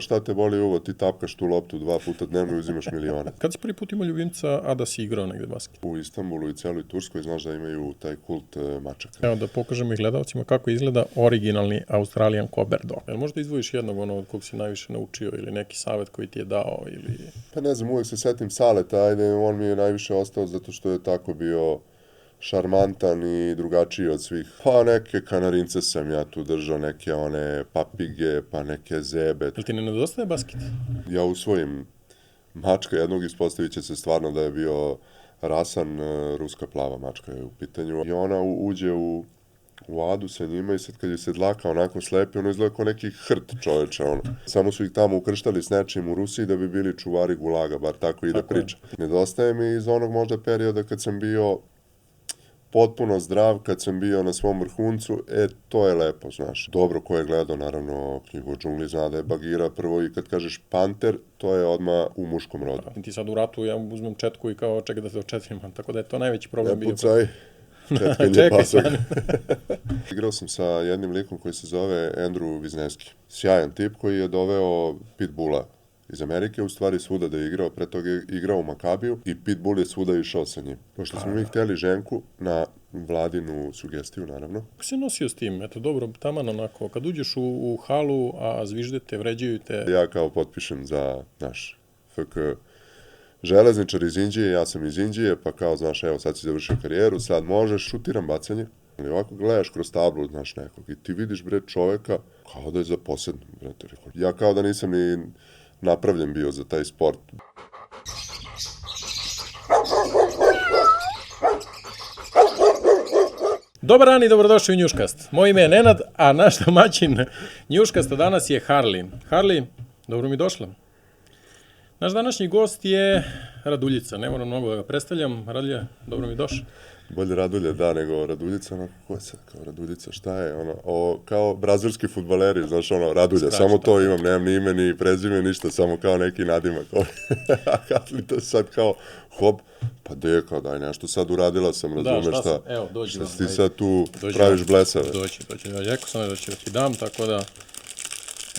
pa šta te boli uvo, ti tapkaš tu loptu 2 puta dnevno i uzimaš milione. Kad si prvi put imao ljubimca, a da si igrao negde basket? U Istanbulu i celoj Turskoj znaš da imaju taj kult mačaka. Evo da pokažemo i gledalcima kako izgleda originalni Australian Cocker Dog. Jel možda izdvojiš jednog od kog si najviše naučio ili neki savet koji ti je dao ili... Pa ne znam, uvek se setim Saleta, ajde, on mi je najviše ostao zato što je tako bio šarmantan i drugačiji od svih. Pa neke kanarince sam ja tu držao, neke one papige, pa neke zebe. Jel ti ne nedostaje basket? Ja usvojim mačka jednog, ispostavit će se stvarno da je bio Rasan, ruska plava mačka je u pitanju. I ona uđe u adu sa njima i sad kad je se dlaka onako slepi, ono izgleda kao neki hrt čoveče, ono. Samo su ih tamo ukrštali s nečim u Rusiji da bi bili čuvari gulaga, bar tako ide priča. Nedostaje mi iz onog možda perioda kad sam bio potpuno zdrav, kad sam bio na svom vrhuncu, to je lepo, znaš. Dobro, ko je gledao, naravno, knjigu o džungli, zna da je Bagira prvo i kad kažeš panter, to je odmah u muškom rodu. Ti sad u ratu, ja uzmem četku i kao čekaj da se očetrim, tako da je to najveći problem bio. Ne pucaj, četkanje pasak. Igrao sam sa jednim likom koji se zove Andrew Wisniewski. Sjajan tip koji je doveo Pitbulla iz Amerike, u stvari svuda da je igrao, pre toga je igrao u Makabiju i Pitbull je svuda išao sa njim. Pošto smo mi hteli ženku na vladinu sugestiju, naravno. Kako se nosio s tim? Eto, dobro, taman onako, kad uđeš u halu, a zviždete, vređaju te... Ja kao potpišem za naš FK železničar iz Indije, ja sam iz Indije, pa kao, znaš, evo, sad si završio karijeru, sad možeš, šutiram bacanje. Ali ovako gledaš kroz tablu, znaš, nekog i ti vidiš, bre, čoveka kao da je zaposlen, brate. Ja kao da nisam ni napravljen bio za taj sport. Dobar dan i dobrodošli u Njuškast. Moje ime je Nenad, a naš domaćin Njuškasta danas je Harli. Harli, dobro mi došla. Naš današnji gost je Raduljica, ne moram mnogo da ga predstavljam. Radulja, dobro mi došla. Bolje Radulja, da, nego Raduljica, onako, ko je sad kao Raduljica, šta je, ono, kao brazilski fudbaleri, znaš, ono, Radulja, samo to imam, nemam ni ime, ni prezime, ništa, samo kao neki nadimak, a kad li to sad kao, hop, pa deka, daj, nešto sad uradila sam, razumeš šta, evo, dođi šta vam, ti sad tu praviš blesave. Dođi, rekao sam da ću ti dam, tako da,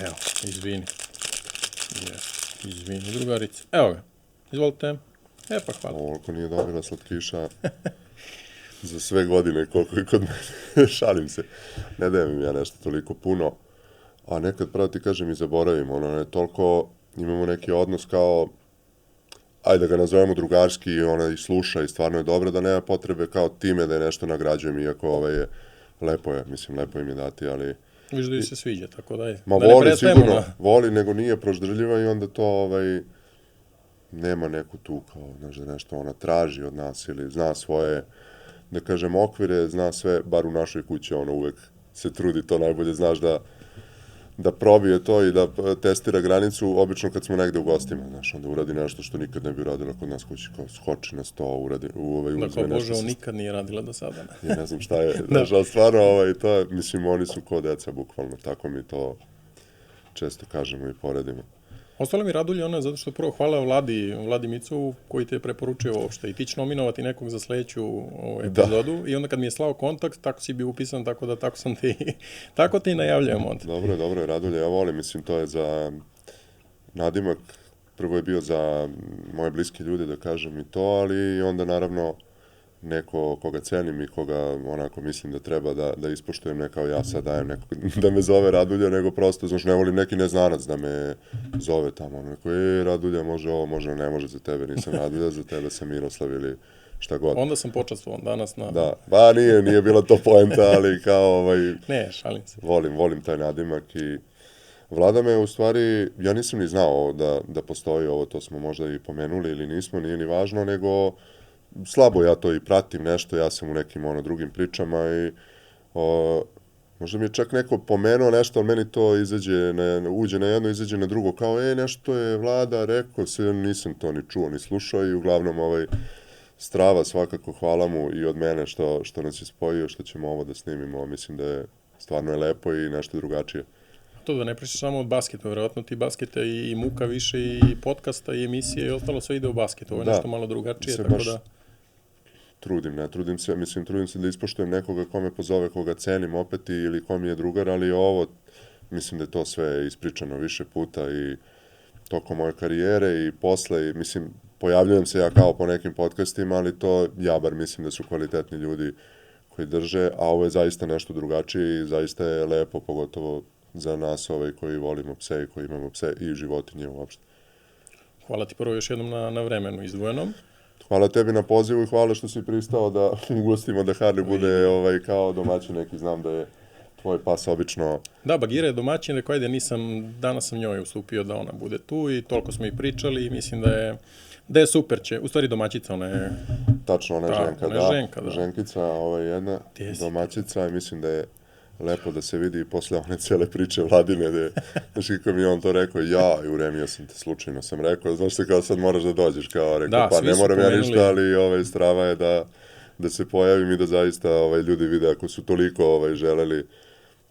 evo, izvini, drugarice, evo ga, izvolite, pa hvala. Ovoliko nije dobila slatkiša za sve godine koliko je kod mene, šalim se, ne dajem im ja nešto toliko puno, a nekad pravo ti kažem i zaboravim, ono, ne toliko, imamo neki odnos kao, ajde da ga nazovemo drugarski i ona i sluša i stvarno je dobro da nema potrebe kao time da je nešto nagrađujem, iako je, lepo im je dati, ali... Viš da ju se sviđa, tako da je. Ma voli sigurno, voli, nego nije proždrljiva i onda to, nema neku tu kao, znaš, da nešto ona traži od nas ili zna svoje, da kažem, okvire, zna sve, bar u našoj kući, ono uvek se trudi to najbolje, znaš, da probije to i da testira granicu, obično kad smo negde u gostima, znaš, onda uradi nešto što nikad ne bi uradila kod nas kući, kao skoči na sto, uradi, uzme nešto. Dakle, Bože, on nikad nije radila do sada. Ja ne znam šta je, znaš, ali stvarno, to je, mislim, oni su ko deca, bukvalno, tako mi to često kažemo i poredimo. Ostalo mi Radulja, ona, zato što prvo hvala Vladi Micovu, koji te je preporučio uopšte i ti će nominovati nekog za sledeću epizodu i onda kad mi je slao kontakt, tako si bio upisan, tako da tako te i najavljujemo onda. Dobro je, Radulja, ja volim, mislim, to je za nadimak, prvo je bio za moje bliske ljude, da kažem i to, ali onda naravno neko koga cenim i koga onako mislim da treba da ispoštujem, ne kao ja sad dajem nekog da me zove Radulja, nego prosto, znaš, ne volim neki neznanac da me zove tamo, ono neko, Radulja, može ovo, može, ne može za tebe, nisam Radulja, za tebe sam Miroslav ili šta god. Onda sam počastvovan danas na... Da, ba nije bila to poenta, ali kao, Ne, šalim se. Volim taj nadimak i Vlada me, u stvari, ja nisam ni znao da postoji ovo, to smo možda i pomenuli ili nismo, nije ni važno, nego slabo ja to i pratim nešto, ja sam u nekim drugim pričama i možda mi je čak neko pomenuo nešto, ali meni to uđe na jedno, izađe na drugo, kao nešto je Vlada rekao, sve nisam to ni čuo, ni slušao i uglavnom Strava svakako hvala mu i od mene što nas je spojio, što ćemo ovo da snimimo, mislim da je stvarno lepo i nešto drugačije. To da ne pričaš samo od basketa, verovatno ti basketa i muka više i podcasta i emisije i ostalo sve ide u basketu, ovo je nešto malo drugačije, tako da... Trudim se da ispoštujem nekoga ko me pozove, koga cenim opet ili ko mi je drugar, ali ovo mislim da je to sve ispričano više puta i tokom moje karijere i posle, i mislim, pojavljujem se ja kao po nekim podcastima, ali to ja bar mislim da su kvalitetni ljudi koji drže, a ovo je zaista nešto drugačije i zaista je lepo, pogotovo za nas koji volimo pse i koji imamo pse i životinje uopšte. Hvala ti prvo još jednom na vremenu izdvojenom. Hvala tebi na pozivu i hvala što si pristao da ugostimo da Harley bude kao domaćin neki, znam da je tvoj pas obično... Da, Bagira je domaćin, rekao ajde, danas sam njoj ustupio da ona bude tu i toliko smo i pričali i mislim da je super u stvari domaćica, ona je... Tačno, ona je Ženka, ona je Ženka, da. Ženkica, jedna domaćica i mislim da je lepo da se vidi i posle one cele priče Vladine, znaš kako mi je on to rekao, i uremio sam te, slučajno sam rekao, znaš se kao sad moraš da dođeš, kao rekao, da, pa ne moram ja ništa, ali strava je da se pojavim i da zaista ljudi vide ako su toliko želeli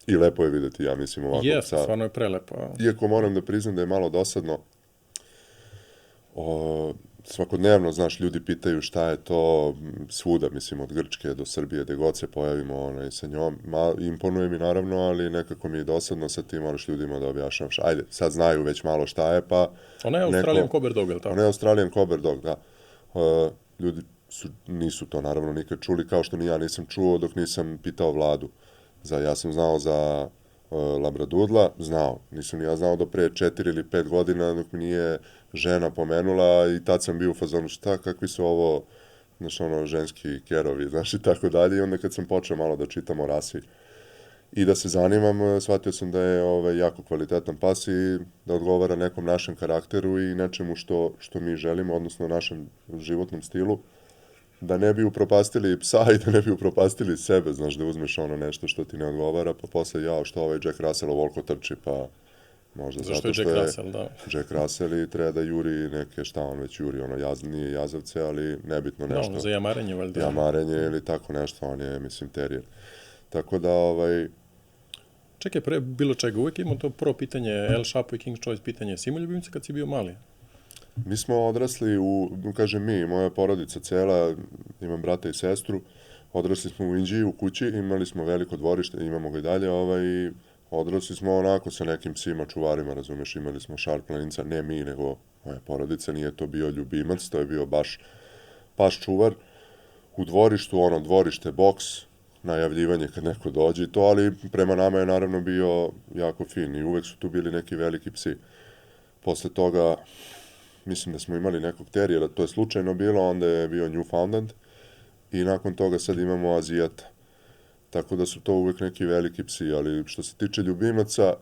i lepo je videti, ja mislim, ovako psa. Jeste, stvarno je prelepo. Iako moram da priznam da je malo dosadno, svakodnevno, znaš, ljudi pitaju šta je to svuda, mislim, od Grčke do Srbije, gde god se pojavimo sa njom. Imponuje mi naravno, ali nekako mi je dosadno, sad ti moraš ljudima da objašnjavaš. Ajde, sad znaju već malo šta je, pa... Ona je Australian Cocker Dog, je li tako? Ona je Australian Cocker Dog, da. Ljudi nisu to naravno nikad čuli, kao što ni ja nisam čuo dok nisam pitao Vladu. Ja sam znao za Labradudla, nisam ni ja znao do pre 4 ili 5 godina dok mi nije žena pomenula i tad sam bio u fazonu kakvi su ovo, znaš, ženski kerovi, znaš, i tako dalje. I onda kad sam počeo malo da čitam o rasi i da se zanimam, shvatio sam da je jako kvalitetan pas i da odgovara nekom našem karakteru i nečemu što mi želimo, odnosno našem životnom stilu, da ne bi upropastili psa i da ne bi upropastili sebe, znaš, da uzmeš nešto što ti ne odgovara, pa posle, što Jack Russell ovoliko trči, pa možda zato što je Jack Russell, da. Jack Russell i treba da juri neke, šta on već juri, nije jazavce, ali nebitno nešto. Da, za jamarenje, valjda. Jamarenje ili tako nešto, on je, mislim, terijer. Tako da, Čekaj, pre bilo čega, uvek imamo to prvo pitanje, El Chapo i King's Choice pitanje, si imao ljubimce kad si bio mali? Mi smo odrasli kažem mi, moja porodica cela, imam brata i sestru, odrasli smo u Inđiji, u kući, imali smo veliko dvorište, imamo ga i dalje, i odrasli smo onako sa nekim psima, čuvarima, razumeš, imali smo Šar planinca, ne mi, nego moja porodica, nije to bio ljubimac, to je bio baš pas čuvar. U dvorištu, dvorište, boks, najavljivanje kad neko dođe i to, ali prema nama je naravno bio jako fin i uvek su tu bili neki veliki psi. Posle toga, mislim da smo imali nekog terijera, to je slučajno bilo, onda je bio Newfoundland i nakon toga sad imamo Azijata. Tako da su to uvek neki veliki psi, ali što se tiče ljubimaca,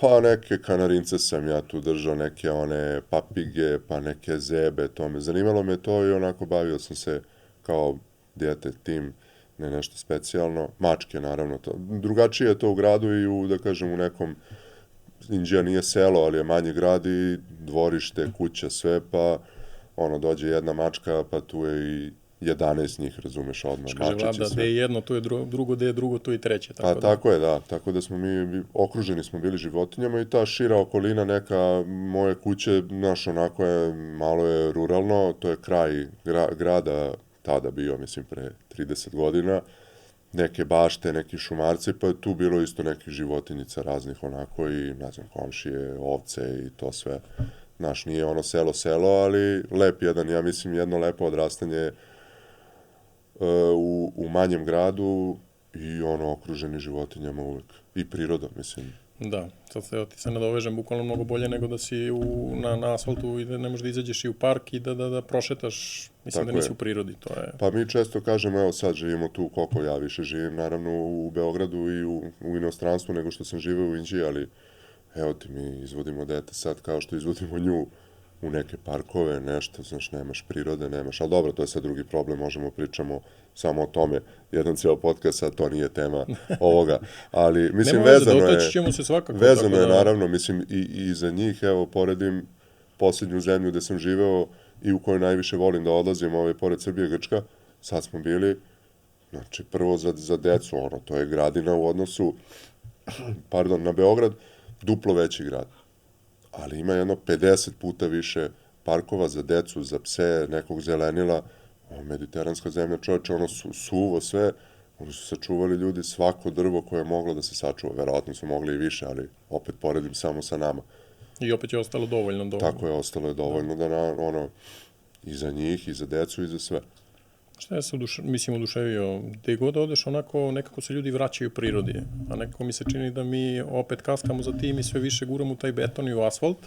pa neke kanarince sam ja tu držao, neke one papige, pa neke zebe, zanimalo me to i onako bavio sam se kao dijete tim, ne nešto specijalno, mačke naravno, drugačije je to u gradu i da kažem u nekom, Inđija nije selo, ali je manji grad i dvorište, kuća, sve, pa dođe jedna mačka, pa tu je i 11 njih, razumeš, odmah. Kaže Vlada, gde je jedno, tu je drugo, gde je drugo, tu je treće. Pa tako je, da. Tako da smo mi, okruženi smo bili životinjama i ta šira okolina neka moje kuće, znaš, onako je, malo je ruralno, to je kraj grada tada bio, mislim, pre 30 godina, neke bašte, neki šumarci, pa je tu bilo isto nekih životinjica raznih onako i, ne znam, komšije, ovce i to sve. Znaš, nije selo, ali lep jedan, ja mislim, jedno lepo odrastanje u manjem gradu i okruženi životinjama uvek. I prirodom, mislim. Da, sad ti se nadovežem bukvalno mnogo bolje nego da si na asfaltu i da ne možeš da izađeš i u park i da prošetaš, mislim da nisi u prirodi, to je... Pa mi često kažemo, evo sad živimo tu, koliko ja više živim, naravno u Beogradu i u inostranstvu nego što sam živeo u Inđiji, ali evo ti mi izvodimo dete sad kao što izvodimo nju u neke parkove, nešto, znaš, nemaš prirode, nemaš, ali dobro, to je sad drugi problem, možemo pričamo samo o tome, jedan cijel podcast, a to nije tema ovoga, ali, mislim, vezano je, naravno, mislim, i za njih, evo, poredim posljednju zemlju gde sam živeo i u kojoj najviše volim da odlazim, pored Srbije, Grčka, sad smo bili, znači, prvo za decu, to je gradina u odnosu, na Beograd, duplo veći grad. Ali ima jedno 50 puta više parkova za decu, za pse, nekog zelenila, mediteranska zemlja, čovječe, suvo sve, Oni su sačuvali ljudi svako drvo koje je moglo da se sačuva. Verovatno su mogli i više, ali opet poredim samo sa nama. I opet je ostalo dovoljno. Tako je, ostalo je dovoljno da i za njih, i za decu, i za sve. Šta ja se oduševio? Gde god odeš, onako, nekako se ljudi vraćaju prirodi. A nekako mi se čini da mi opet kaskamo za tim i sve više guramo u taj beton i u asfalt.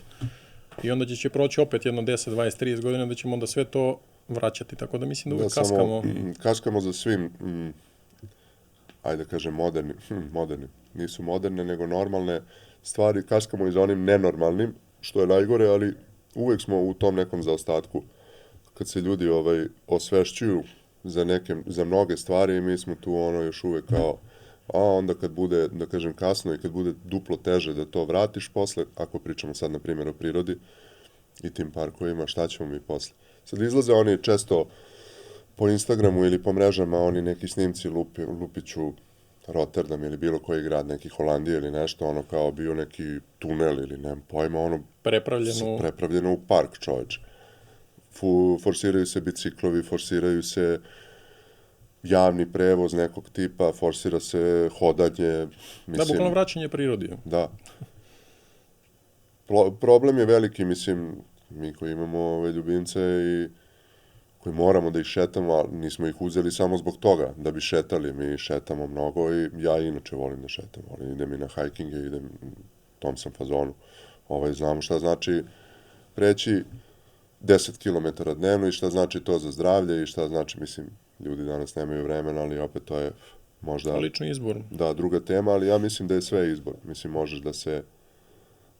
I onda će proći opet jedno 10, 20, 30 godina da ćemo onda sve to vraćati. Tako da mislim da uvek kaskamo. Kaskamo za svim, ajde kažem moderni. Nisu moderne, nego normalne stvari. Kaskamo i za onim nenormalnim, što je najgore, ali uvek smo u tom nekom zaostatku. Kad se ljudi osvešćuju za mnoge stvari, mi smo tu još uvek kao, a onda kad bude, da kažem, kasno i kad bude duplo teže da to vratiš posle, ako pričamo sad na primjer o prirodi i tim parkovima, šta ćemo mi posle? Sad izlaze oni često po Instagramu ili po mrežama, oni neki snimci lupiću Rotterdam ili bilo koji grad, neki Holandije ili nešto, kao bio neki tunel ili nemam pojma, prepravljeno u park, čoveče. Forsiraju se biciklovi, forsiraju se javni prevoz nekog tipa, forsira se hodanje. Da, bukvalno vraćanje prirodi. Da. Problem je veliki, mislim, mi koji imamo ljubimce i koji moramo da ih šetamo, a nismo ih uzeli samo zbog toga, da bi šetali. Mi šetamo mnogo i ja inače volim da šetam. Idem i na hajkinge, idem u tom sam fazonu. Znamo šta znači preći 10 km dnevno i šta znači to za zdravlje i šta znači, mislim, ljudi danas nemaju vremena, ali opet to je možda... Lični izbor. Da, druga tema, ali ja mislim da je sve izbor. Mislim, možeš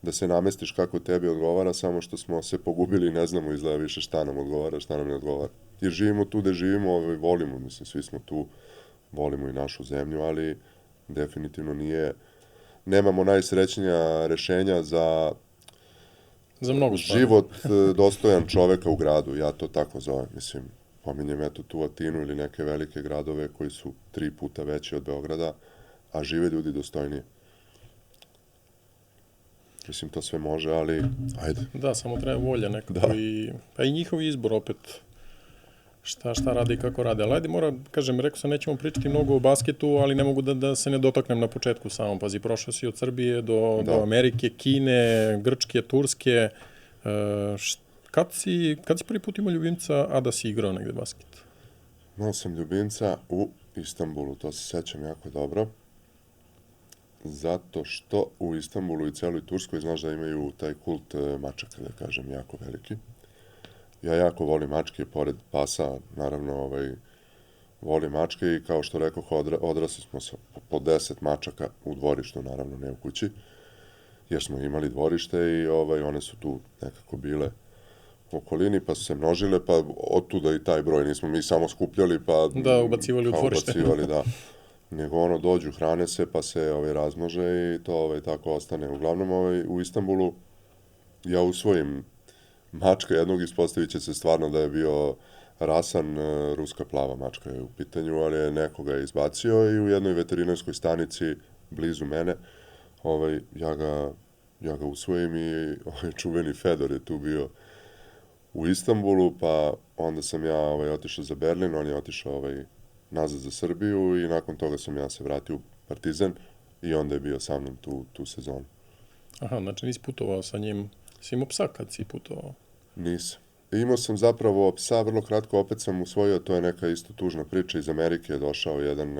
da se namestiš kako tebi odgovara, samo što smo se pogubili i ne znamo izgleda više šta nam odgovara, šta nam ne odgovara. Jer živimo tu gde živimo, volimo, mislim, svi smo tu, volimo i našu zemlju, ali definitivno nemamo najsrećnija rešenja za mnogo stvari. Život dostojan čoveka u gradu, ja to tako zovem, mislim, pominjem eto tu Atinu ili neke velike gradove koji su 3 puta veći od Beograda, a žive ljudi dostojnije. Mislim, to sve može, ali ajde. Da, samo treba volja nekako pa i njihov izbor opet šta rade i kako rade. Ali ajde, kažem, rekao sam, nećemo pričati mnogo o basketu, ali ne mogu da se ne dotaknem na početku samo. Pazi, prošao si od Srbije do Amerike, Kine, Grčke, Turske. Kad si prvi put imao ljubimca, a da si igrao negde basket? Imao sam ljubimca u Istanbulu, to se sećam jako dobro. Zato što u Istanbulu i celoj Turskoj znaš da imaju taj kult mačaka, da kažem, jako veliki. Ja jako volim mačke, pored pasa, naravno, volim mačke i kao što rekoh, odrasli smo sa po 10 mačaka u dvorištu, naravno, ne u kući, jer smo imali dvorište i one su tu nekako bile u okolini, pa su se množile, pa otuda i taj broj, nismo mi samo skupljali, pa... Da, ubacivali u dvorište. Ubacivali, da. Nego dođu, hrane se, pa se razmnože i to tako ostane. Uglavnom, u Istanbulu ja usvojim mačka jednog, ispostavit će se stvarno da je bio Rasan, ruska plava mačka je u pitanju, ali je nekoga izbacio i u jednoj veterinarskoj stanici blizu mene ja ga usvojim i čuveni Fedor je tu bio u Istanbulu, pa onda sam ja otišao za Berlin, on je otišao nazad za Srbiju i nakon toga sam ja se vratio u Partizan i onda je bio sa mnom tu sezonu. Aha, znači nisi putovao sa njim, si imao psa kad si putovao? Nisam. Imao sam zapravo psa, vrlo kratko, opet sam usvojio, to je neka isto tužna priča, iz Amerike je došao jedan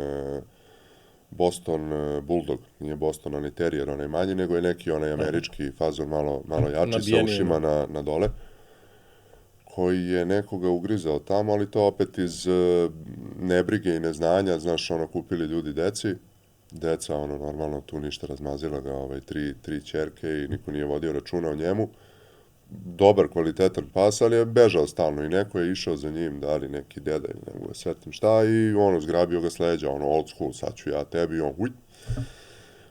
Boston Bulldog, nije Boston, onaj terijer, onaj manji, nego je neki onaj američki fazon malo jači, sa ušima na dole, koji je nekoga ugrizao tamo, ali to opet iz nebrige i neznanja, znaš, kupili ljudi deca, normalno tu ništa, razmazila ga tri ćerke i niko nije vodio računa o njemu. Dobar, kvalitetan pas, ali je bežao stalno i neko je išao za njim, da li neki deda ili ne mogu da setim šta, i zgrabio ga s leđa, old school, sad ću ja tebi,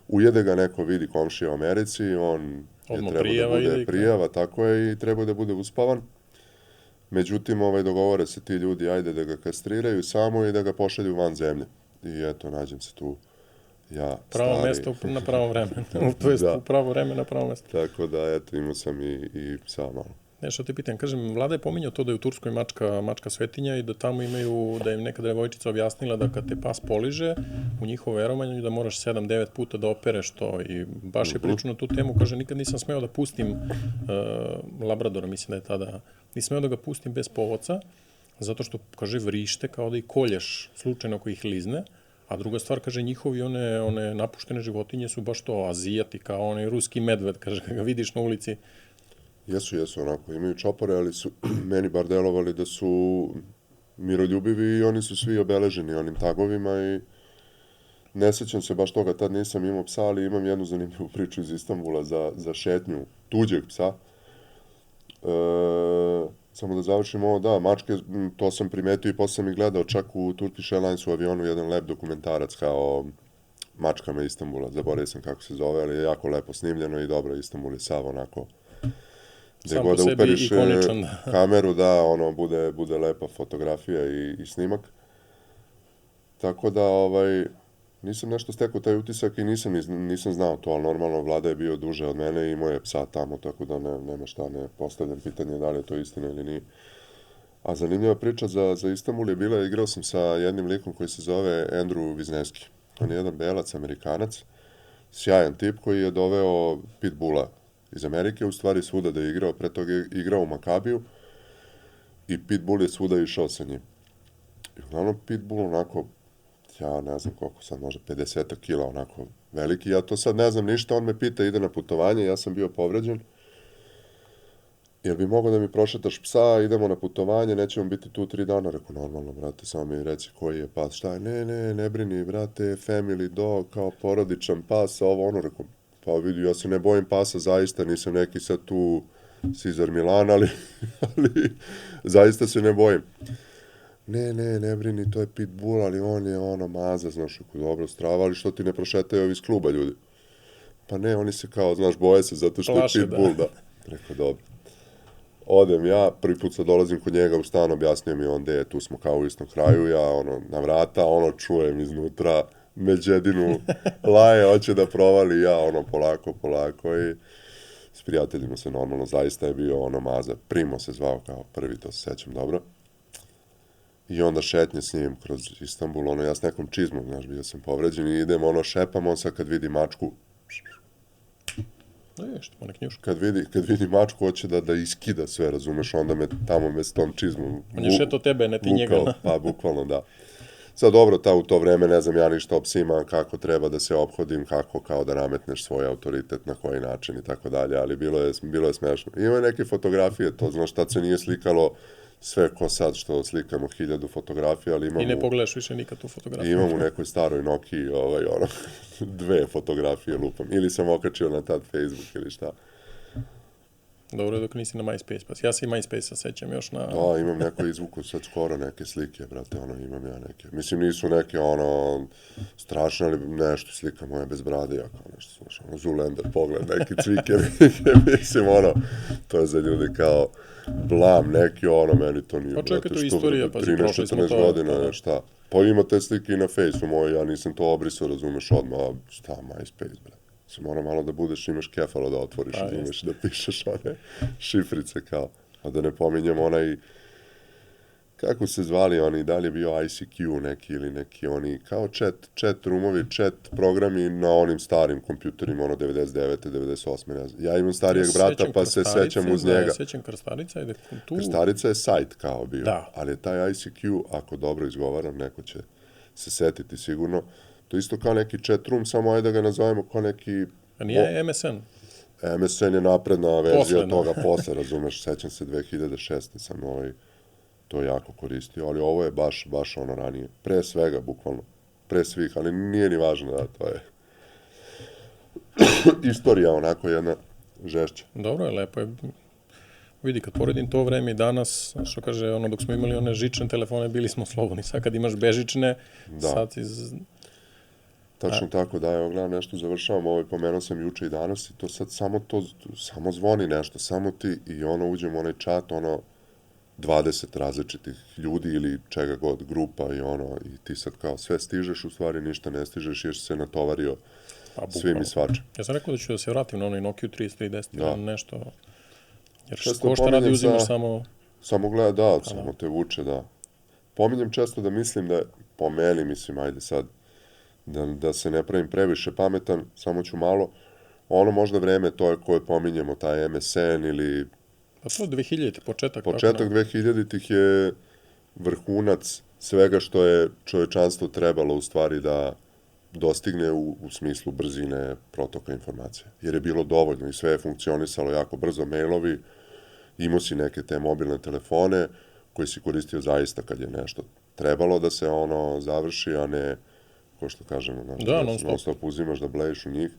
ujede ga neko, vidi komšija u Americi, on je trebao da bude prijava, tako je, i trebao da bude uspavan. Međutim, dogovore se ti ljudi, ajde da ga kastriraju samo i da ga pošalju van zemlje. I eto, nađem se tu ja, pravo mesto na pravo vreme. To jest u pravo vreme na pravo mesto. Tako da, eto, imao sam i psa malo. Nešto te pitam, kažem, Vlada je pominjao to da je u Turskoj mačka svetinja i da tamo imaju, da im neka devojčica objasnila da kad te pas poliže, u njihovo verovanje da moraš 7-9 puta da opereš to i baš je pričao na tu temu, kaže, nikad nisam smeo da pustim Labradora, mislim da je tada, nisam smeo da ga pustim bez povodca, zato što, kaže, vrište kao da ih kolješ slučajno ako ih lizne, a druga stvar, kaže, njihovi one napuštene životinje su baš to, azijati, kao onaj ruski medved, kaže, kad ga vidiš na ulici. Jesu, onako, imaju čopore, ali su meni bar delovali da su miroljubivi i oni su svi obeleženi onim tagovima i ne sećam se baš toga, tad nisam imao psa, ali imam jednu zanimljivu priču iz Istanbula za šetnju tuđeg psa. Samo da završim ovo, da, mačke, to sam primetio i posle sam i gledao čak u Turkish Airlines u avionu jedan lep dokumentarac kao mačkama Istanbula, zaboravio sam kako se zove, ali je jako lepo snimljeno i dobro, Istanbul je sav onako, gde god da uperiš kameru, da, ono, bude lepa fotografija i snimak. Tako da, nisam nešto stekao taj utisak i nisam znao to, ali normalno Vlada je bio duže od mene i moje psa tamo, tako da nema šta, ne postavljam pitanje da li je to istina ili nije. A zanimljiva priča za Istanbul je bila, igrao sam sa jednim likom koji se zove Andrew Wisniewski. On je jedan belac, Amerikanac, sjajan tip koji je doveo pitbulla iz Amerike, u stvari svuda da je igrao, pre toga je igrao u Makabiju i pitbull je svuda išao sa njim. I uglavnom pitbull onako, ja ne znam koliko sad, možda 50 kila, onako veliki, ja to sad ne znam ništa, on me pita, ide na putovanje, ja sam bio povređen, jel bi mogao da mi prošetaš psa, idemo na putovanje, nećemo biti tu 3 dana, rekao, normalno, brate, samo mi reci koji je pas, šta je, ne brini, brate, family dog, kao porodičan pas, ovo, ono, rekao, pa vidi, ja se ne bojim pasa, zaista, nisam neki sad tu Cesar Milan, ali zaista se ne bojim. Ne brini, to je pitbull, ali on je ono maza, znaš, ako dobro strava, ali što ti ne prošetaju ovi iz kluba ljudi? Pa ne, oni se kao, znaš, boje se zato što je pitbull, da. Rekao, dobro. Odem ja, prvi put sad dolazim kod njega u stan, objasnio mi on gde, tu smo kao u istom kraju, ja ono, na vrata, ono, čujem iznutra, međedinu, laje, hoće da provali, ja ono, polako i s prijateljima se normalno, zaista je bio ono maza, Primo se zvao kao prvi, to se sećam dobro. I onda šetnje s njim kroz Istanbul, ono, ja s nekom čizmom, znaš, bio sam povređen i idem, ono, šepam, on sad kad vidi mačku, kad vidi mačku, hoće da iskida sve, razumeš, onda me tamo s tom čizmom on je šeto tebe, ne ti njega. Pa, bukvalno, da. Sad, dobro, u to vreme ne znam ja ništa o psima, kako treba da se ophodim, kako kao da nametneš svoj autoritet, na koji način i tako dalje, ali bilo je smešno. Ima neke fotografije, to, znaš, tad se nije slikalo sve ko sad što slikamo 1000 fotografija, ali imamo... I ne pogledaš više nikad tu fotografiju. Imam u nekoj staroj Nokiji, 2 fotografije lupam. Ili sam okačio na tad Facebook ili šta. Dobro je dok nisi na MySpace, pa ja se i MySpace-a sećam još na... Da, imam neko izvuku sad skoro neke slike, brate, imam ja neke. Mislim, nisu neke, strašne, ali nešto slika moja bez brade, ja kao nešto slušam, Zoolander, pogled, neki cvike, mislim, to je za ljudi kao blam neki, meni to nije, brate, što... Pa čekaj, to je istorija, pa si prošli smo to. 13-14 godina, šta? Pa ima te slike i na Fejsu moj, ja nisam to obrisao, razumeš, odmah, šta, MySpace, brate. Se mora malo da budeš, imaš kefalo da otvoriš, razumeš, da pišeš one šifrice kao, a da ne pominjem onaj, kako se zvali oni, da li je bio ICQ neki ili neki oni, kao chat roomovi, chat programi na onim starim kompjuterima, 99. 98. ne znam. Ja imam starijeg brata, pa se sećam uz njega. Ja sećam Krstarica, ide tu. Krstarica je sajt kao bio, ali je taj ICQ, ako dobro izgovaram, neko će se setiti sigurno, to isto kao neki chat room, samo ajde da ga nazovemo kao neki... A nije MSN? MSN je napredna verzija toga posle, razumeš, sećam se 2006. sam to jako koristio, ali ovo je baš ono ranije. Pre svega, bukvalno. Pre svih, ali nije ni važno da to je istorija onako jedna žešća. Dobro je, lepo je. Vidi, kad poredim to vreme i danas, što kaže, dok smo imali one žične telefone, bili smo slobodni. Sad kad imaš bežične, sad iz... Tačno tako, da, evo gledam nešto, završavam, pomenuo sam juče i danas i to sad samo zvoni nešto, samo ti i uđem u onaj chat, 20 različitih ljudi ili čega god, grupa i ti sad kao sve stižeš, u stvari ništa ne stižeš jer si se natovario svim i svačem. Ja sam rekao da ću da se vratim na onaj Nokia 3310 ili nešto, Jer Često ko šta radi pominjem uzimaš sa- samo... Samo gleda, da, samo te vuče, da. Pominjem često da mislim da, po meni, mislim, ajde sad, da se ne pravim previše pametan, samo ću malo, ono možda vreme to koje pominjemo, taj MSN ili Pa to 2000 početak. početak 2000-ih je vrhunac svega što je čovečanstvo trebalo u stvari da dostigne u smislu brzine protoka informacija. Jer je bilo dovoljno i sve je funkcionisalo jako brzo, mailovi, imao si neke te mobilne telefone koje si koristio zaista kad je nešto trebalo da se ono završi, a ne, ko što kažemo, non stop uzimaš da blejiš u njih.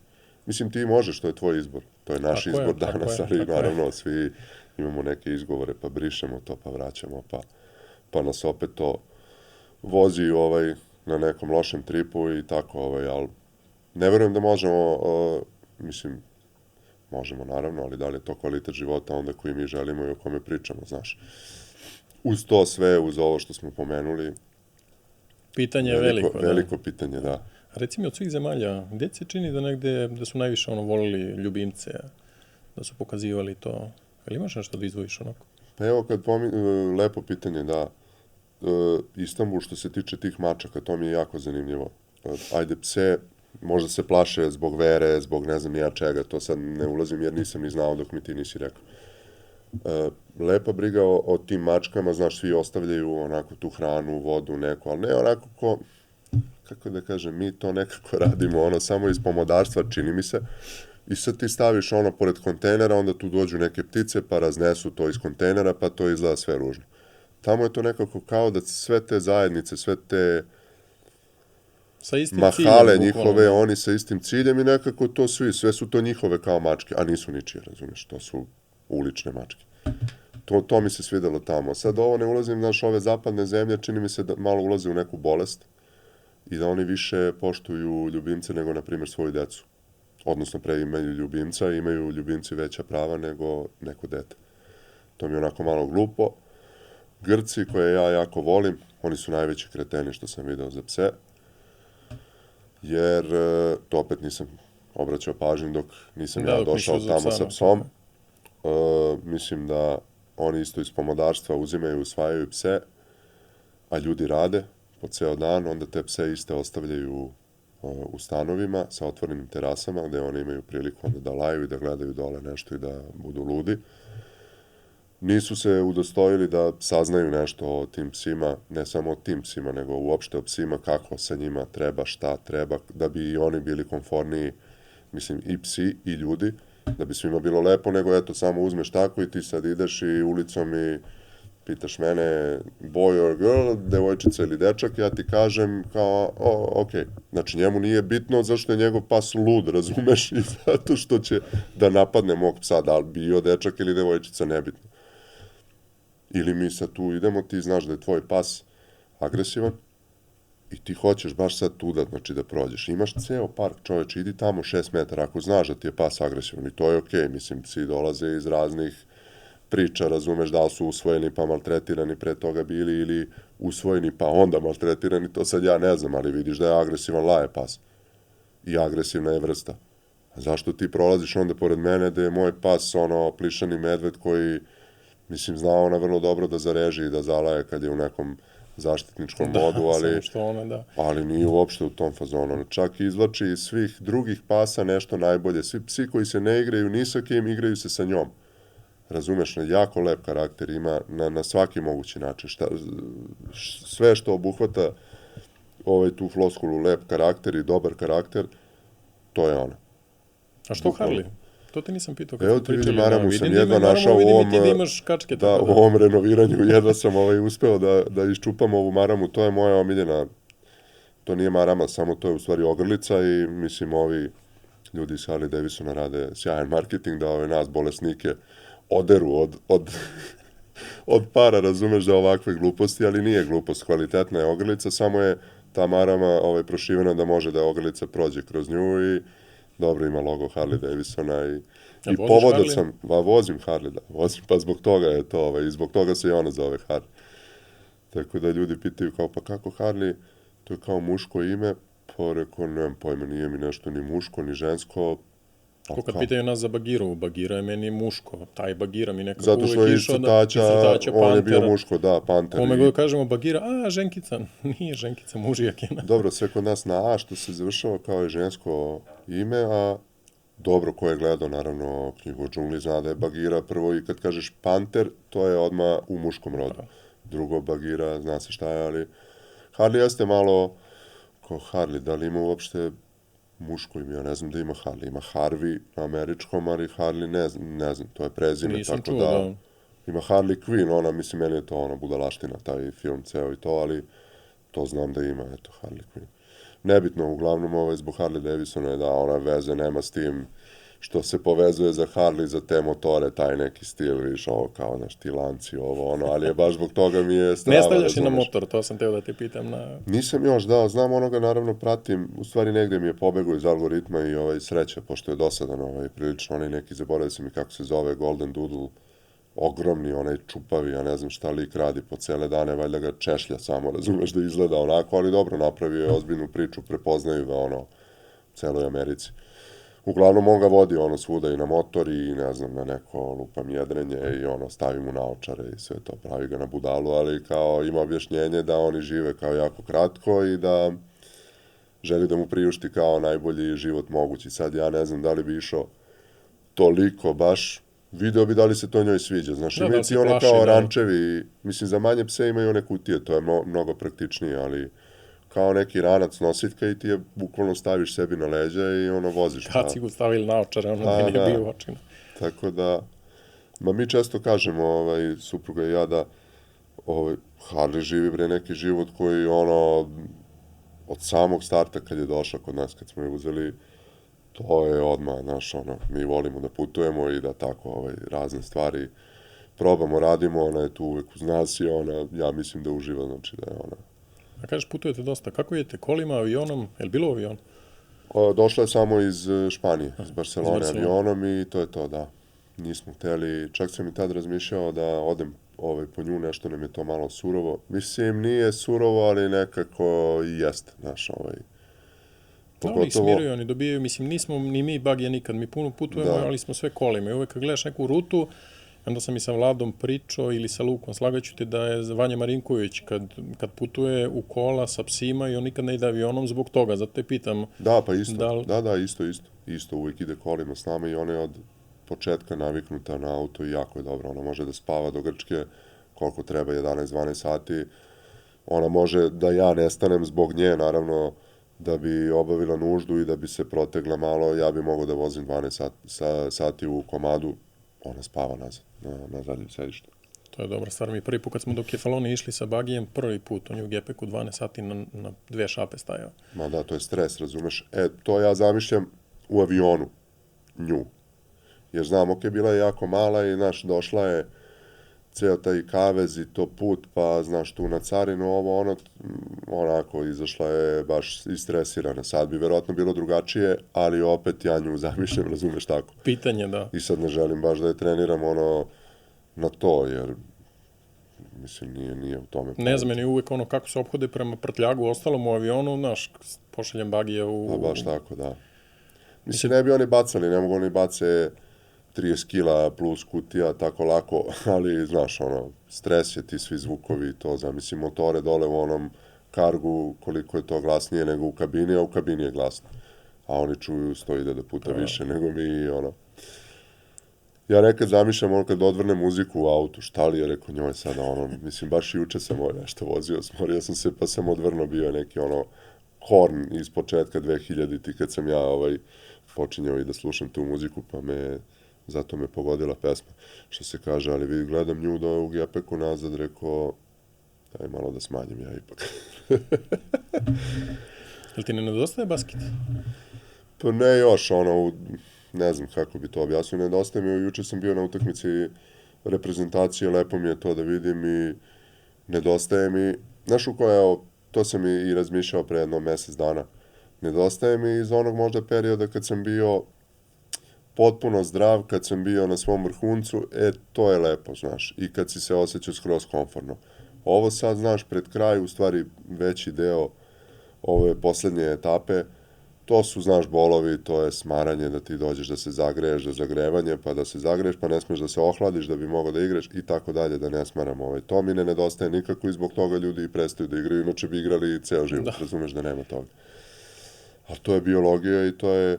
Mislim, ti možeš, to je tvoj izbor. To je naš izbor danas, ali naravno svi imamo neke izgovore, pa brišemo to, pa vraćamo, pa nas opet to vozi na nekom lošem tripu i tako, ali ne verujem da možemo, mislim, možemo naravno, ali da li je to kvalitet života onda koji mi želimo i o kome pričamo, znaš. Uz to sve, uz ovo što smo pomenuli, Pitanje je veliko. Veliko pitanje, da. A reci mi, od svih zemalja, gdje se čini da negde, da su najviše volili ljubimce, da su pokazivali to? Ili imaš nešto da izdvojiš onako? Pa evo, lepo pitanje, da. Istanbul, što se tiče tih mačaka, to mi je jako zanimljivo. Ajde, pse, možda se plaše zbog vere, zbog ne znam nija čega, to sad ne ulazim jer nisam ni znao dok mi ti nisi rekao. Lepa briga o tim mačkama, znaš, svi ostavljaju onako tu hranu, vodu, neku, ali ne onako kako da kažem, mi to nekako radimo, samo iz pomodarstva, čini mi se, i sad ti staviš pored kontejnera, onda tu dođu neke ptice, pa raznesu to iz kontejnera, pa to izgleda sve ružno. Tamo je to nekako kao da sve te zajednice, sve te mahale njihove, oni sa istim ciljem i nekako to sve su to njihove kao mačke, a nisu ničije, razumeš, to su ulične mačke. To mi se svidelo tamo. Sad ovo ne ulazim, znaš, ove zapadne zemlje, čini mi se da malo ulaze u neku bolest i da oni više poštuju ljubimce nego, na primjer, svoju decu. Odnosno, pre imaju ljubimca i imaju ljubimci veća prava nego neko dete. To mi je onako malo glupo. Grci, koje ja jako volim, oni su najveći kreteni što sam video za pse, jer to opet nisam obraćao pažnju dok nisam ja došao tamo sa psom. Mislim da oni isto iz pomodarstva uzimaju i usvajaju pse, a ljudi rade po ceo dan, onda te pse iste ostavljaju u stanovima sa otvorenim terasama, gde oni imaju priliku onda da laju i da gledaju dole nešto i da budu ludi. Nisu se udostojili da saznaju nešto o tim psima, ne samo o tim psima, nego uopšte o psima, kako sa njima treba, šta treba, da bi i oni bili komforniji, mislim, i psi i ljudi, da bi svima bilo lepo, nego eto, samo uzmeš tako i ti sad ideš i ulicom i pitaš mene boy or girl, devojčica ili dečak, ja ti kažem kao, okej. Znači, njemu nije bitno zašto je njegov pas lud, razumeš, i zato što će da napadne mog psa, da li bio dečak ili devojčica, nebitno. Ili mi sad tu idemo, ti znaš da je tvoj pas agresivan i ti hoćeš baš sad tu da prođeš. Imaš ceo park, čoveče, idi tamo 6 metara, ako znaš da ti je pas agresivan i to je okej, mislim, psi dolaze iz raznih priča, razumeš, da li su usvojeni pa maltretirani pre toga bili ili usvojeni pa onda maltretirani, to sad ja ne znam, ali vidiš da je agresivan, laje pas. I agresivna je vrsta. A zašto ti prolaziš onda pored mene da je moj pas plišani medved koji, mislim, zna ona vrlo dobro da zareži i da zalaje kad je u nekom zaštitničkom modu, ali nije uopšte u tom fazonu. Čak izvlači iz svih drugih pasa nešto najbolje. Svi psi koji se ne igraju ni sa kim, igraju se sa njom. Razumeš, jako lep karakter ima na svaki mogući način. Sve što obuhvata tu floskulu lep karakter i dobar karakter, to je ona. A što Harley? To te nisam pitao kad smo pričali. Evo ti vidim, Maramu sam jedva našao u ovom renoviranju, jedva sam uspeo da iščupam ovu Maramu, to je moja omiljena, to nije Marama, samo to je u stvari ogrlica i mislim ovi ljudi iz Harley Davidsona rade sjajan marketing da ove nas bolesnike oderu od para, razumeš, da ovakve gluposti, ali nije glupost, kvalitetna je ogrlica, samo je ta Marama prošivena da može da ogrlica prođe kroz nju i dobro ima logo Harley Davidsona i povodac sam, vozim Harley, da, vozim, pa zbog toga je to, i zbog toga se i ona zove Harley. Tako da ljudi pitaju kao, pa kako Harley, to je kao muško ime, pa rekao, nemam pojma, nije mi nešto ni muško, ni žensko, Ko kad pitaju nas za Bagiru, Bagira je meni muško, taj Bagira mi nekako Zato što uvek je išao Crtača, on je bio muško, da, Panter. Kome god kažemo Bagira, Ženkica, nije Ženkica, mužijak je. Dobro, sve kod nas na A, što se završava kao je žensko ime, a dobro, ko je gledao, naravno, knjigu o džungli, zna da je Bagira prvo i kad kažeš Panter, to je odmah u muškom rodu. Drugo, Bagira, zna se šta je, ali Harley jeste malo kao Harley, da li ima uopšte muško ime, ja ne znam da ima Harley. Ima Harvey na američkom, ali Harley ne znam, to je prezime, Nisam tako čuo, da... Ima Harley Quinn, ona, mislim, meni je to ona budalaština, taj film ceo i to, ali to znam da ima, eto, Harley Quinn. Nebitno, uglavnom, zbog Harley Davidsona je da ona veze nema s tim što se povezuje za Harley, za te motore, taj neki stil, viš, ovo kao, znaš, ti lanci, ovo, ono, ali je baš zbog toga mi je strava. Ne stavljaš i na motor, to sam teo da te pitam na... Nisam još, da, znam onoga, naravno, pratim, u stvari negde mi je pobegao iz algoritma i sreća, pošto je dosadan, prilično onaj neki, zaboravio sam i kako se zove, Golden Doodle, ogromni, onaj čupavi, ja ne znam šta lik radi po cele dane, valjda ga češlja samo, razumeš, da izgleda onako, ali dobro, napravio je ozbiljnu priču, prepoznaju ga, u celoj Americi. Uglavnom, on ga vodi, svuda i na motor i, ne znam, na neko lupam jedrenje i, stavi mu naočare i sve to, pravi ga na budalu, ali kao ima objašnjenje da oni žive kao jako kratko i da želi da mu priušti kao najbolji život mogući. Sad ja ne znam da li bi išao toliko baš, video bi da li se to njoj sviđa, znaš, imaju ti ono kao rančevi, mislim, za manje pse imaju one kutije, to je mnogo praktičnije, ali kao neki ranac nosiljka i ti je bukvalno staviš sebi na leđa i voziš. Kacigu stavili naočare, meni je bio u očima. Tako da, mi često kažemo, supruga i ja, da Harley živi neki život koji, od samog starta kad je došla kod nas, kad smo je uzeli, to je odmah, znaš, mi volimo da putujemo i da tako razne stvari probamo, radimo, ona je tu uvek uz nas i ja mislim da uživa, znači da je ona. A kažeš, putujete dosta, kako idete, kolima, avionom, je li bilo avion? Došla je samo iz Španije, iz Barcelone avionom i to je to, da. Nismo hteli, čak sam i tad razmišljao da odem po nju, nešto nam je to malo surovo. Mislim, nije surovo, ali nekako i jeste, znaš, Da, oni smiruju, oni dobijaju, mislim, nismo ni mi bagije nikad, mi puno putujemo, ali smo sve kolima i uvek kad gledaš neku rutu, onda sam i sa Vladom pričao ili sa Lukom, slagaću ti da je Vanja Marinković kad putuje u kola sa psima i on nikad ne ide avionom zbog toga, zato te pitam. Da, pa isto, isto uvijek ide kolima s nama i ona je od početka naviknuta na auto i jako je dobro, ona može da spava do Grčke koliko treba, 11-12 sati, ona može da ja nestanem zbog nje, naravno, da bi obavila nuždu i da bi se protegla malo, ja bi mogao da vozim 12 sati u komadu, ona spava nazad, na zadnjem sedištu. To je dobra stvar. Mi prvi put kad smo do Kefalone išli sa bagijem, prvi put on je u gepeku 12 sati na 2 šape stajao. Ma da, to je stres, razumeš? To ja zamišljam u avionu, nju. Jer znam, bila je jako mala i, znaš, došla je ceo taj kavez i to put, pa, znaš, tu na carinu, onako, izašla je baš istresirana. Sad bi verovatno bilo drugačije, ali opet ja nju zamišljam, razumeš tako. Pitanje, da. I sad ne želim baš da je treniram, na to, jer, mislim, nije u tome. Ne znam, meni uvek kako se ophode prema prtljagu, ostalom u avionu, znaš, pošaljem bagije u... Pa baš tako, da. Mislim, ne bi oni bacali, ne mogu oni bace 30 kila plus kutija, tako lako, ali, znaš, stres je ti svi zvukovi i to, zamislim, motore dole u onom kargu, koliko je to glasnije nego u kabini, a u kabini je glasno. A oni čuju 100.000 puta više nego mi, Ja nekad zamišljam, kad odvrne muziku u autu, šta li je, rekao njoj sada, mislim, baš juče sam nešto vozio, smorio sam se, pa sam odvrno bio neki, horn iz početka 2000-ti, kad sam ja, počinjao i da slušam tu muziku, pa zato me pogodila pesma, što se kaže, ali vidi, gledam nju da u gepeku nazad, rekao, daj malo da smanjim ja ipak. Jel ti ne nedostaje basket? Pa ne još, ne znam kako bi to objasnio, nedostaje mi, juče sam bio na utakmici reprezentacije, lepo mi je to da vidim i nedostaje mi, znaš u koja, to sam i razmišljao pre jedno mesec dana, nedostaje mi iz onog možda perioda kad sam bio potpuno zdrav, kad sam bio na svom vrhuncu, to je lepo, znaš, i kad si se osjećao skroz komfortno. Ovo sad, znaš, pred kraj, u stvari veći deo ove poslednje etape, to su, znaš, bolovi, to je smaranje, da ti dođeš da se zagreješ, da zagrevanje, pa da se zagreješ, pa ne smiješ da se ohladiš da bi mogao da igraš i tako dalje, da ne smaram. To mi ne nedostaje nikako i zbog toga ljudi i prestaju da igraju, inače bi igrali ceo život, razumeš da nema toga. A to je biologija i to je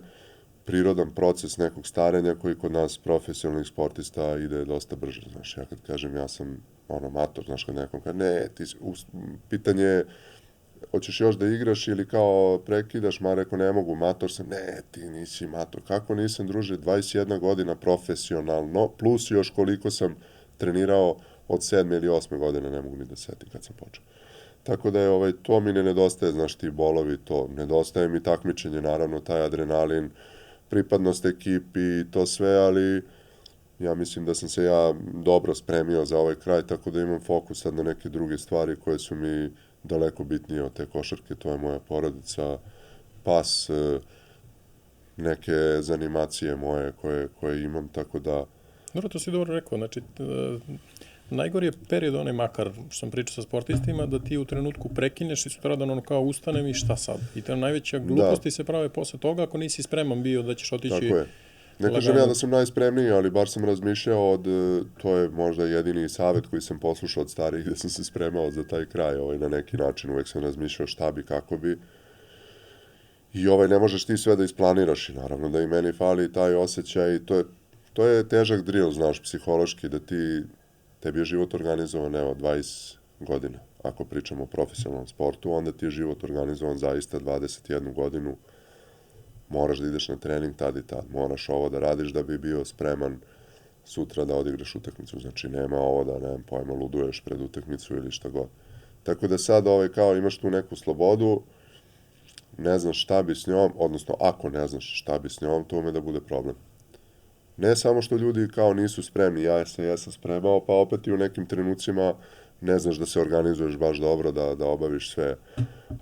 prirodan proces nekog starenja koji kod nas profesionalnih sportista ide dosta brže, znaš. Ja kad kažem ja sam mator, znaš, kad nekom kaže ne, pitanje je hoćeš još da igraš ili kao prekidaš, ma rekao ne mogu, mator sam, ne, ti nisi mator, kako nisam, druže, 21 godina profesionalno, plus još koliko sam trenirao od 7. ili 8. godine, ne mogu ni da setim kad sam počeo. Tako da je, to mi ne nedostaje, znaš, ti bolovi, to nedostaje mi takmičenje, naravno, taj adrenalin, pripadnost ekipi, to sve, ali ja mislim da sam se ja dobro spremio za ovaj kraj, tako da imam fokus sad na neke druge stvari koje su mi daleko bitnije od te košarke, to je moja porodica, pas, neke zanimacije moje koje imam, tako da... Dobro, to si dobro rekao, znači, najgori je period onaj makar, što sam pričao sa sportistima, da ti u trenutku prekineš i sutradan kao ustanem i šta sad? I te najveća gluposti se prave posle toga ako nisi spreman bio da ćeš otići... Tako je. Ne kažem ja da sam najspremniji, ali bar sam razmišljao to je možda jedini savjet koji sam poslušao od starih gde sam se spremao za taj kraj, na neki način uvek sam razmišljao šta bi, kako bi. I ne možeš ti sve da isplaniraš i naravno da i meni fali taj osjećaj i to je težak drill, znaš, psihološki, da tebi je život organizovan, 20 godina. Ako pričamo o profesionalnom sportu, onda ti je život organizovan zaista 21 godinu. Moraš da ideš na trening tad i tad, moraš ovo da radiš da bi bio spreman sutra da odigraš utakmicu, znači nema ovo da, nemam pojma, luduješ pred utakmicu ili šta god. Tako da sad kao imaš tu neku slobodu, ne znaš šta bi s njom, odnosno ako ne znaš šta bi s njom, to ume da bude problem. Ne samo što ljudi kao nisu spremni, ja sam spremao, pa opet i u nekim trenucima ne znaš da se organizuješ baš dobro, da obaviš sve,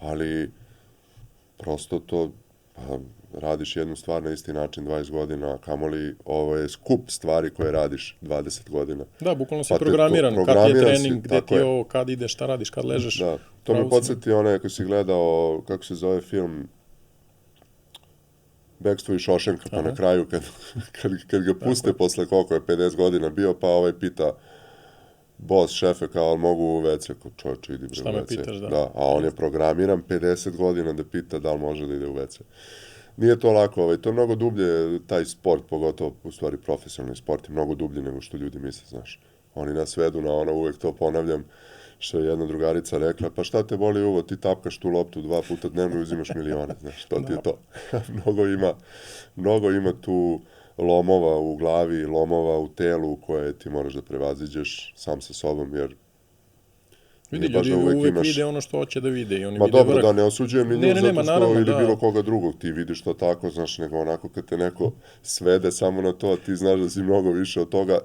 ali prosto to, radiš jednu stvar na isti način 20 godina, a kamoli ovo je skup stvari koje radiš 20 godina. Da, bukvalno si programiran, kad je trening, gde ti je ovo, kad ideš, šta radiš, kad ležeš. Da, to me podsjeti ako si gledao, kako se zove film, Bekstvo iz Šošenka, pa na kraju kad ga puste posle koliko je 50 godina bio, pa pita boss, šefe, kao, mogu u WC, kao čovječe, idi bre u WC. Šta me pitaš, da. Da, a on je programiran 50 godina da pita da li može da ide u WC. Nije to lako, to je mnogo dublje, taj sport, pogotovo, u stvari, profesionalni sport je mnogo dublje nego što ljudi misle, znaš. Oni nas vedu na uvek to ponavljam, što je jedna drugarica rekla, pa šta te boli uvo, ti tapkaš tu loptu 2 puta dnevno i uzimaš milione, znaš, to ti je to. Mnogo ima tu lomova u glavi, lomova u telu koje ti moraš da prevaziđeš sam sa sobom, jer vidi, ljudi uvek vide ono što hoće da vide i oni vide vrh. Ma dobro, da ne osuđujem ni nju zato što ili bilo koga drugog, ti vidiš to tako, znaš, nego onako kad te neko svede samo na to, ti znaš da si mnogo više od toga,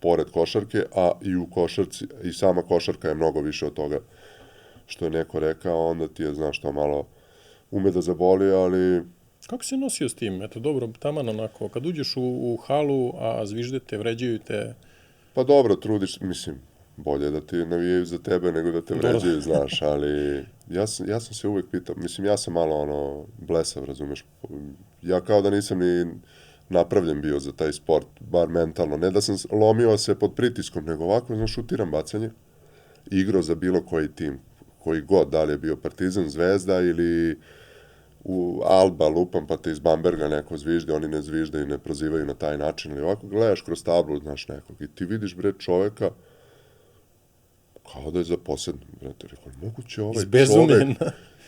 pored košarke, a i u košarci, i sama košarka je mnogo više od toga što je neko rekao, onda ti je, znaš, to malo ume da zaboli, ali... Kako si nosio s tim? Eto, dobro, taman onako, kad uđeš u halu, a zviždete, vređaju te... Pa dobro, trudiš, mislim, bolje da ti navijaju za tebe nego da te vređaju, znaš, ali ja sam se uvek pitao, mislim, ja sam malo, blesav, razumeš, ja kao da nisam ni napravljen bio za taj sport, bar mentalno, ne da sam lomio se pod pritiskom, nego ovako, znaš, šutiram bacanje, igrao za bilo koji tim, koji god, da li je bio Partizan, Zvezda ili u Alba lupam, pa te iz Bamberga neko zvižde, oni ne zvižde i ne prozivaju na taj način, ali ovako gledaš kroz tablu, znaš, nekog i ti vidiš, bre, čoveka kao da je zaposlen, brate, rekao, moguće ovaj čovek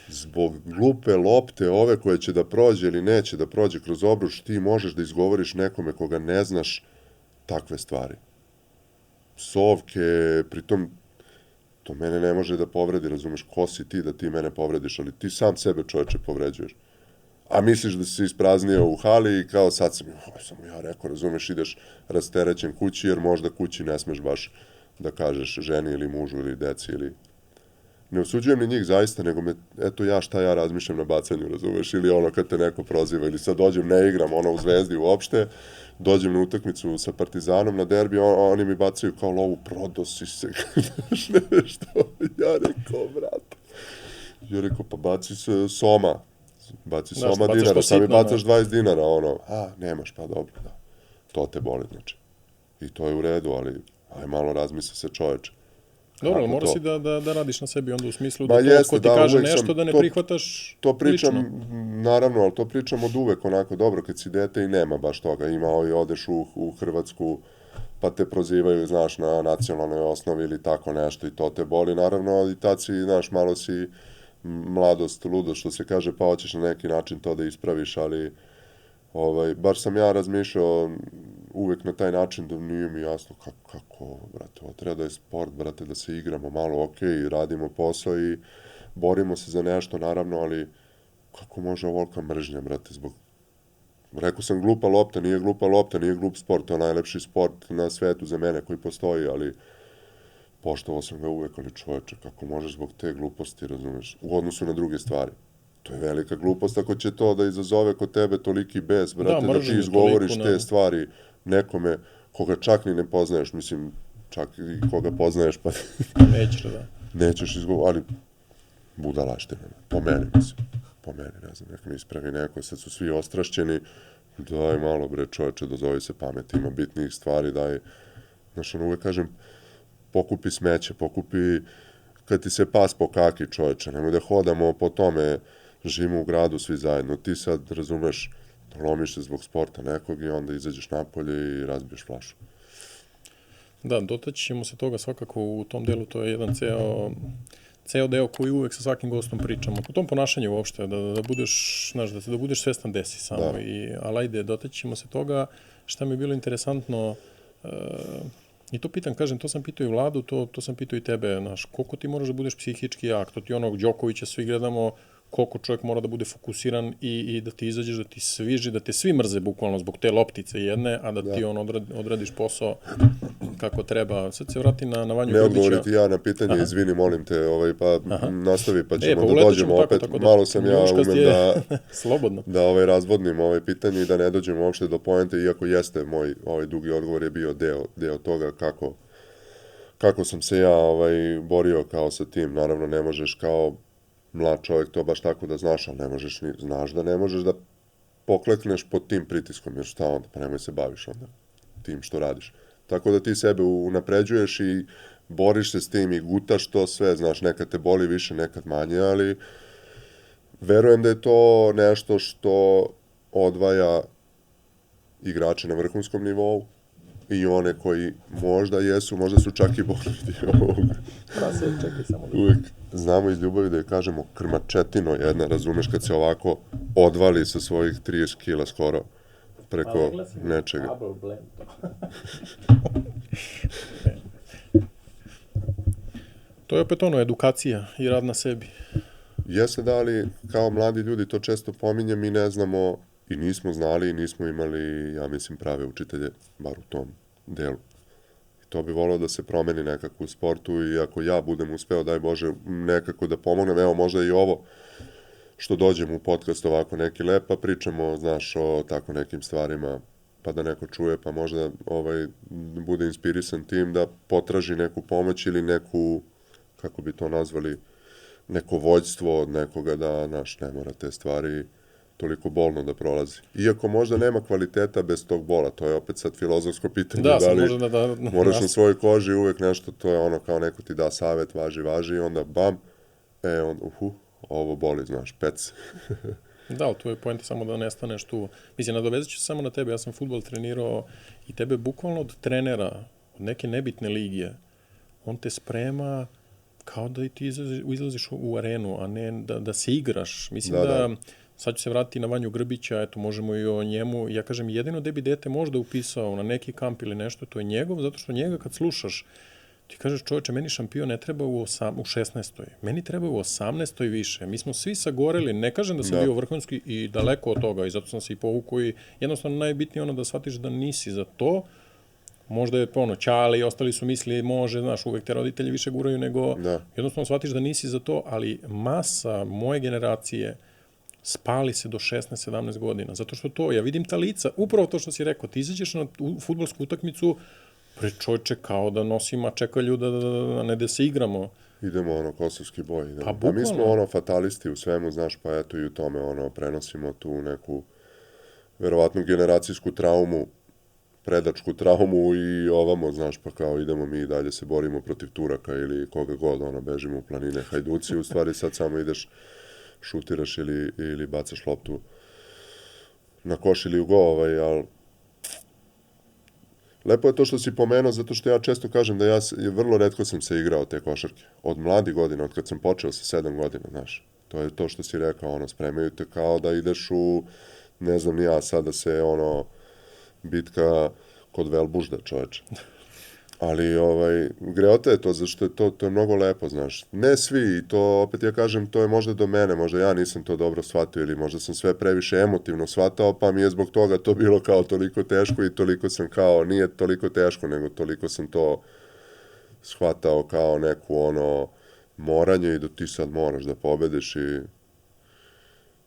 zbog glupe lopte ove koje će da prođe ili neće da prođe kroz obruč, ti možeš da izgovoriš nekome koga ne znaš takve stvari. Psovke, pritom to mene ne može da povredi, razumeš, ko si ti da ti mene povrediš, ali ti sam sebe, čoveče, povređuješ. A misliš da si se ispraznio u hali i kao sad sam ja rekao, razumeš, ideš rasterećen kući, jer možda kući ne smeš baš da kažeš ženi ili mužu ili deci ili... Ne osuđujem ni njih zaista, nego eto šta ja razmišljam na bacanju, razumeš, ili kad te neko proziva, ili sad dođem, ne igram u Zvezdi uopšte, dođem na utakmicu sa Partizanom na derbi, oni mi bacaju kao lovu, prodosi se, nešto, ja rekao, brate, pa baci se Soma, baci Da, soma što bacaš dinara, to sad mi sitno, bacaš 20 dinara, ono, nemaš, pa dobro, da. To te boli, znači. I to je u redu, ali aj malo razmisli se čoveče. Dobro, ali Kako mora to? si da radiš na sebi onda u smislu Ma da to jeste, ko ti da, kaže uvek sam nešto da ne to- prihvataš To pričam, lično. naravno, ali to pričam od uvek onako dobro, kad si dete i nema baš toga. Ima i odeš u Hrvatsku, pa te prozivaju, znaš, na nacionalnoj osnovi ili tako nešto i to te boli. Naravno, i tad si, znaš, malo si mladost, ludost, što se kaže, pa hoćeš na neki način to da ispraviš, ali baš sam ja razmišljao uvek na taj način da nije mi jasno kako brate, ovo treba da je sport, brate, da se igramo malo, okej, radimo posao i borimo se za nešto, naravno, ali kako može ovolika mržnja, brate, zbog... Rekao sam glupa lopta, nije glup sport, to je najlepši sport na svetu za mene koji postoji, ali poštovao sam ga uvek, ali čoveče, kako možeš zbog te gluposti, razumeš, u odnosu na druge stvari. To je velika glupost ako će to da izazove kod tebe toliki bes, brate, da ti mržnju izgovoriš toliku, te stvari nekome koga čak ni ne poznaješ, mislim, čak i koga poznaješ, pa Nećeš da. nećeš izgovoriti, ali budalaštine, po meni, mislim, po meni, ne znam, neka mi ispravi neko, sad su svi ostrašćeni, daj malo, bre, čoveče, dozovi se pameti, ima bitnijih stvari, daj, znaš, uvek kažem, pokupi smeće, pokupi kad ti se pas pokaki, čoveče, nemoj da hodamo po tome, živimo u gradu svi zajedno, ti sad, razumeš, lomiš se zbog sporta nekog i onda izađeš napolje i razbiješ flašu. Da, dotaći ćemo se toga svakako u tom delu, to je jedan ceo deo koji uvek sa svakim gostom pričamo. U tom ponašanju uopšte, da budeš, znaš, da budeš svestan desi samo. Da. Ali ajde, dotaći ćemo se toga. Šta mi je bilo interesantno, i to pitam, kažem, to sam pitao i Vladu, to sam pitao i tebe, znaš, koliko ti moraš da budeš psihički jak, to ti onog Đokovića svi gledamo, koliko čovjek mora da bude fokusiran i da ti izađeš, da ti sviži, da te svi mrze bukvalno zbog te loptice jedne, a da ti odradiš posao kako treba. Sad se vrati na Vanju Grbića. Ne odgovoriti ja na pitanje, izvini, molim te, pa nastavi, pa ćemo pa da dođemo tako, opet. tako da, Malo sam ja Njuškast umem je slobodno. da razvodnim pitanje i da ne dođemo uopšte do poente, iako jeste moj dugi odgovor je bio deo toga kako sam se ja borio kao sa tim. Naravno, ne možeš kao mlad čovjek to baš tako da znaš, ali ne možeš ni, znaš da ne možeš da poklekneš pod tim pritiskom, jer šta onda, pa nemoj se baviš onda tim što radiš. Tako da ti sebe unapređuješ i boriš se s tim i gutaš to sve, znaš, nekad te boli više, nekad manje, ali verujem da je to nešto što odvaja igrače na vrhunskom nivou i one koji možda jesu, možda su čak i bolji. Čekaj samo da... Uvijek znamo iz ljubavi da je kažemo krmačetino jedna, razumeš, kad se ovako odvali sa svojih 30 kila skoro preko nečega. To je opet ono, edukacija i rad na sebi. Jeste da li kao mladi ljudi, to često pominjem, mi ne znamo i nismo znali i nismo imali, ja mislim, prave učitelje, bar u tom delu. To bi volao da se promeni nekako u sportu i ako ja budem uspeo, daj Bože, nekako da pomognem, evo možda i ovo što dođem u podcast ovako neki lep, pa pričamo, znaš, o tako nekim stvarima, pa da neko čuje, pa možda bude inspirisan tim da potraži neku pomoć ili neku, kako bi to nazvali, neko vođstvo od nekoga da, znaš, ne mora te stvari toliko bolno da prolazi. Iako možda nema kvaliteta bez tog bola, to je opet sad filozofsko pitanje. Da, sad možda da... Moraš na svojoj koži uvek nešto, to je ono kao neko ti da savet, važi i onda bam, onda, ovo boli, znaš, pec. Da, ali tu je poenta samo da nestaneš tu. Mislim, nadovezat ću se samo na tebe, ja sam fudbal trenirao i tebe bukvalno od trenera, od neke nebitne ligije, on te sprema kao da i ti izlaziš u arenu, a ne da se igraš. Mislim da sad ću se vratiti na Vanju Grbića, eto, možemo i o njemu. Ja kažem, jedino da bi dete možda upisao na neki kamp ili nešto, to je njegov, zato što njega kad slušaš, ti kažeš, čovječe, meni šampion ne treba u 16. Meni treba u 18. više. Mi smo svi sagoreli, ne kažem da sam bio vrhunski i daleko od toga i zato sam se i povukao i jednostavno najbitnije ono da shvatiš da nisi za to. Možda je Ćale i ostali su misli, može, znaš, uvek te roditelji više guraju nego... Jednostavno shvatiš da nisi za to, ali masa moje generacije spali se do 16-17 godina. Zato što to, ja vidim ta lica, upravo to što si rekao, ti izađeš na fudbalsku utakmicu, pre čovječe kao da nosima čekalju, ne da se igramo. idemo ono kosovski boj. Idemo. Pa, A mi smo bukvalno. ono fatalisti u svemu, znaš, pa eto i u tome ono prenosimo tu neku verovatnu generacijsku traumu, predačku traumu i ovamo, znaš, pa kao idemo mi i dalje se borimo protiv Turaka ili koga god, ono, bežimo u planine Hajduci, u stvari sad samo ideš, šutiraš ili bacaš loptu na koš ili u go, ali lepo je to što si pomenuo, zato što ja često kažem da vrlo retko sam se igrao te košarke. Od mladih godina, od kad sam počeo sa 7 godina, znaš. To je to što si rekao, ono, spremaju te kao da ideš u, ne znam ni ja, sada se, ono, bitka kod Velbužda, čoveče. Ali, greota je to, zašto je to je mnogo lepo, znaš. Ne svi, i to, opet ja kažem, to je možda do mene, možda ja nisam to dobro shvatio ili možda sam sve previše emotivno shvatao, pa mi je zbog toga to bilo kao toliko teško i toliko sam kao, nije toliko teško, nego toliko sam to shvatao kao neku, ono, moranje i da ti sad moraš da pobediš i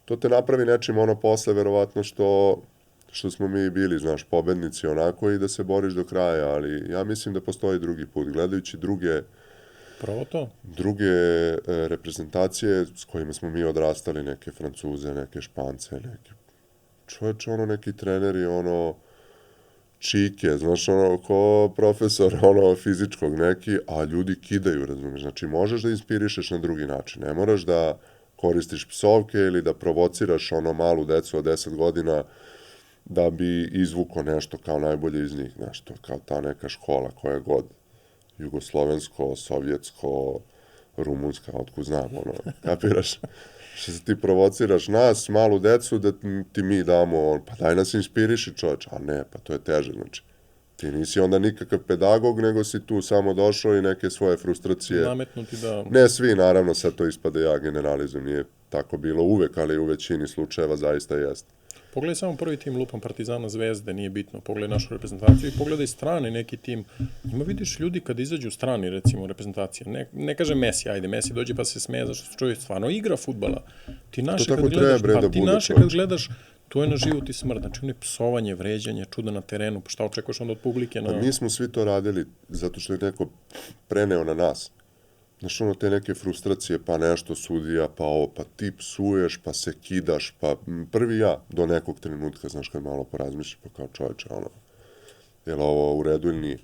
to te napravi nečim, ono, posle, verovatno, što smo mi bili, znaš, pobednici onako i da se boriš do kraja, ali ja mislim da postoji drugi put. Gledajući druge reprezentacije s kojima smo mi odrastali, neke Francuze, neke Špance, neke čoveče, ono, neki treneri, ono, čike, znaš, ono, ko profesor, ono, fizičkog neki, a ljudi kidaju, razumiješ, znači možeš da inspirišeš na drugi način, ne moraš da koristiš psovke ili da provociraš, ono, malu decu od 10 godina da bi izvuko nešto kao najbolje iz njih, znaš, to kao ta neka škola koja god, jugoslovensko, sovjetsko, rumunska, otkud znam, ono, kapiraš, što se ti provociraš nas, malu decu, da ti mi damo, pa daj nas inspiriši, čoveč, a ne, pa to je teže, znači, ti nisi onda nikakav pedagog, nego si tu samo došao i neke svoje frustracije. Nametnuti da... Ne svi, naravno, sad to ispada ja generalizujem, nije tako bilo uvek, ali u većini slučajeva zaista jeste. Pogledaj samo prvi tim lupam Partizana, Zvezde, nije bitno. Pogledaj našu reprezentaciju i pogledaj strane neki tim. Ima vidiš ljudi kad izađu strani, recimo, reprezentacije. Ne kaže Messi, ajde, Messi dođe pa se smeje, zašto se čovjek stvarno igra fudbala. Ti naše kad gledaš, kad gledaš, to je na život i smrt. Znači, ono je psovanje, vređanje, čuda na terenu. Pa šta očekuješ onda od publike? Pa mi smo svi to radili, zato što je neko preneo na nas. Znaš, ono, te neke frustracije, pa nešto sudija, pa ovo, pa ti psuješ, pa se kidaš, pa prvi ja, do nekog trenutka, znaš, kad malo porazmišljaš, pa kao čovječe, ono, je li ovo u redu ili nije?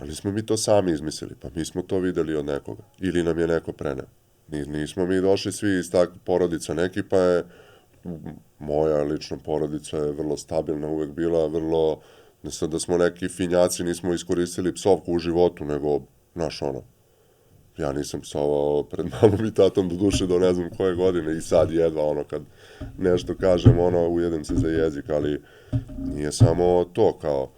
Ali smo mi to sami izmislili, pa mi smo to videli od nekoga, ili nam je neko preneo. Nismo mi došli svi iz takvih porodica neki, pa je, moja lična porodica je vrlo stabilna, uvek bila vrlo, ne sad da smo neki finjaci, nismo iskoristili psovku u životu, nego, znaš, ono, ja nisam psovao pred mamom i tatom do duše do ne znam koje godine i sad jedva, ono, kad nešto kažem, ono, ujedem se za jezik, ali nije samo to kao,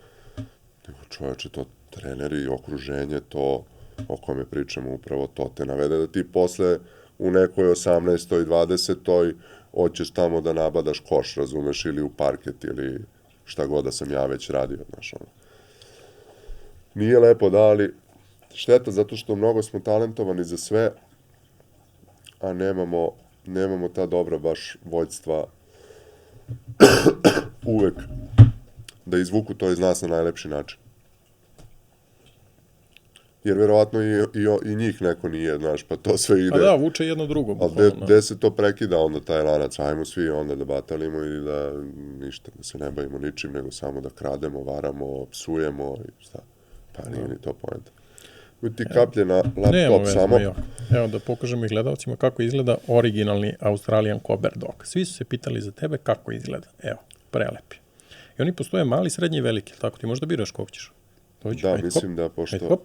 nego čoveče, to treneri, okruženje, to o kome pričamo upravo, to te navede da ti posle u nekoj 18. 20. hoćeš tamo da nabadaš koš, razumeš, ili u parket, ili šta god da sam ja već radio, znaš, ono. Nije lepo da, ali šteta, zato što mnogo smo talentovani za sve, a nemamo ta dobra baš vođstva uvek da izvuku to iz nas na najlepši način. Jer verovatno i njih neko nije, znaš, pa to sve ide. A da, vuče jedno drugo. Ali gde se to prekida onda taj lanac? Ajmo svi onda da batalimo i da ništa, da se ne bavimo ničim, nego samo da krademo, varamo, psujemo i šta. Pa nije ni to poenta. Ti kaplje na laptop samo. Evo da pokažemo i gledalcima kako izgleda originalni Australian Cobber Dog. Svi su se pitali za tebe kako izgleda. Evo, prelepi. I oni postoje mali, srednji i veliki, tako ti možda biraš kog ćeš. Da, mislim da pošto...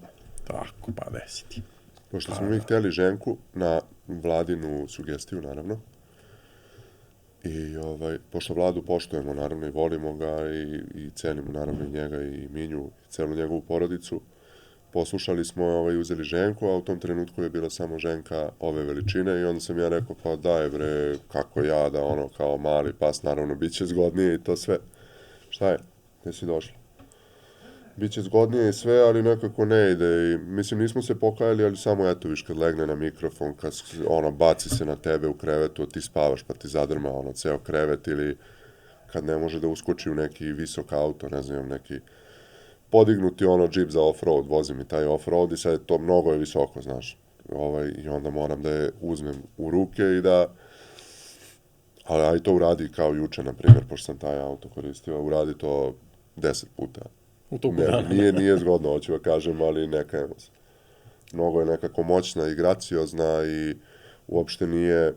Tako, pa desi ti. Pošto smo mi hteli ženku na Vladinu sugestiju, naravno. I pošto Vladu poštujemo, naravno, i volimo ga i cenimo, naravno, i njega i Minju, i celu njegovu porodicu, poslušali smo i uzeli ženku, a u tom trenutku je bila samo ženka ove veličine i onda sam ja rekao, pa daj bre, kako ja da ono kao mali pas, naravno, bit će zgodnije i to sve. Šta je? Gde si došla? Biće zgodnije i sve, ali nekako ne ide i mislim nismo se pokajali, ali samo eto viš kad legne na mikrofon, kad ono baci se na tebe u krevetu, ti spavaš pa ti zadrma ono ceo krevet ili kad ne može da uskoči u neki visok auto, ne znam, neki podignuti ono džip za off-road, vozim i taj off-road i sad je to mnogo je visoko, znaš. I onda moram da je uzmem u ruke i da, ali aj to uradi kao juče, na primjer, pošto sam taj auto koristio, uradi to 10 puta. U toku dana. Nije zgodno, hoću da kažem, ali neka je. Mnogo je nekako moćna i graciozna i uopšte nije,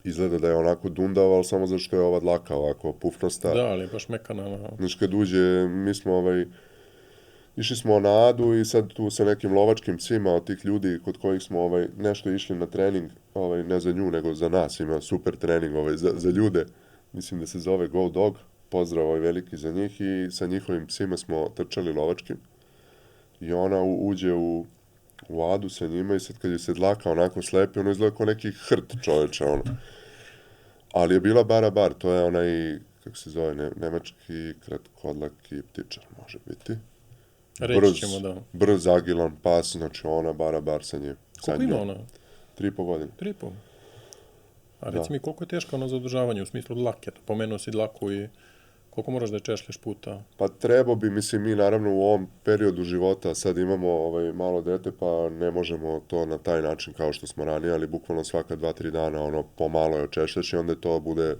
izgleda da je onako dundava, ali samo zato što je ova dlaka ovako pufnasta. Da, ali je baš mekana. Znaš, kad uđe, mi smo išli smo na Adu i sad tu sa nekim lovačkim psima od tih ljudi kod kojih smo nešto išli na trening, ne za nju, nego za nas, ima super trening za ljude, mislim da se zove Go Dog, pozdrav veliki za njih i sa njihovim psima smo trčali lovačkim i ona uđe u Adu sa njima i sad kad je se dlaka onako slepi, ono izgleda kao neki hrt čoveče, ono. Ali je bila bara, to je onaj, kako se zove, nemački kratkodlaki ptičar, može biti. Reći ćemo da. Brz, agilan pas, znači ona bara sa njim. Koliko ima ona? 3,5 godine. 3,5? A reci mi, koliko je teška ona za održavanje u smislu dlake? Pomenuo si dlaku i koliko moraš da je češlješ puta? Pa trebao bi, mislim, mi naravno u ovom periodu života sad imamo malo dete, pa ne možemo to na taj način kao što smo ranije, ali bukvalno svaka 2-3 dana ono pomalo je očešljaš i onda to bude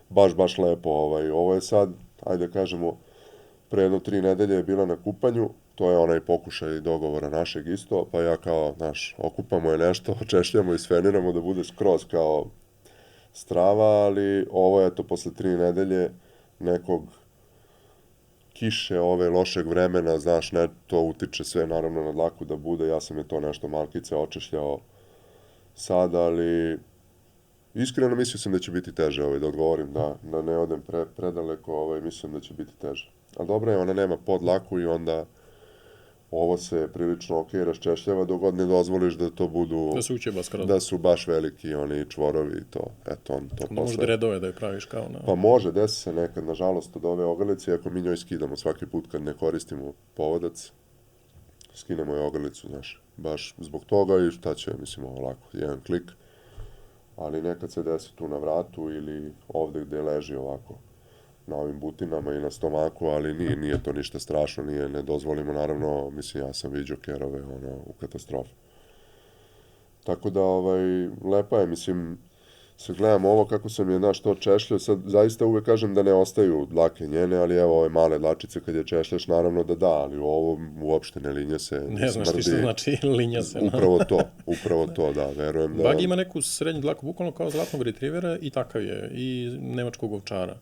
baš lepo. Ovo je sad, ajde kažemo, pre 3 nedelje je bila na kupanju, to je onaj pokušaj dogovora našeg isto, pa ja kao, znaš, okupamo je nešto, očešljamo i sfeniramo da bude skroz kao strava, ali ovo je to posle 3 nedelje nekog kiše, lošeg vremena, znaš, to utiče sve naravno na dlaku da bude, ja sam je to nešto malkice očešljao sad, ali iskreno mislio sam da će biti teže da odgovorim, da ne odem predaleko, mislim da će biti teže. Ali dobro je, ona nema podlaku i onda ovo se prilično ok raščešljava dok god ne dozvoliš da to budu... Da se ućeba skroz. Da su baš veliki oni čvorovi i to. Eto, on to posle... Možda redove da je praviš kao na... Pa može, desi se nekad, nažalost, od ove ogrlice, ako mi njoj skidamo svaki put kad ne koristimo povodac, skinemo je ogrlicu, znaš, baš zbog toga i šta će, mislim, ovo lako, jedan klik, ali nekad se desi tu na vratu ili ovde gde leži ovako na ovim butinama i na stomaku, ali nije to ništa strašno, ne dozvolimo, naravno, mislim, ja sam viđao kerove, u katastrofi. Tako da, lepa je, mislim, sad gledam ovo kako sam je, znaš, to češljao, sad zaista uvek kažem da ne ostaju dlake njene, ali evo ove male dlačice kad je češljaš, naravno da, ali ovo uopšte ne linja se, ne znaš ti što znači linja se. Upravo to, da, verujem da... Bagi ima neku srednju dlaku, bukvalno kao zlatnog retrivera i takav je, i nemačkog ovčara.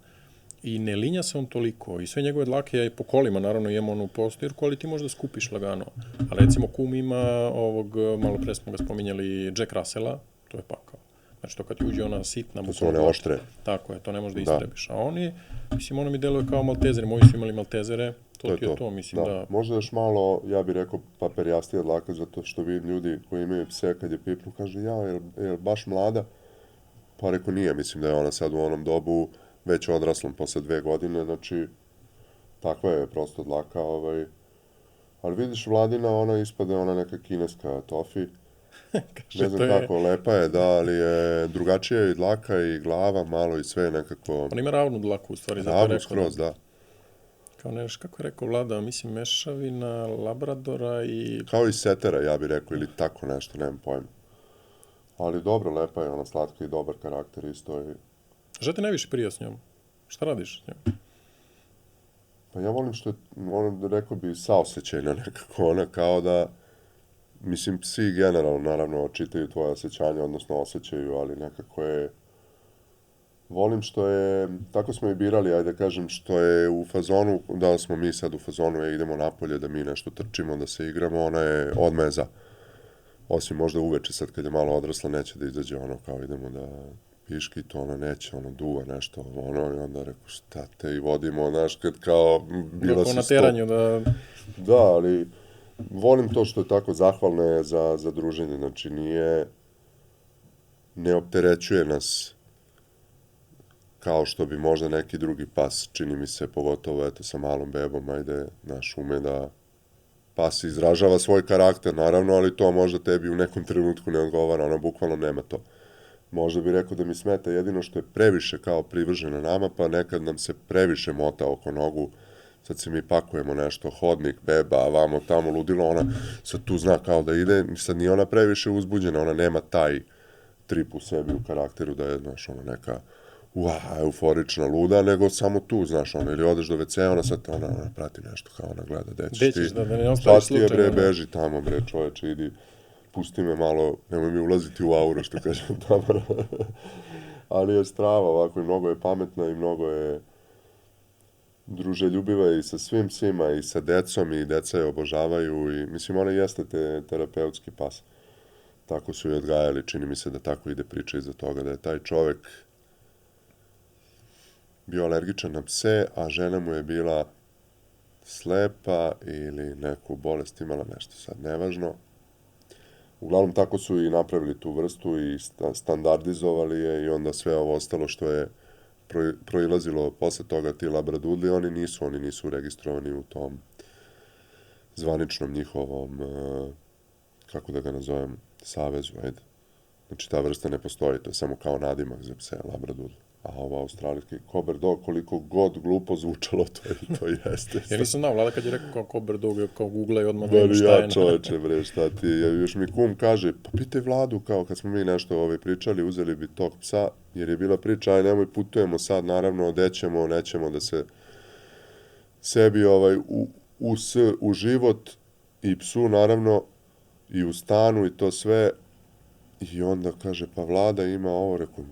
I ne linja se on toliko, i sve njegove dlake, ja i po kolima, naravno, imamo onu postirku, ali ti možda skupiš lagano. A recimo, kum ima ovog, malo pre smo ga spominjali, Jack Russella, to je pakao. Znači, to kad ti uđe ona sitna... To su one oštre. Tako je, to ne možeš da istrebiš. A oni, mislim, ono mi deluje kao maltezeri, moji su imali maltezere, to ti je to, mislim da... Možda još malo, ja bih rekao, paperjastija dlaka, zato što vidim ljudi koji imaju pse kad je pipnu, kaže, je baš mlada? Pa reko nije, mislim da je ona sad u onom dobu već odraslom posle 2 godine, znači, takva je prosto dlaka, ali vidiš, Vladina, ona ispade, ona neka kineska tofi, ne znam kako, lepa je, da, ali je drugačija i dlaka i glava, malo i sve nekako... Ona ima ravnu dlaku, u stvari, zato je rekao. Ravnu skroz, da. Kao nešto, kako je rekao Vlada, mislim, mešavina, labradora i... Kao i setera, ja bih rekao, ili tako nešto, nemam pojma. Ali dobro, lepa je, ona slatka i dobar karakter isto i... Šta te najviše prija s njom? Šta radiš s njom? Pa ja volim što je, rekao bi, saosećajna nekako, ona kao da, mislim, psi generalno, naravno, čitaju tvoje osjećanja, odnosno osjećaju, ali nekako je, volim što je, tako smo i birali, ajde kažem, što je u fazonu, da smo mi sad u fazonu, idemo napolje, da mi nešto trčimo, da se igramo, ona je odmah za. Osim možda uveče, sad kad je malo odrasla, neće da izađe, kao idemo da... piški, to ona neće, duva nešto, i onda rekao, šta te i vodimo, znaš, kad kao bila si na teranju, da... Da, ali volim to što je tako zahvalna je za druženje, znači ne opterećuje nas kao što bi možda neki drugi pas, čini mi se, pogotovo, eto, sa malom bebom, ajde, znaš, ume da pas izražava svoj karakter, naravno, ali to možda tebi u nekom trenutku ne odgovara, ona bukvalno nema to. Možda bih rekao da mi smeta jedino što je previše kao privržena nama, pa nekad nam se previše mota oko nogu sad se mi pakujemo nešto, hodnik, beba, vamo, tamo, ludilo, ona sad tu zna kao da ide, sad nije ona previše uzbuđena, ona nema taj trip u sebi, u karakteru da je, znaš, ona neka euforična, luda, nego samo tu, znaš, ono, ili odeš do WC, ona sad, ona prati nešto, kao ona gleda, gde ćeš ti, da ne ostaviš šta ti je, bre, slučajno. beži tamo, bre, čoveče, idi, pusti me malo, nemoj mi ulaziti u auru, što kažem Tamara. Ali je strava ovako i mnogo je pametna i mnogo je druželjubiva i sa svima i sa decom i deca je obožavaju i mislim ona jeste terapeutski pas. Tako su je odgajali, čini mi se da tako ide priča iza toga, da je taj čovek bio alergičan na pse, a žena mu je bila slepa ili neku bolest imala, nešto sad nevažno. Uglavnom tako su i napravili tu vrstu i standardizovali je i onda sve ovo ostalo što je proilazilo posle toga ti labradudli, oni nisu registrovani u tom zvaničnom njihovom, kako da ga nazovem, savezu, ajde. Znači ta vrsta ne postoji, to je samo kao nadimak za pse, labradudli. A ovo australijski Cocker Dog, koliko god glupo zvučalo, to jeste. Ja nisam znao, Vlada kad je rekao kao Cocker Dog, kao googlaj odmah da ima šta je. Ja čoveče, bre, šta ti je. Još mi kum kaže, pa pitaj Vladu, kao kad smo mi nešto pričali, uzeli bi tog psa, jer je bila priča, aj nemoj putujemo sad, naravno, odećemo, nećemo da se sebi u život i psu, naravno, i u stanu i to sve. I onda kaže, pa Vlada ima ovo, rekao,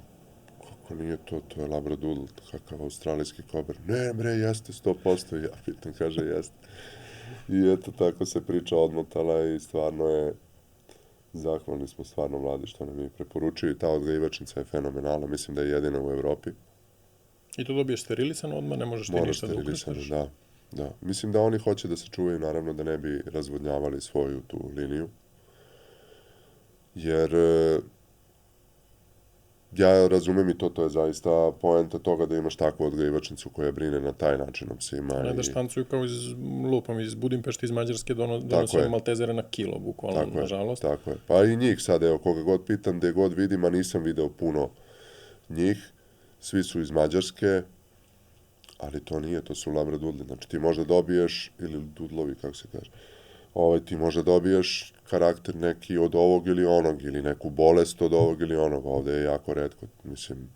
kako nije to je labradudl, kakav australijski kober. Ne, bre, jeste 100%, ja pitam, kaže, jeste. I eto, tako se priča odmotala i stvarno je, zahvalni smo stvarno Vladi što nam je preporučio i ta odgajivačnica je fenomenalna, mislim da je jedina u Evropi. I to dobiješ sterilisano odmah, ne možeš ti ništa da ukrštaš? Da. Mislim da oni hoće da se čuvaju, naravno, da ne bi razvodnjavali svoju tu liniju. Jer ja razumem i to je zaista poenta toga da imaš takvu odgajivačnicu koja brine na taj način o psima. Ne da štancuju kao iz Budimpešte, iz Mađarske, donose maltezere na kilo, bukvalno, nažalost. Tako je. Pa i njih sad, evo, koga god pitam, gde god vidim, a nisam video puno njih, svi su iz Mađarske, ali to nije, to su labradudli. Znači ti možda dobiješ, ili dudlovi, kako se kaže, ti možda dobiješ karakter neki od ovog ili onog, ili neku bolest od ovog ili onog. Ovde je jako retko, mislim,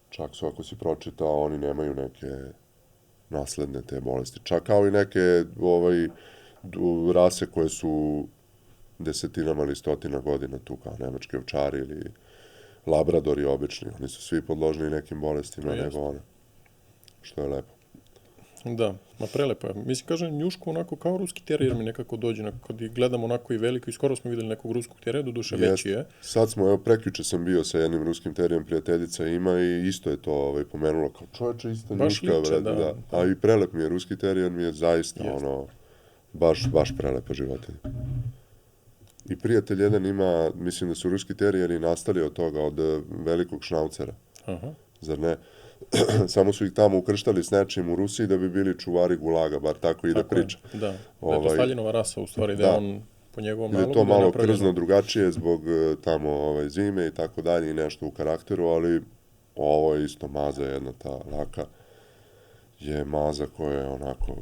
čak su, ako si pročitao, oni nemaju neke nasledne te bolesti. Čak kao i neke rase koje su desetinama ili stotina godina tu, kao nemački ovčari ili labradori obični. Oni su svi podložni nekim bolestima nego one, što je lepo. Da, ma prelepo je. Mislim, kažem, njuško onako kao ruski terijer mi nekako dođe, kad gledamo onako i veliko, i skoro smo videli nekog ruskog terijera, doduše veći je. Sad smo, evo, prekjuče sam bio sa jednim ruskim terijem, prijateljica ima i isto je to pomenulo, kao čovječe, isto njuška, da. A i prelep mi je, ruski terijer mi je zaista, baš prelepa životinja. I prijatelj jedan ima, mislim da su ruski terijeri nastali od toga, od velikog šnaucera. Aha. Zar ne? Samo su ih tamo ukrštali s nečim u Rusiji da bi bili čuvari gulaga, bar tako ide priča. Da, je to Staljinova rasa, u stvari, da je on po njegovom nalogu. Je to malo krzno drugačije zbog tamo zime i tako dalje i nešto u karakteru, ali ovo je isto maza jedna, ta laka je maza koja je onako...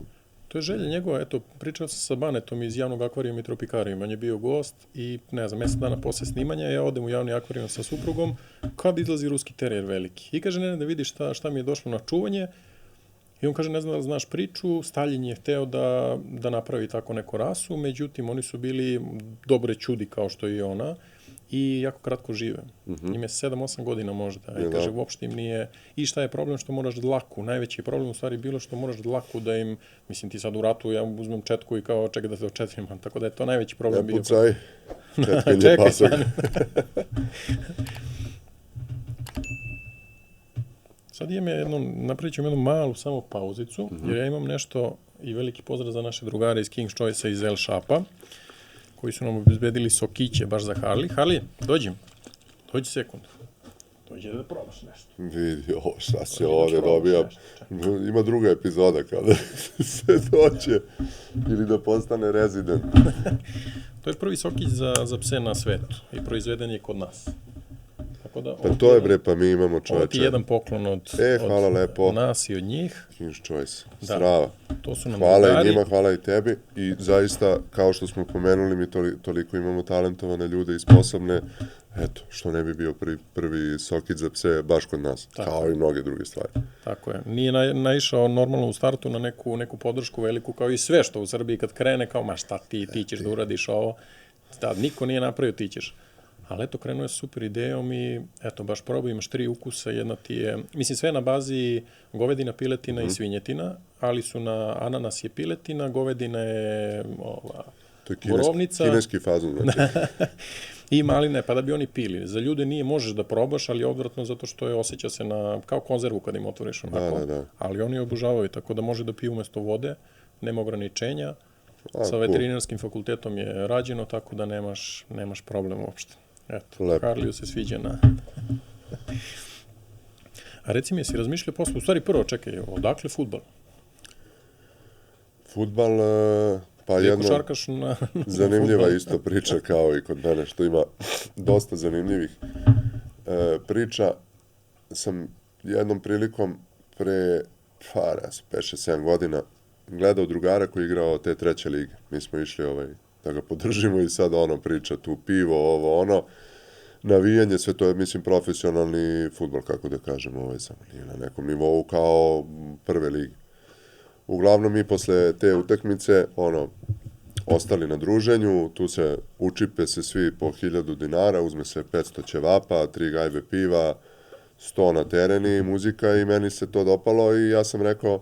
To je želja njegova, eto, pričao sam sa Banetom iz javnog akvarijuma i tropikarijuma, on je bio gost i, ne znam, mjesec dana posle snimanja, ja odem u javni akvarijum sa suprugom, kad izlazi ruski terijer veliki. I kaže, ne, da vidiš šta mi je došlo na čuvanje, i on kaže, ne znam da li znaš priču, Staljin je hteo da napravi tako neku rasu, međutim, oni su bili dobre čudi kao što je i ona, i jako kratko žive. Im je 7-8 godina možda. I kaže, uopšte im nije... I šta je problem? Što moraš dlaku. Najveći problem u stvari bilo što moraš dlaku da im... Mislim, ti sad u ratu, ja uzmem četku i kao čekaj da te očetrim. Tako da je to najveći problem bio. Ne pucaj. Četkanje pasak. Sad napravit ćemo jednu malu samo pauzicu, jer ja imam nešto i veliki pozdrav za naše drugare iz King's Choice-a iz El Shapa, koji su nam obezbedili sokiće baš za Harley. Harley, dođi sekundu. Dođi da probaš nešto. Vidi, šta se ovdje dobija. Ima druga epizoda kada se dođe ili da postane rezident. To je prvi sokić za pse na svetu i proizveden je kod nas. Tako tako da... Pa to je bre, pa mi imamo Ovo ti čoveče. je jedan poklon od Hvala lepo. nas i od njih. King's Choice. Da. Strava. To su nam Hvala drugari. i njima, hvala i tebi. I zaista, kao što smo pomenuli, mi toliko imamo talentovane ljude i sposobne. Eto, što ne bi bio prvi sokit za pse baš kod nas. Tako. Kao i mnoge druge stvari. Tako je. Nije naišao normalno u startu na neku podršku veliku, kao i sve što u Srbiji kad krene, kao ma šta ti ćeš da uradiš ovo. Da, niko nije napravio, ti ćeš. Ali eto, krenuo je super idejom i eto, baš probao, imaš 3 ukusa, jedna ti je, mislim, sve na bazi govedina, piletina i svinjetina, ali su ananas je piletina, govedina je To je borovnica. kineski fazon. Znači. I maline, pa da bi oni pili. Za ljude nije možeš da probaš, ali je odvratno zato što je osjeća se kao konzervu kad im otvoriš onako. Da. Ali oni je obožavaju, tako da može da piju umesto vode, nema ograničenja. Sa cool. veterinarskim fakultetom je rađeno, tako da nemaš problem uopšte. Eto, Lepo. Harliju se sviđa na... A reci mi, jesi razmišljao posle, u stvari prvo, čekaj, odakle fudbal? Fudbal, pa Jedno... jedno Košarkaš na zanimljiva isto priča kao i kod mene, što ima dosta zanimljivih priča. Sam jednom prilikom pre 5-7 godina gledao drugara koji je igrao te 3. lige. Mi smo išli da ga podržimo i sad priča tu pivo, ono, navijanje, sve to je, mislim, profesionalni fudbal, kako da kažem, samo nije na nekom nivou kao 1. lige. Uglavnom mi posle te utakmice, ostali na druženju, tu se učipe se svi po 1000 dinara, uzme se 500 ćevapa, 3 gajbe piva, 100 na tereni, muzika i meni se to dopalo i ja sam rekao,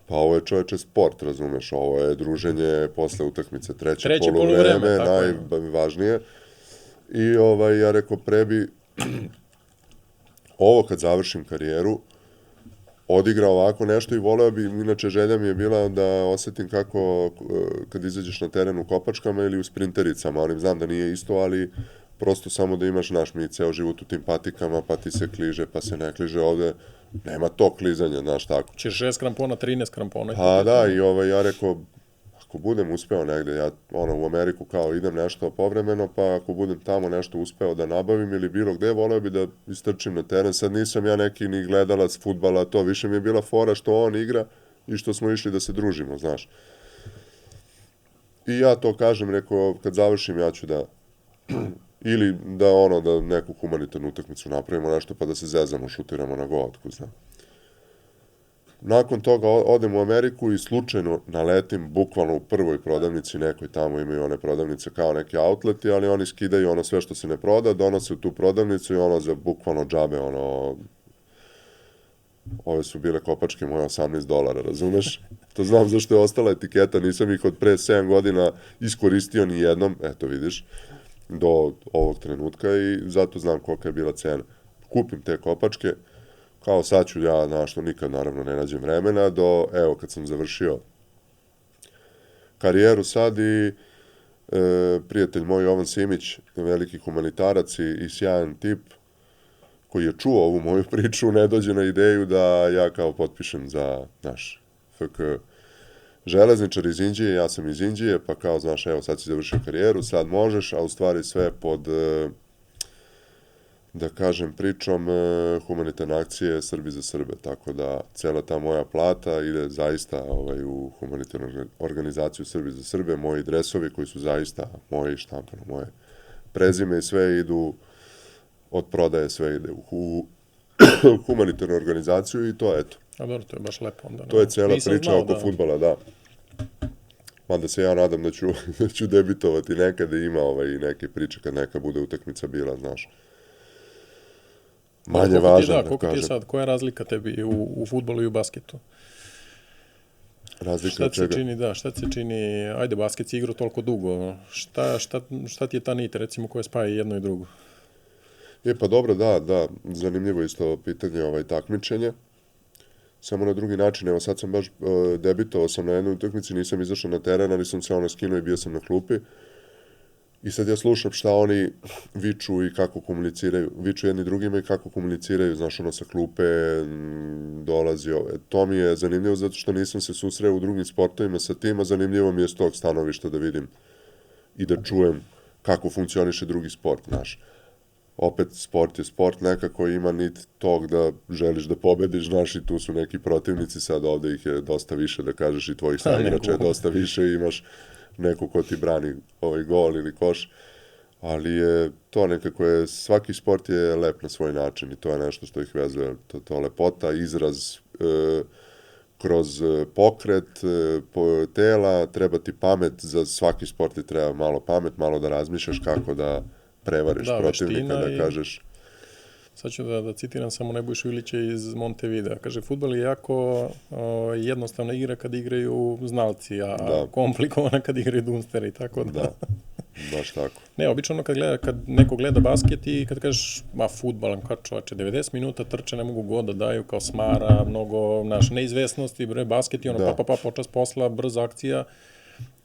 pa ovo je čoveče sport, razumeš, ovo je druženje posle utakmice, treće poluvreme, najvažnije. I ja rekao, prebi ovo kad završim karijeru, odigrao ovako nešto i voleo bi, inače želja mi je bila da osetim kako kad izađeš na teren u kopačkama ili u sprintericama, ali znam da nije isto, ali prosto samo da imaš, mi ceo život u tim patikama, pa ti se kliže, pa se ne kliže, ovde nema to klizanja, znaš tako. Češ 6 krampona, 13 krampona. Pa da, i ja rekao, ako budem uspeo negde, ja u Ameriku kao idem nešto povremeno, pa ako budem tamo nešto uspeo da nabavim ili bilo gde, voleo bi da istrčim na teren. Sad nisam ja neki ni gledalac fudbala, to više mi je bila fora što on igra i što smo išli da se družimo, znaš. I ja to kažem, rekao, kad završim ja ću da ili da neku humanitarnu utakmicu napravimo nešto pa da se zezamo, šutiramo na gol, otkud znam. Nakon toga odem u Ameriku i slučajno naletim bukvalno u prvoj prodavnici, nekoj tamo imaju one prodavnice kao neki outleti, ali oni skidaju sve što se ne proda, donose u tu prodavnicu i za bukvalno džabe, ove su bile kopačke moje $18, razumeš? To znam zašto je ostala etiketa, nisam ih od pre 7 godina iskoristio ni jednom, eto vidiš, do ovog trenutka i zato znam kolika je bila cena. Kupim te kopačke, kao sad ću ja, na što nikad naravno ne nađem vremena, evo kad sam završio karijeru sad i prijatelj moj Jovan Simić, veliki humanitarac i sjajan tip, koji je čuo ovu moju priču, ne dođe na ideju da ja kao potpišem za naš FK železničar iz Inđije, ja sam iz Inđije, pa kao, znaš, evo sad si završio karijeru, sad možeš, a u stvari sve pod... da kažem, pričom humanitarne akcije Srbi za Srbe, tako da cela ta moja plata ide zaista u humanitarnu organizaciju Srbi za Srbe, moji dresovi koji su zaista moji, štampano moje prezime i sve idu od prodaje, sve ide u humanitarnu organizaciju i to eto. A dobro, to je baš lepo onda. To je cela priča oko fudbala, da. Mada se ja nadam da ću debitovati nekada i ima i neke priče kad neka bude utakmica bila, znaš. Manje važno, da kažem. Koliko ti je sad, koja je razlika tebi u fudbalu i u basketu? Razlika od čega? Šta ti se čini, ajde, basket si igrao toliko dugo, šta ti je ta nit, recimo, koja spaja jedno i drugo? Pa dobro, da, zanimljivo isto pitanje takmičenje, samo na drugi način, evo sad sam baš debitovao sam na jednoj utakmici, nisam izašao na teren, ali sam se skinuo i bio sam na klupi. I sad ja slušam šta oni viču i kako komuniciraju. Viču jedni drugima i kako komuniciraju, znaš, sa klupe dolazi. To mi je zanimljivo zato što nisam se susreo u drugim sportovima sa tim, a zanimljivo mi je s tog stanovišta da vidim i da čujem kako funkcioniše drugi sport, znaš. opet sport je sport, nekako ima nit tog da želiš da pobediš, znaš, i tu su neki protivnici, sad ovde ih je dosta više, da kažeš, i tvojih saigrača je dosta više, i imaš neko ko ti brani ovaj gol ili koš, ali je to nekako svaki sport je lep na svoj način i to je nešto što ih vezuje, to lepota, izraz kroz pokret tela, treba ti pamet, za svaki sport ti treba malo pamet, malo da razmišljaš kako da prevariš protivnika, da kažeš. Sad ću da citiram samo Nebojšu Ilića iz Montevidea. Kaže, fudbal je jako jednostavna igra kad igraju znalci, a komplikovana kad igraju dunsteri, tako da. Da, baš tako. Ne, obično kad neko gleda basket i kad kažeš, fudbal, kao čovače, 90 minuta trče, ne mogu god da daju, kao smara, mnogo neizvesnosti, basket i počas posla, brza akcija,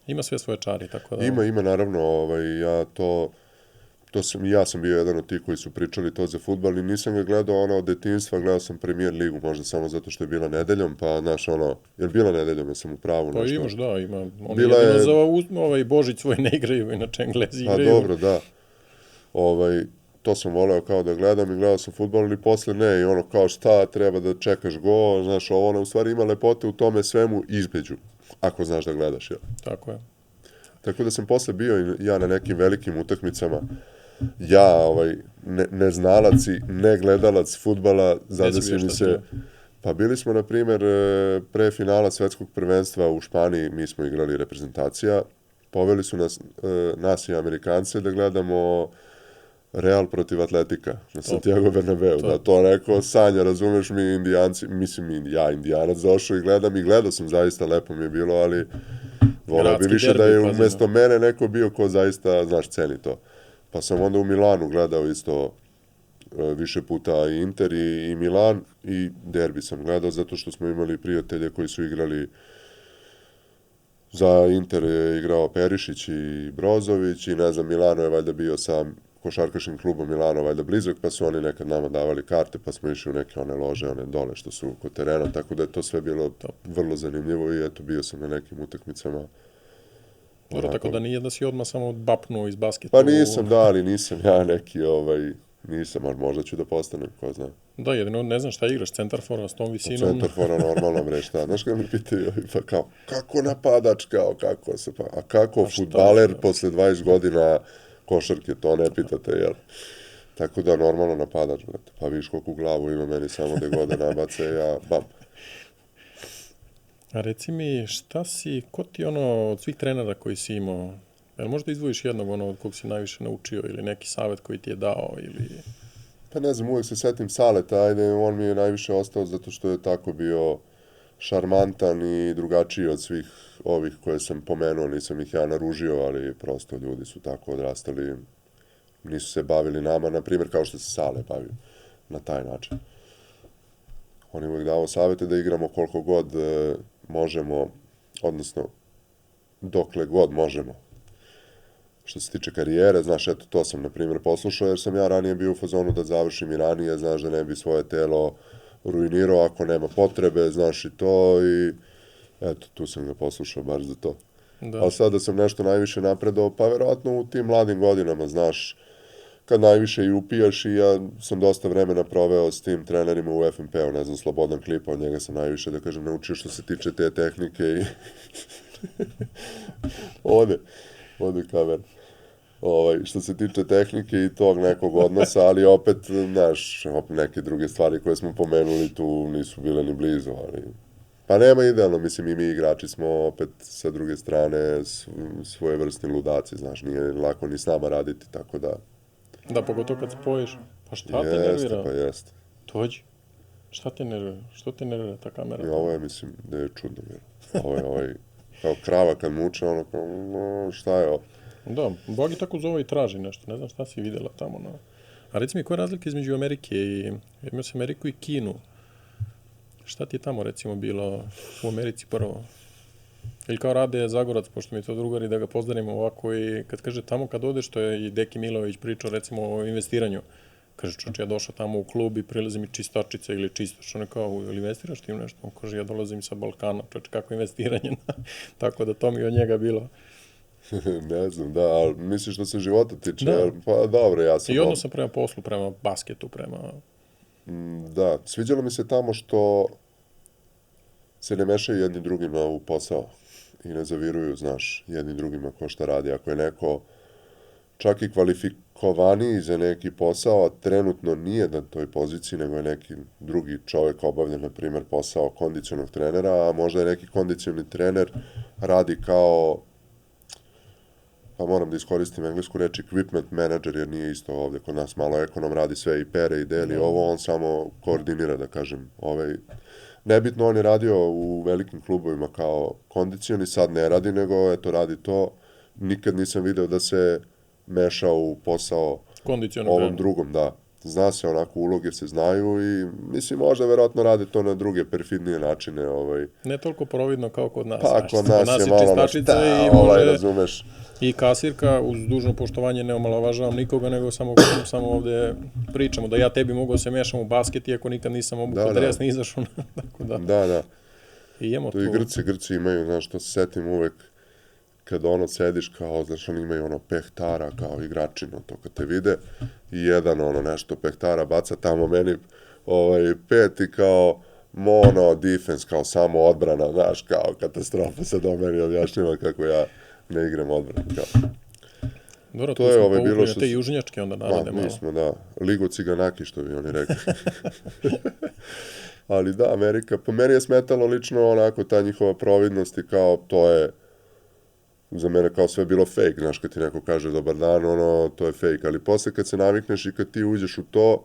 ima sve svoje čari, tako da. Ima naravno, ja sam bio jedan od tih koji su pričali to za fudbal i nisam ga gledao od detinjstva, gledao sam Premier ligu, možda samo zato što je bila nedeljom, pa znaš je bila nedeljom, ja sam u pravu. Pa imaš, da, ima. Oni jedino za Božić svoj ne igraju, inače Englezi igraju. Pa dobro, da. To sam voleo kao da gledam i gledao sam fudbal, ali posle ne, i kao šta, treba da čekaš gol, znaš, u stvari ima lepote u tome svemu između, ako znaš da gledaš, jel? Tako je. Tako da sam posle bio ja na nekim velikim utakmicama, ja, neznalac i negledalac fudbala, zadesi mi se. Pa bili smo, na primjer, pre finala svetskog prvenstva u Španiji, mi smo igrali reprezentacija, poveli su nas i Amerikance da gledamo Real protiv Atletika na Santiago Bernabeu. Da, to neko sanja, razumeš, mi Indijanci, mislim, ja Indijanac došao i gledao sam, zaista lepo mi je bilo, ali volao bi više da je umesto mene neko bio ko zaista, znaš, ceni to. Pa sam onda u Milanu gledao isto više puta i Inter i Milan, i derbi sam gledao zato što smo imali prijatelje koji su igrali. Za Inter je igrao Perišić i Brozović i ne znam, Milano je valjda bio sa košarkaškim klubom Milano valjda blizak, pa su oni nekad nama davali karte, pa smo išli u neke one lože, one dole što su kod terena, tako da je to sve bilo vrlo zanimljivo i eto, bio sam na nekim utakmicama. Dobro, tako da nije da si odmah samo bapnuo iz basketa. Pa nisam, da, ali nisam ja neki, nisam, ali možda ću da postanem, ko zna. Da, jedino ne znam šta igraš, centarfora s tom visinom. Centarfora normalno, bre, šta, znaš kada me pitaju, pa kao, kako napadač, kako se, pa, a kako fudbaler posle 20 godina košarke, to ne pitate, jel? Tako da normalno napadač, brate, pa viš koliko glavu ima meni samo da god da nabace, ja, bam. A reci mi, ko ti od svih trenera koji si imao, jel možda izdvojiš jednog od kog si najviše naučio ili neki savjet koji ti je dao ili... Pa ne znam, uvijek se setim Saleta, ajde, on mi je najviše ostao zato što je tako bio šarmantan i drugačiji od svih ovih koje sam pomenuo, nisam ih ja naružio, ali prosto ljudi su tako odrastali, nisu se bavili nama, na primjer kao što se Sale bavio na taj način. On je uvijek dao savjete da igramo koliko god možemo, odnosno dokle god možemo. Što se tiče karijere, znaš, eto, to sam, na primjer, poslušao, jer sam ja ranije bio u fazonu da završim i ranije, znaš, da ne bi svoje telo ruinirao ako nema potrebe, znaš, i to, i eto, tu sam ga poslušao baš za to. Ali sada sam nešto najviše napredao, pa verovatno u tim mladim godinama, znaš, kad najviše i upijaš, i ja sam dosta vremena proveo s tim trenerima u FNP-u, ne znam, Slobodan Klipa, od njega sam najviše, da kažem, naučio što se tiče te tehnike i ode kamer. Što se tiče tehnike i tog nekog odnosa, ali opet, znaš, neke druge stvari koje smo pomenuli tu nisu bile ni blizu, ali... Pa nema idealno, mislim, i mi igrači smo opet sa druge strane svojevrsni ludaci, znaš, nije lako ni s nama raditi, tako da... Da, pogotovo kad spojiš. Pa šta te nervira? Jeste, pa jeste. Dođi. Šta te nervira? Što te nervira ta kamera? I ovo je, mislim, da je čudno bilo. Ovo je, kao krava kad muče, ono kao, šta je ovo? Da, Bogi tako zove i traži nešto, ne znam šta si videla tamo. A reci mi, koja je razlika između Amerike i... Imao sam Ameriku i Kinu. Šta ti je tamo, recimo, bilo u Americi prvo? Ili kao Rade Zagorac, pošto mi je to drugari, da ga pozdravimo ovako, i kad kaže tamo kad odeš, što je i Deki Milović pričao, recimo, o investiranju. Kaže, čoče, ja došao tamo u klub i prilazi mi čistačica ili čistač. Ono kao, ili investiraš tim nešto? On kaže, ja dolazim sa Balkana, čoče, kako investiranje? Tako da to mi od njega bilo. Ne znam, da, ali misliš što se života tiče? Da. Pa dobro, ja sam... I odnosa prema poslu, prema basketu, prema... Da, sviđalo mi se tamo što se ne mešaju jedni drugima u posao i ne zaviruju, znaš, jedni drugima ko šta radi. Ako je neko čak i kvalifikovaniji za neki posao, a trenutno nije na toj poziciji, nego je neki drugi čovek obavlja, na primjer, posao kondicionog trenera, a možda je neki kondicioni trener radi kao, pa moram da iskoristim englesku reč, equipment manager, jer nije isto ovde kod nas, malo ekonom radi sve i pere i deli ovo, on samo koordinira, da kažem, nebitno, on je radio u velikim klubovima kao kondicioni, sad ne radi, nego eto radi to. Nikad nisam video da se meša u posao ovom drugom, da. Zna se onako, uloge se znaju i mislim možda verovatno rade to na druge perfidnije načine. Ne toliko providno kao kod nas. Pa kod nas je malo čistačica i može razumeš. I kasirka, uz dužno poštovanje, ne omalovažavam nikoga, nego samo ovde pričamo da ja tebi mogu se mešam u basket, iako nikad nisam obukao dres, ni izašao. Da. I to i Grci imaju, znaš, to se setim uvek kad sediš kao, znaš, oni imaju pehtara kao igračino, to kad te vide i jedan nešto pehtara baca tamo meni 5 i kao mono defense, kao samo odbrana, znaš, kao katastrofa, sad meni objašnjava kako ja ne igram odbranu, kao. Dobro, to smo povukli na te južnjačke onda narode malo. Mi smo, da, Ligo ciganaki, što bi oni rekli. Ali da, Amerika, po meni je smetalo lično onako ta njihova providnost i kao to je za mene kao sve bilo fake, znaš, kad ti neko kaže dobar dan, to je fake, ali posle kad se navikneš i kad ti uđeš u to,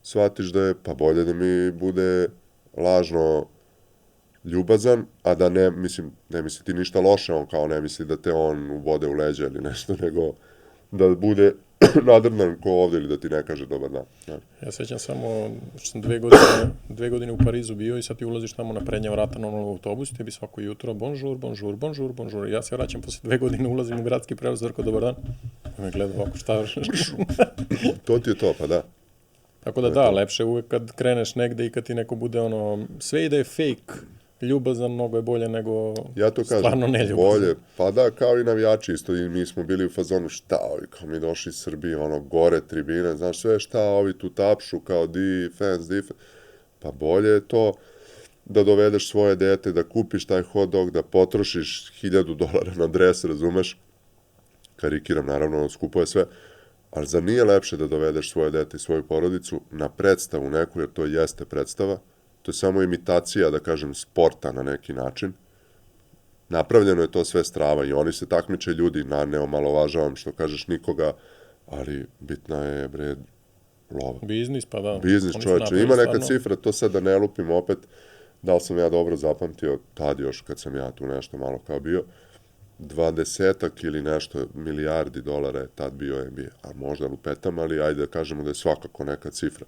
shvatiš da je, pa bolje da mi bude lažno ljubazan, a da ne misli ti ništa loše, on kao ne misli da te on ubode u leđa ili nešto, nego da bude nadrnan ko ovde ili da ti ne kaže dobar dan. Ja sećam samo što sam 2 godine u Parizu bio i sad ti ulaziš tamo na prednja vrata normalno u autobus i tebi svako jutro bonjour, bonjour, bonjour, bonjour. Ja se vraćam posle 2 godine, ulazim u gradski prevoz, rekao dobar dan. I me gleda ovako, šta vršiš? To ti je to, pa da. Tako da, lepše uvek kad kreneš negde i kad ti neko bude sve i da je fake, ljubazan, mnogo je bolje nego stvarno neljubazan. Bolje, pa da, kao i navijači isto, i mi smo bili u fazonu, šta ovi, kao mi došli iz Srbije, gore tribine, znaš sve, šta ovi tu tapšu, kao defense, pa bolje je to da dovedeš svoje dete, da kupiš taj hot dog, da potrošiš $1000 na dres, razumeš, karikiram, naravno, skupo je sve, ali zar nije lepše da dovedeš svoje dete i svoju porodicu na predstavu neku, jer to jeste predstava, to je samo imitacija, da kažem, sporta na neki način. Napravljeno je to sve strava i oni se takmiče ljudi, ne omalovažavam što kažeš nikoga, ali bitna je, bre, lova. Biznis, pa da. Biznis, čoveče. Ima neka cifra, to sad da ne lupim opet, da li sam ja dobro zapamtio, tad još kad sam ja tu nešto malo kao bio, 20 ili nešto milijardi dolara je tad bio NBA, a možda lupetam, ali ajde da kažemo da je svakako neka cifra.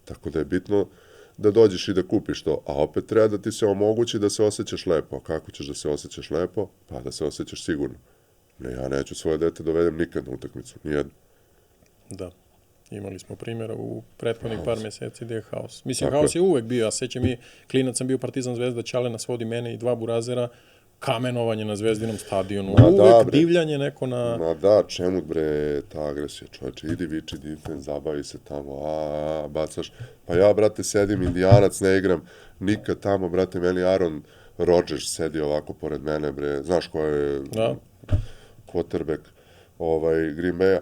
Tako da je bitno da dođeš i da kupiš to, a opet treba da ti se omogući da se osjećaš lepo. A kako ćeš da se osjećaš lepo? Pa da se osjećaš sigurno. Ne, ja neću svoje dete dovedem nikad na utakmicu, nijedno. Da, imali smo primjera u prethodnih par meseci gde je haos. Mislim, haos je uvek bio, a sećam i klinac sam bio Partizan Zvezda, Ćale nas vodi mene i 2 burazera, kamenovanje na Zvezdinom stadionu, uvek divljanje neko na... Ma da, čemu bre ta agresija, čovječe, idi viči defense, zabavi se tamo, bacaš, pa ja, brate, sedim, Indijanac, ne igram, nikad tamo, brate, meni Aaron Rodgers sedi ovako pored mene, bre, znaš ko je quarterback Green Bay-a,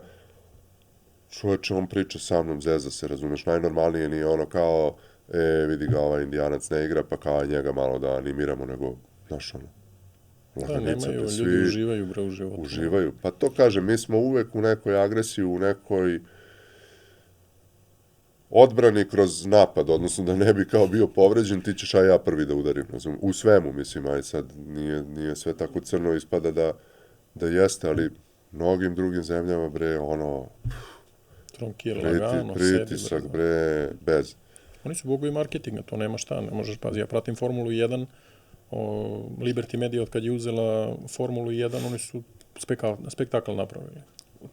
čovječe, on priča sa mnom, zeza se, razumeš, najnormalnije nije kao, vidi ga, ovaj Indijanac ne igra, pa kao njega malo da animiramo, nego, znaš, Da, nemaju, ljudi uživaju, bre, u životu. Uživaju, pa to kažem, mi smo uvek u nekoj agresiji, u nekoj odbrani kroz napad, odnosno da ne bi kao bio povređen, ti ćeš ja prvi da udarim, u svemu, mislim, aj sad nije sve tako crno, ispada da jeste, ali mnogim drugim zemljama, bre, Tronkir, lagano, pritisak, bre, bez. Oni su bogovi marketinga, to nema šta, ne možeš, pazi, ja pratim Formulu 1, Liberty Media od kad je uzela Formulu 1, oni su spektakl napravili.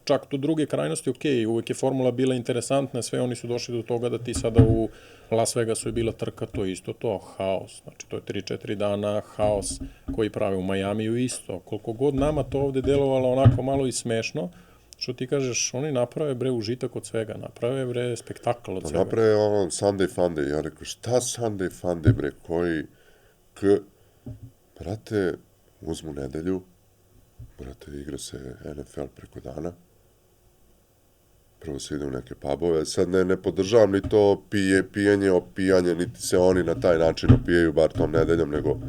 čak do druge krajnosti, ok, uvek je formula bila interesantna, sve oni su došli do toga da ti sada u Las Vegasu je bila trka, to je isto to, haos. Znači, to je 3-4 dana, haos koji prave u Majamiju isto. Koliko god nama to ovde delovalo onako malo i smešno, što ti kažeš, oni naprave bre užitak od svega, naprave bre spektakl od svega. Naprave ono Sunday Funday, ja rekao, šta Sunday Funday bre, koji, brate, uzmu nedelju, brate, igra se NFL preko dana, prvo se ide u neke pubove, sad ne podržavam ni to pijenje, opijanje, niti se oni na taj način opijaju, bar tom nedeljom, nego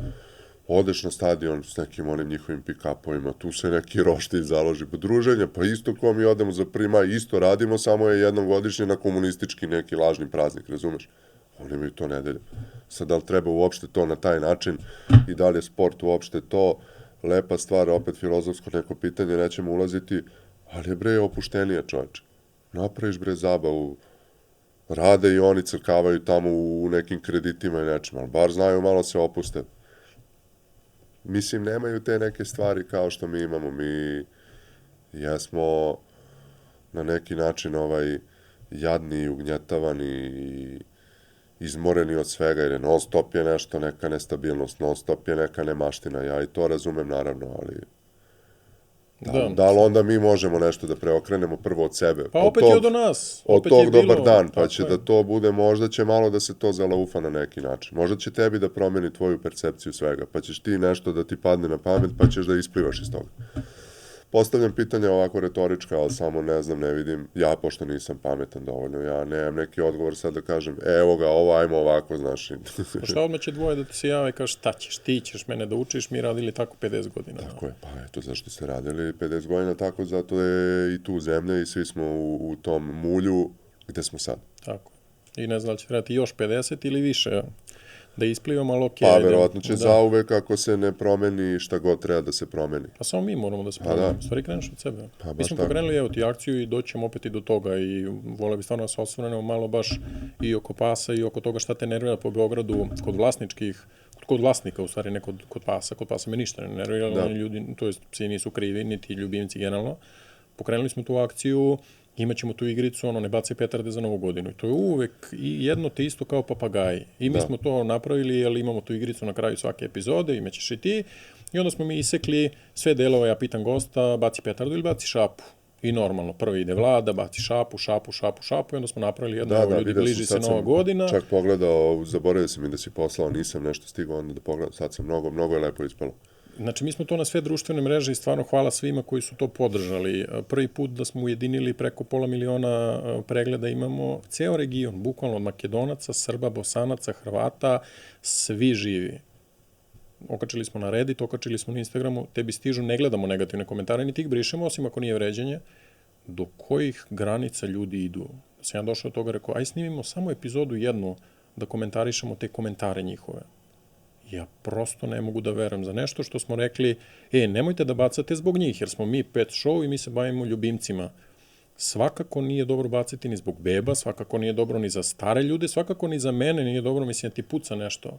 odeš na stadion s nekim onim njihovim pick-upovima, tu se neki roštilj založi, druženje, pa isto ko mi odemo za prima, isto radimo, samo je jednom godišnje na komunistički neki lažni praznik, razumeš? Oni imaju to nedelje. Sad, da li treba uopšte to na taj način i da li je sport uopšte to, lepa stvar, opet filozofsko neko pitanje, nećemo ulaziti, ali je bre opuštenija čoveče. Napraviš bre zabavu, rade i oni crkavaju tamo u nekim kreditima i nečem, ali bar znaju malo se opuste. Mislim, nemaju te neke stvari kao što mi imamo. Mi jesmo na neki način jadni, ugnjetavani i izmoreni od svega, jer non stop je nešto, neka nestabilnost, non stop je neka nemaština. Ja i to razumem, naravno, ali da li onda mi možemo nešto da preokrenemo prvo od sebe? Pa opet je od nas. Od tog dobar dan, pa će da to bude, možda će malo da se to zalaufa na neki način. Možda će tebi da promeni tvoju percepciju svega, pa ćeš ti nešto da ti padne na pamet, pa ćeš da isplivaš iz toga. Postavljam pitanja ovako retorička, ali samo ne znam, ne vidim, ja pošto nisam pametan dovoljno, ja nemam neki odgovor sad da kažem, evo ga, ovo ajmo ovako, znaš. Pa šta odmah će dvoje da ti se jave i kaže šta ćeš, ti ćeš mene da učiš, mi radili tako 50 godina. Tako je, pa eto zašto ste radili 50 godina tako, zato je i tu zemlja i svi smo u tom mulju gde smo sad. Tako. I ne znam da li će trebati još 50 ili više da isplivamo, ali okej. Pa, verovatno će zauvek ako se ne promeni šta god treba da se promeni. Pa samo mi moramo da se promenimo. Stvari kreneš od sebe. Mi smo pokrenuli, evo ti akciju i doćemo opet i do toga i voleo bi stvarno da se osvrnemo malo baš i oko pasa i oko toga šta te nervira po Beogradu kod vlasnika, u stvari ne kod pasa. Kod pasa me ništa ne nervira, oni ljudi, to jest psi nisu krivi, niti ljubimci generalno. Pokrenuli smo tu akciju, imaćemo tu igricu, ne bacaj petarde za Novu godinu. I to je uvek i jedno te isto kao papagaji. I mi smo to napravili, jer imamo tu igricu na kraju svake epizode, imaćeš i ti. I onda smo mi isekli sve delove, ja pitam gosta, baci petardu ili baci šapu. I normalno, prvi ide Vlada, baci šapu i onda smo napravili jedno, ljudi, bliži se Nova godina. Čak pogledao, zaboravio sam i da si poslao, nisam nešto stigao onda da pogledam, sad sam mnogo je lepo ispalo. Znači, mi smo to na sve društvene mreže i stvarno hvala svima koji su to podržali. Prvi put da smo ujedinili preko 500.000 pregleda imamo ceo region, bukvalno od Makedonaca, Srba, Bosanaca, Hrvata, svi živi. Okačili smo na Reddit, okačili smo na Instagramu, tebi stižu, ne gledamo negativne komentare, niti ih brišemo, osim ako nije vređenje. Do kojih granica ljudi idu? Da sam ja došao od toga, rekao, aj snimimo samo epizodu jednu da komentarišemo te komentare njihove. Ja prosto ne mogu da verujem za nešto što smo rekli, nemojte da bacate zbog njih, jer smo mi pet show i mi se bavimo ljubimcima. Svakako nije dobro baciti ni zbog beba, svakako nije dobro ni za stare ljude, svakako ni za mene nije dobro, mislim da ti puca nešto.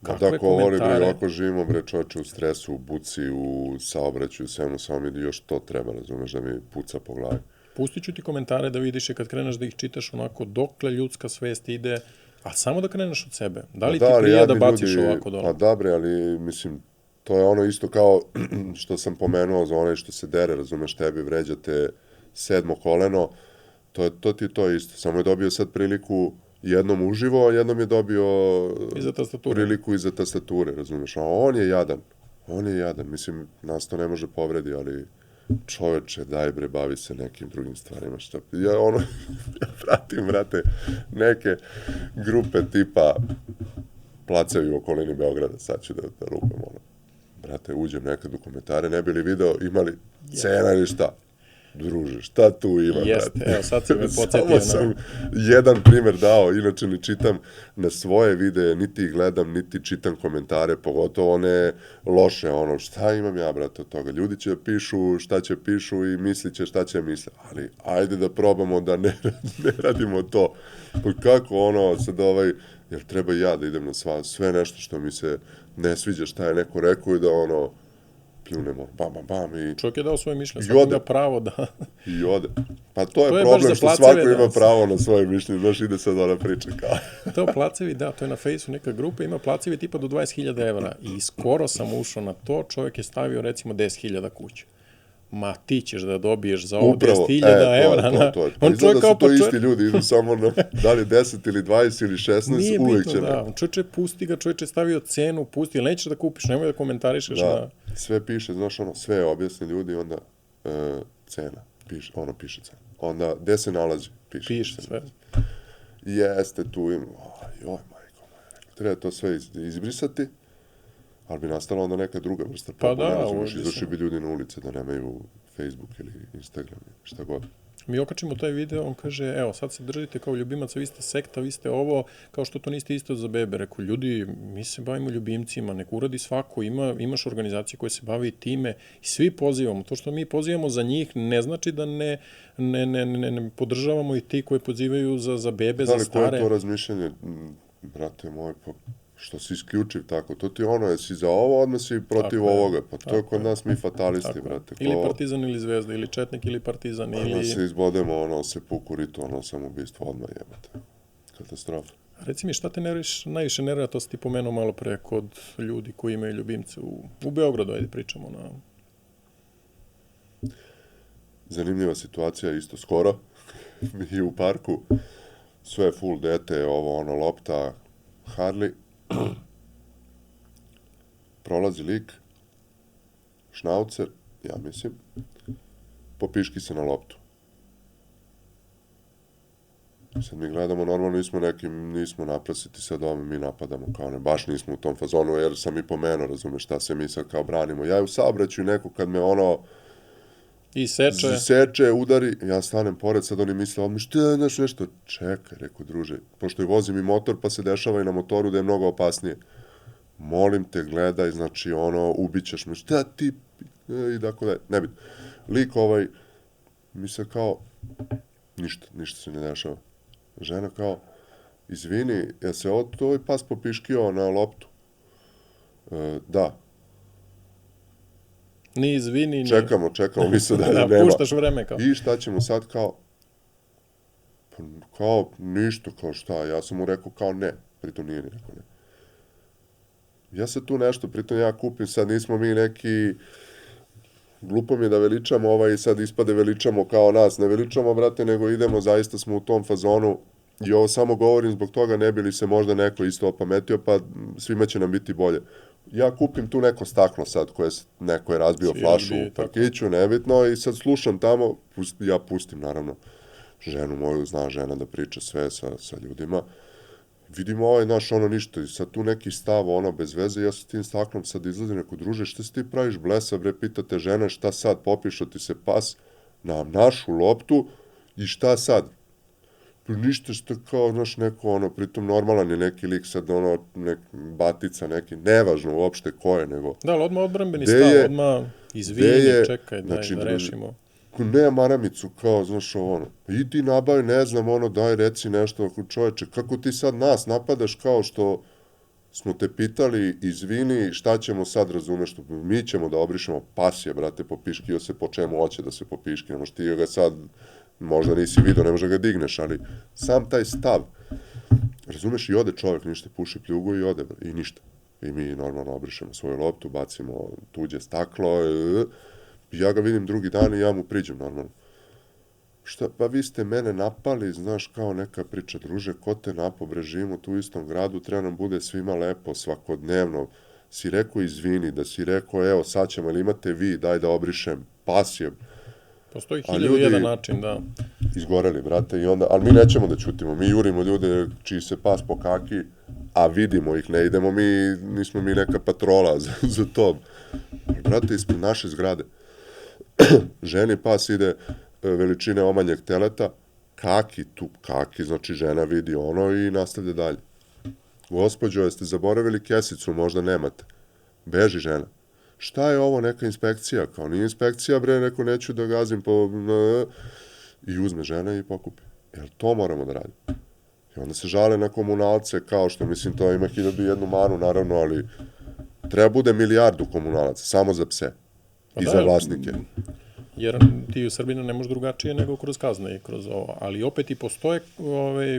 Kako voli, ovako živimo, bre, čoveče, u stresu, u buci, u saobraćaju, svemu, samo mi još to treba, razumeš, da mi puca po glavi. Pustit ću ti komentare da vidiš i kad kreneš da ih čitaš onako dokle ljudska svest ide, a samo da kreneš od sebe. Da li ti prije da baciš ovako dole? Pa da, bre, ali mislim, to je ono isto kao što sam pomenuo za onaj što se dere, razumeš, tebi vređate 7. koleno, to ti je to isto. Samo je dobio sad priliku jednom uživo, a jednom je dobio priliku iza tastature, razumeš. A on je jadan. Mislim, nas to ne može povredi, ali čoveče, daj bre, bavi se nekim drugim stvarima. Ja pratim, brate, neke grupe tipa placevi u okolini Beograda, sad ću da lupam, brate, uđem nekad u komentare, ne bi li video, imali cena ili šta? Druže, šta tu ima, brate? Jeste, evo, sad si me podsjetio. Samo sam jedan primer dao, inače ne čitam na svoje videe, niti ih gledam, niti čitam komentare, pogotovo one loše, šta imam ja, brate, od toga? Ljudi će pišu šta će pišu i mislit će šta će misle, ali ajde da probamo da ne radimo to. Pa kako sad jer treba ja da idem na sve nešto što mi se ne sviđa šta je neko rekao i da pljunemo, bam, bam, bam, i Čovjek je dao svoje mišljenje, I svako ode. ima pravo da... i ode. Pa to To je je baš problem za što placeve svako ima danas. pravo na svoje mišljenje, znaš, ide sad ona priča kao. To placevi, da, to je na Fejsu neka grupa, ima placevi tipa do 20.000 evra i skoro sam ušao na to, čovjek je stavio recimo 10.000 kuća. Ma ti ćeš da dobiješ za ovo 10.000 evra. To. On Izgleda čovjek da kao su to isti počet... ljudi, idu samo na, da li 10 ili 20 ili 16, Nije uvijek bitno, će da. On čovječe pusti ga, čovječe stavio cenu, pusti, ili nećeš da kupiš, nemoj da komentarišeš da. Sve piše, znaš, ono, sve objasni ljudi, onda cena, piše cena. Onda, gde se nalazi? Piše sve. Jeste, tu ima, joj, majko moja, treba to sve izbrisati, ali bi nastala onda neka druga vrsta problema, da, razumiješ, ovdje izašli sam. bi ljudi na ulice da nemaju Facebook ili Instagram, šta god. Mi okačimo taj video, on kaže, evo, sad se držite kao ljubimaca, vi ste sekta, vi ste ovo, kao što to niste isto za bebe. Rekao, ljudi, mi se bavimo ljubimcima, nek uradi svako, imaš organizacije koje se bave i time i svi pozivamo. To što mi pozivamo za njih ne znači da ne podržavamo i ti koji pozivaju za bebe, za stare. Koje je to razmišljanje, brate moj, pa što si isključiv tako, to ti ono, jesi za ovo, odmah si protiv ovoga, pa to je kod nas mi fatalisti, brate. Ili Partizan ili Zvezda, ili Četnik ili Partizan, ili... Onda se izbodemo, ono, se pukuritu, ono, samoubistvo odmah jebate. Katastrofa. Reci mi, šta te najviše nervira, to si ti pomenuo malo pre, kod ljudi koji imaju ljubimce u Beogradu, ajde pričamo na... Zanimljiva situacija, isto skoro, mi u parku, sve full dete, ovo, ono, lopta, Harley, prolazi lik, šnaucer, ja mislim, popiški se na loptu. Sad mi gledamo, normalno nismo naprasiti sad ovo, mi napadamo, kao ne, baš nismo u tom fazonu, jer sam i pomenuo, razumeš, šta se mi sad kao branimo. Ja u saobraćaju neko kad me ono I seče, udari, ja stanem pored, sad oni misle, odmah, šta je nešto? Čekaj, rekao, druže, pošto i vozim i motor, pa se dešava i na motoru da je mnogo opasnije. Molim te, gledaj, znači, ono, ubićeš me, šta ti, i tako da je, ne bitno. Lik mi se kao, ništa se ne dešava. Žena kao, izvini, ja se ovaj pas popiškio na loptu? Da. Ni izvini, ni... Čekamo, misle da nema. Da, puštaš vreme kao. I šta ćemo sad kao? Kao, ništa, kao šta? Ja sam mu rekao kao ne, pritom nije ni rekao ne. Ja sad tu nešto, pritom ja kupim, sad nismo mi neki... Glupo mi je da veličamo i sad ispade veličamo kao nas. Ne veličamo, brate, nego idemo, zaista smo u tom fazonu. I ovo samo govorim zbog toga, ne bi li se možda neko isto opametio, pa svima će nam biti bolje. Ja kupim tu neko staklo sad, neko je razbio flašu u parkiću, nebitno, i sad slušam tamo, ja pustim, naravno, ženu moju, zna žena da priča sve sa ljudima. Vidimo naš, ništa, i sad tu neki stav, bez veze, ja sa tim staklom sad izlazim, neko, druže, šta si ti praviš blesa, bre, pitate žene, šta sad, popišao ti se pas na našu loptu i šta sad? Ništa što kao, znaš, neko, pritom normalan je neki lik sad, batica neki, nevažno uopšte ko je, nego... Da, ali odmah odbrambeni stav, odmah izvini, čekaj, daj da rešimo. Ne maramicu, kao, znaš, idi nabavi, ne znam, daj, reci nešto, čoveče, kako ti sad nas napadaš kao što smo te pitali, izvini, šta ćemo sad, razumeš, mi ćemo da obrišemo, pas je, brate, popiškio se, po čemu hoće da se popiški, nemaš ti ga sad, možda nisi vidio, ne može ga digneš, ali sam taj stav, razumeš, i ode čovjek, ništa, puši pljugu i ode, i ništa. I mi normalno obrišemo svoju loptu, bacimo tuđe staklo, ja ga vidim drugi dan i ja mu priđem normalno. Šta, pa vi ste mene napali, znaš, kao neka priča, druže, ko te napao, bre, živimo tu u istom gradu, treba nam bude svima lepo, svakodnevno. Si rekao izvini, da si rekao, evo, sad ćemo, ili imate vi, daj da obrišem, pas je. Postoji 1001 način, da. Izgoreli, brate, i onda, ali mi nećemo da ćutimo, mi jurimo ljude čiji se pas pokaki, a vidimo ih, ne idemo mi, nismo mi neka patrola za to. Brate, ispred naše zgrade, ženi pas ide veličine omanjeg teleta, kaki, znači žena vidi i nastavlja dalje. Gospođo, jeste zaboravili kesicu, možda nemate. Beži žena. Šta je ovo, neka inspekcija? Kao nije inspekcija, bre, neko neću da gazim i uzme žena i pokupi. Jel to moramo da radimo? I onda se žale na komunalce, kao što, mislim, to ima 1001 manu, naravno, ali treba bude milijardu komunalaca, samo za pse. Pa I da, za vlasnike. Jer ti u Srbiji ne može drugačije nego kroz kazne i kroz ovo. Ali opet i postoji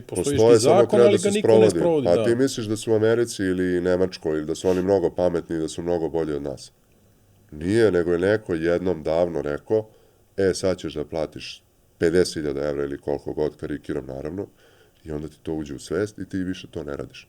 Postoje, isti samo zakon, treba ali da ga se niko ne sprovodi. Pa Da. ti misliš da su u Americi ili Nemačkoj ili da su oni mnogo pametni i da su mnogo bolji od nas? Nije, nego je neko jednom davno rekao, sad ćeš da platiš 50.000 evra ili koliko god, karikiram naravno, i onda ti to uđe u svest i ti više to ne radiš.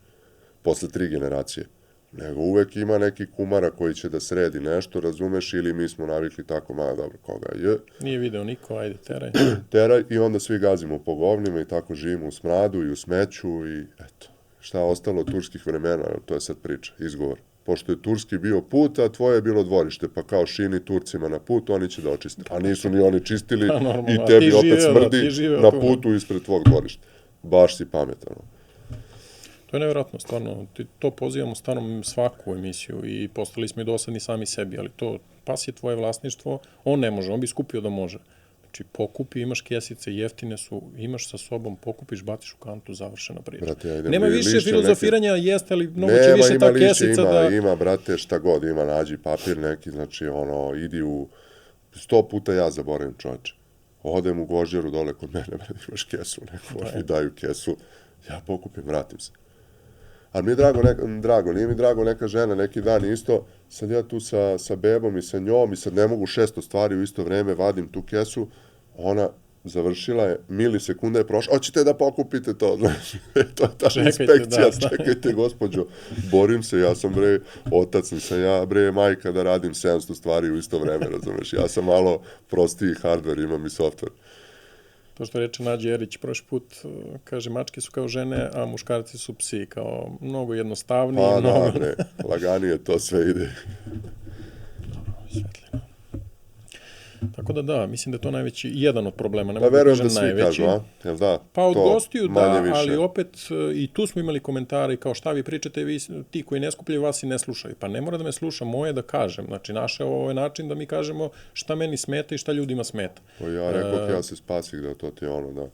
Posle 3 generacije. Nego uvek ima neki kumara koji će da sredi nešto, razumeš, ili mi smo navikli tako, dobro, koga je. Nije video niko, ajde, teraj. Teraj i onda svi gazimo po govnima i tako živimo u smradu i u smeću i eto. Šta je ostalo od turskih vremena, to je sad priča, izgovor. Pošto je turski bio put, a tvoje je bilo dvorište, pa kao šini Turcima na put, oni će da očiste. A nisu ni oni čistili i tebi opet smrdi na putu ispred tvog dvorišta. Baš si pametan. To je nevjerojatno, stvarno. To pozivamo stvarno svaku emisiju i postali smo i dosadni sami sebi, ali to, pas je tvoje vlasništvo, on ne može, on bi skupio da može. Znači, pokupi, imaš kesice, jeftine su, imaš sa sobom, pokupiš, baciš u kantu, završena priča. Brate, nema više filozofiranja, jeste, ali mnogo će više ta kesica da... Ima, brate, šta god, ima, nađi papir neki, znači, idi u... 100 puta ja zaboravim, čovječe. Odem u Gožđeru dole kod mene, brate, imaš kesu, neko mi daju kesu, ja pokupim, vratim se. Ali mi je drago, nije mi drago neka žena neki dan isto, sad ja tu sa bebom i sa njom i sad ne mogu 600 stvari u isto vreme, vadim tu kesu, ona završila je, milisekunda je prošla, hoćete da pokupite to, znaš, to je ta inspekcija, čekajte gospođo, borim se, ja sam otac, nisam ja majka da radim 700 stvari u isto vreme, razumeš, ja sam malo prostiji hardware, imam i software. To što reče Nađe Erić prošli put, kaže, mačke su kao žene, a muškarci su psi, kao mnogo jednostavniji. Pa da, laganije to sve ide. Dobro, svetlino. Tako da, mislim da je to najveći, jedan od problema. Pa verujem da svi kažu, a? Jel da? Pa od gostiju da, ali opet i tu smo imali komentare kao šta vi pričate, ti koji ne skupljaju vas i ne slušaju. Pa ne mora da me sluša, moje da kažem. Znači, naše ovo je način da mi kažemo šta meni smeta i šta ljudima smeta. Pa ja rekao ja se spasih da to ti je ono da...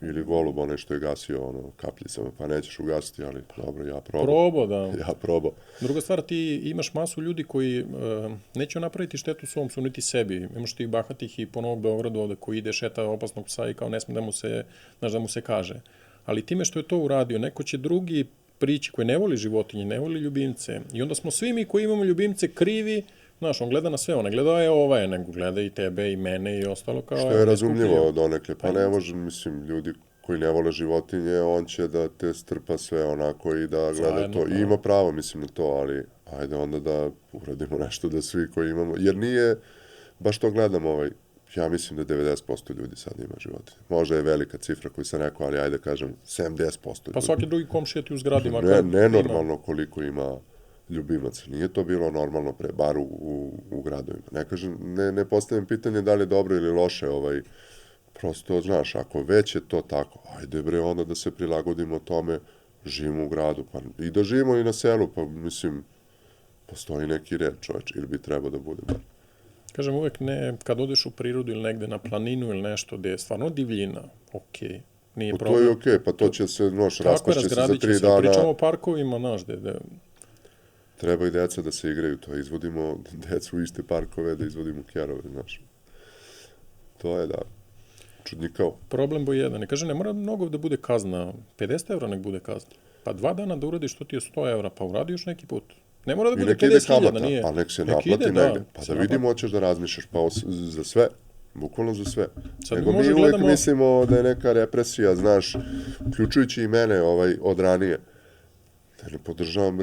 Ili golub, onaj što je gasio kapljicama, pa nećeš ugasiti, ali dobro, ja probao. Probao, da. Ja probao. Druga stvar, ti imaš masu ljudi koji neće napraviti štetu svom psu, niti sebi. Imaš tih bahatih i po Novom Beogradu ovde koji ide, šeta opasnog psa i kao ne sme da mu se kaže. Ali time što je to uradio, neko će drugi prići koji ne voli životinje, ne voli ljubimce. I onda smo svi mi koji imamo ljubimce krivi. Znaš, on gleda na sve, on ne gleda nego gleda i tebe, i mene, i ostalo kao... Što je razumljivo donekle, pa ne može, mislim, ljudi koji ne vole životinje, on će da te strpa sve onako i da gleda to. I ima pravo, mislim, na to, ali ajde onda da uradimo nešto da svi koji imamo... Jer nije, baš to gledam, ja mislim da 90% ljudi sad ima životinje. Možda je velika cifra koju sam rekao, ali ajde kažem 70% ljudi. Pa svaki drugi komšija ti u zgradi. Nenormalno koliko ima ljubimaca. Nije to bilo normalno pre, bar u gradovima. Ne kažem, ne postavljam pitanje da li je dobro ili loše, prosto, znaš, ako već je to tako, ajde onda da se prilagodimo tome, živimo u gradu, pa i da živimo i na selu, pa mislim, postoji neki red, čoveč, ili bi trebao da bude bar. Kažem, uvek ne, kad odeš u prirodu ili negde na planinu ili nešto gde je stvarno divljina, okej. Nije problem. To je okej, pa to će se, raspašće se za 3 dana. Pričamo o parkovima, znaš, gde... Treba i deca da se igraju, to izvodimo decu u iste parkove, da izvodimo kjerove, znaš. To je, da, čudnikao. Problem broj 1. Ne kaže, ne mora mnogo da bude kazna, 50 evra nek bude kazna. Pa 2 dana da uradiš što ti je 100 evra, pa uradi još neki put. Ne mora da bude 50.000, nije. A nek se naplati negde, pa da vidimo hoćeš da razmišljaš, pa za sve. Bukvalno za sve. Nego mi uvek mislimo da je neka represija, znaš, uključujući i mene od ranije. Ne podržavam,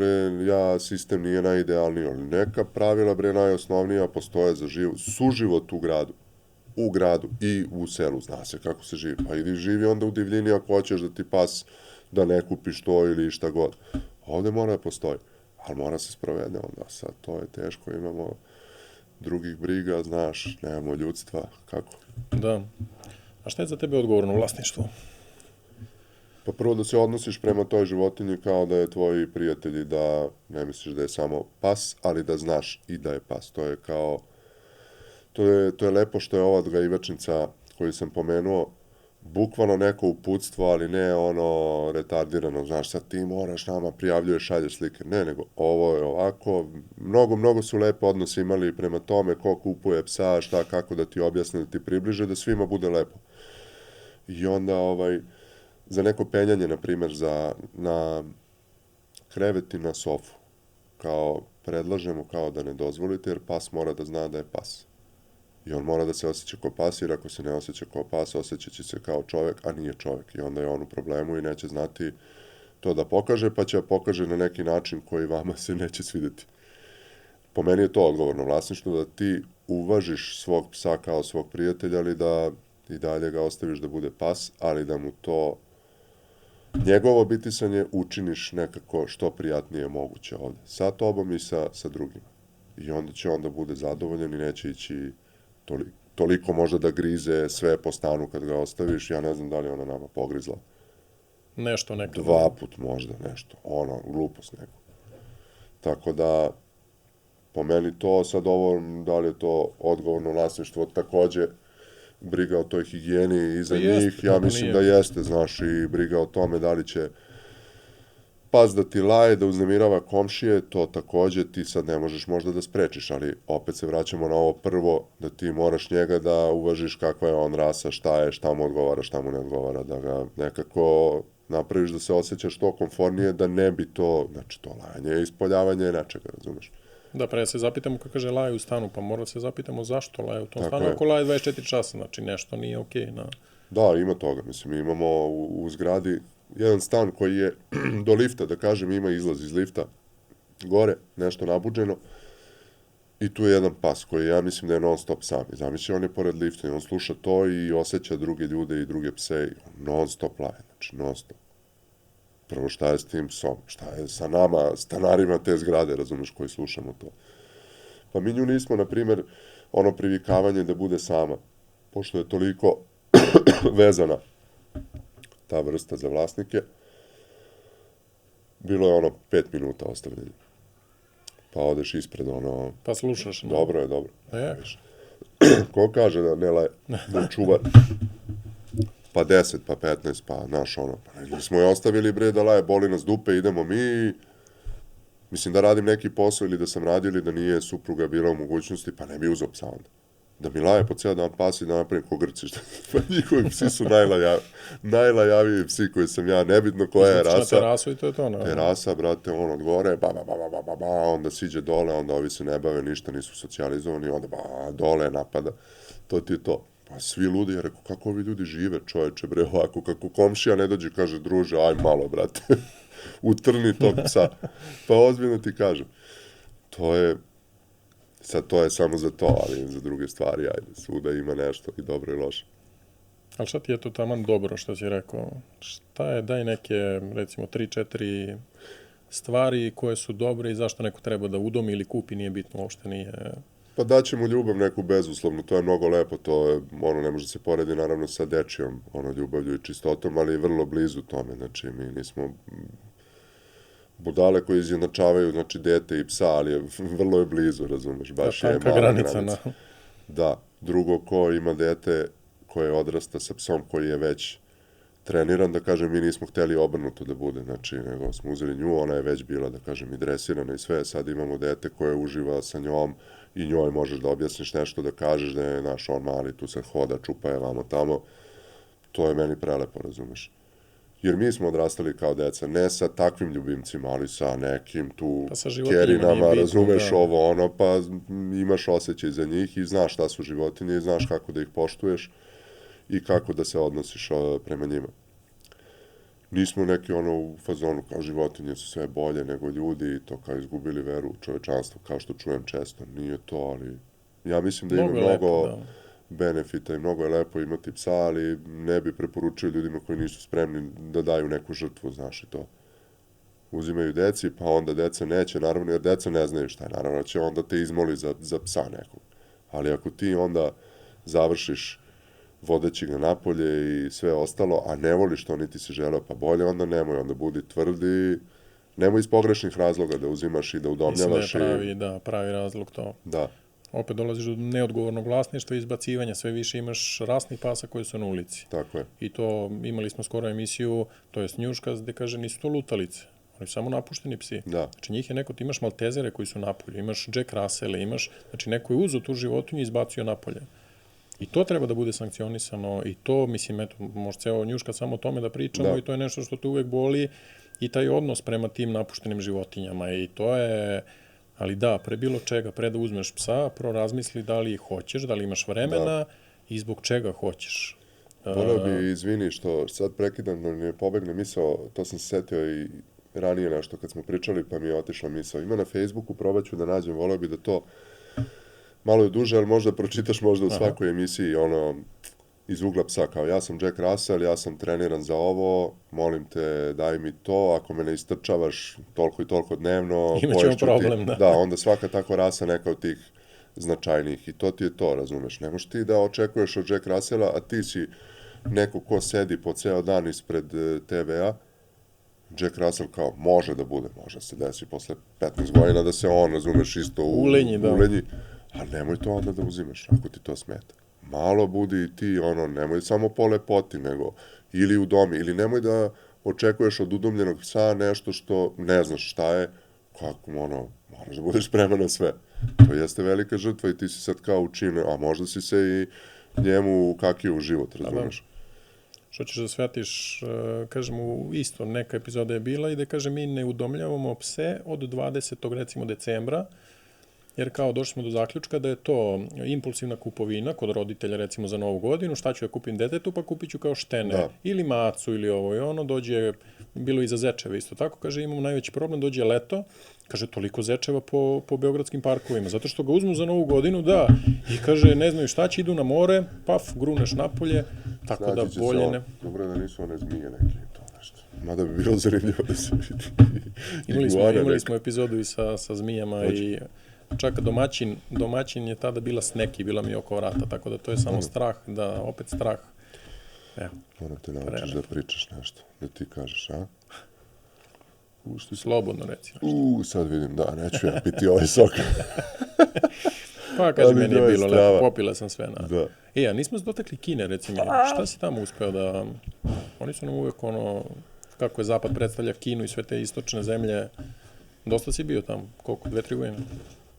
sistem nije najidealniji, ali neka pravila, najosnovnija postoje za suživot u gradu i u selu, zna se kako se živi. Pa idi živi onda u divljini ako hoćeš da ti pas da ne kupiš to ili šta god. Ovde mora da postoji, ali mora se sprovede onda. Sad to je teško, imamo drugih briga, znaš, nemamo ljudstva, kako? Da. A šta je za tebe odgovorno vlasništvo? Pa prvo da se odnosiš prema toj životinji kao da je tvoji prijatelji, da ne misliš da je samo pas, ali da znaš i da je pas. To je kao, to je lepo što je ova odgajivačnica koju sam pomenuo, bukvalno neko uputstvo, ali ne ono retardirano, znaš, sad ti moraš nama prijavljuješ, šalješ slike. Ne, nego ovo je ovako, mnogo su lepe odnose imali prema tome ko kupuje psa, šta, kako da ti objasne, da ti približe, da svima bude lepo. I onda, za neko penjanje, na primjer, na krevet i na sofu, kao predlažemo kao da ne dozvolite, jer pas mora da zna da je pas. I on mora da se osjeća kao pas, jer ako se ne osjeća kao pas, osjeća će se kao čovek, a nije čovek. I onda je on u problemu i neće znati to da pokaže, pa će da pokaže na neki način koji vama se neće svideti. Po meni je to odgovorno vlasništvo, da ti uvažiš svog psa kao svog prijatelja, ali da i dalje ga ostaviš da bude pas, ali da mu to njegovo bitisanje učiniš nekako što prijatnije moguće ovde. Sa tobom i sa drugima. I onda će onda bude zadovoljan i neće ići toliko možda da grize sve po stanu kad ga ostaviš. Ja ne znam da li ona nama pogrizla. Nešto nekada. 2 put možda nešto. Glupost neko. Tako da, po meni to sad ovo, da li je to odgovorno vlasništvo, takođe briga o toj higijeni iza njih, ja mislim da jeste, znaš, i briga o tome da li će pas da ti laje, da uznemirava komšije, to takođe ti sad ne možeš možda da sprečiš, ali opet se vraćamo na ovo prvo, da ti moraš njega da uvažiš kakva je on rasa, šta mu odgovara, šta mu ne odgovara, da ga nekako napraviš da se osjeća što komfornije, da ne bi to, znači to lajanje je ispoljavanje nečega, razumeš? Da, pre se zapitamo kako kaže laje u stanu, pa mora se zapitamo zašto laje u tom stanu, ako laje 24 časa, znači nešto nije okej. Da, ima toga, mislim, imamo u zgradi jedan stan koji je do lifta, da kažem, ima izlaz iz lifta, gore, nešto nabuđeno, i tu je jedan pas koji ja mislim da je non stop sam. I zamisli, on je pored lifta i on sluša to i osjeća druge ljude i druge pse i on non stop laje, znači non stop. Prvo, šta je s tim psom? Šta je sa nama, stanarima te zgrade, razumeš, koji slušamo to? Pa mi nju nismo, na primjer, ono privikavanje da bude sama, pošto je toliko vezana ta vrsta za vlasnike, bilo je 5 minuta ostavljanja. Pa odeš ispred, Pa slušaš. Dobro je, dobro. Ko kaže da ne laje, da čuva, pa 10, pa 15, pa naš pa smo je ostavili, bre, da laje, boli nas dupe, idemo mi, mislim da radim neki posao ili da sam radio ili da nije supruga bila u mogućnosti, pa ne bi uzeo psa onda. Da mi laje po ceo dan pas i da napravim ko Grci, pa njihovi psi su najlajaviji psi koji sam ja, nebitno koja je rasa. Na terasu i to je to, ne? Terasa, brate, od gore, onda siđe dole, onda ovi se ne bave ništa, nisu socijalizovani, onda dole napada, to ti je to. Pa svi ludi, ja rekao, kako ovi ljudi žive, čoveče, bre, ovako, kako komšija ne dođe, kaže, druže, aj malo, brate, utrni tog psa. Pa ozbiljno ti kažem, sad to je samo za to, ali za druge stvari, ajde, svuda ima nešto i dobro i loše. Ali šta ti je to taman dobro što si rekao? Šta je, daj neke, recimo, 3-4 stvari koje su dobre i zašto neko treba da udomi ili kupi, nije bitno, uopšte nije... Pa daće mu ljubav neku bezuslovnu, to je mnogo lepo, to je, ne može se poredi naravno sa dečijom, ljubavlju i čistotom, ali je vrlo blizu tome, znači mi nismo budale koji izjednačavaju, znači, dete i psa, ali vrlo je blizu, razumeš, baš je mala granica. Da, drugo, ko ima dete koje odrasta sa psom koji je već treniran, da kažem, mi nismo hteli obrnuto da bude, znači, nego smo uzeli nju, ona je već bila, da kažem, i dresirana i sve, sad imamo dete koje uživa sa njom i njoj možeš da objasniš nešto, da kažeš da je naš on mali, tu se hoda, čupa je vamo tamo, to je meni prelepo, razumeš. Jer mi smo odrastali kao deca, ne sa takvim ljubimcima, ali sa nekim tu kerinama, razumeš ovo, pa imaš osjećaj za njih i znaš šta su životinje i znaš kako da ih poštuješ i kako da se odnosiš prema njima. Nismo neki u fazonu kao životinje su sve bolje nego ljudi i to kao izgubili veru u čovečanstvo, kao što čujem često. Nije to, ali ja mislim da ima mnogo benefita i mnogo je lepo imati psa, ali ne bi preporučio ljudima koji nisu spremni da daju neku žrtvu, znaš i to. Uzimaju deci, pa onda deca neće, naravno, jer deca ne znaju šta je, naravno će onda te izmoli za psa nekog. Ali ako ti onda završiš vodeći ga napolje i sve ostalo, a ne voliš to, niti si želeo, pa bolje onda nemoj, onda budi tvrdi, nemoj iz pogrešnih razloga da uzimaš i da udomljavaš. Mislim da je pravi razlog to. Da. opet dolaziš do neodgovornog vlasništva i izbacivanja, sve više imaš rasnih pasa koji su na ulici. Tako je. I to, imali smo skoro emisiju, to jest njuškast, gde kaže nisu to lutalice, oni su samo napušteni psi. Da. Znači njih je neko, ti imaš maltezere koji su napolju, imaš Jack Russelle, imaš, znači neko je uzeo tu životinju i izbacio napolje. I to treba da bude sankcionisano i to, mislim, eto, može ceo njuška samo o tome da pričamo i to je nešto što te uvek boli i taj odnos prema tim napuštenim životinjama i to je, ali da, pre bilo čega, pre da uzmeš psa, razmisli da li hoćeš, da li imaš vremena i zbog čega hoćeš. Voleo bi, izvini što sad prekidam, da ne pobegne misao, to sam se setio i ranije nešto kad smo pričali pa mi je otišla misao. Ima na Facebooku, probat ću da nađem, voleo bi da to malo je duže, ali možda pročitaš možda u svakoj emisiji ono iz ugla psa, kao ja sam Jack Russell, ja sam treniran za ovo, molim te daj mi to, ako me ne istrčavaš toliko i toliko dnevno, imaćemo problem, da, onda svaka tako rasa neka od tih značajnijih i to ti je to, razumeš, ne možeš ti da očekuješ od Jack Russella, a ti si neko ko sedi po ceo dan ispred TV-a, Jack Russell kao može da bude, može se desi posle 15 godina da se on, razumeš, isto ulenji, a nemoj to onda da uzimaš, ako ti to smeta. Malo budi i ti, ono, nemoj samo po lepoti, nego ili u domi, ili nemoj da očekuješ od udomljenog psa nešto što ne znaš šta je, kako, ono, moraš da budeš spreman na sve. To jeste velika žrtva i ti si sad kao učinio, a možda si se i njemu kakio u život, razumeš? Što ćeš da shvatiš, kažem, isto neka epizoda je bila i da kaže mi ne udomljavamo pse od 20. recimo decembra, jer kao došli smo do zaključka da je to impulsivna kupovina kod roditelja recimo za Novu godinu, šta ću da kupim detetu, pa kupit ću kao štene, ili macu ili ovo i ono, dođe, bilo i za zečeve isto tako, kaže imamo najveći problem, dođe leto, kaže toliko zečeva po beogradskim parkovima, zato što ga uzmu za Novu godinu, da, i kaže ne znaju šta će, idu na more, paf, gruneš napolje, tako da bolje ne... Dobro da nisu one zmije neke to nešto. Mada bi bilo zanimljivo da se vidi. Imali smo epizodu i sa zmijama i čak domaćin je tada bila Sneki, bila mi oko vrata, tako da to je samo strah, da opet strah. Moram te naučiš da pričaš nešto, da ti kažeš, a? Slobodno reci. Sad vidim, da, neću ja piti ovaj sok. Pa, kaže, meni je bilo lepo, popila sam sve na... Da. A nismo se dotakli Kine, recimo, šta si tamo uspeo da... Oni su nam uvek ono, kako je Zapad predstavlja Kinu i sve te istočne zemlje, dosta si bio tamo, koliko, 2-3 godine?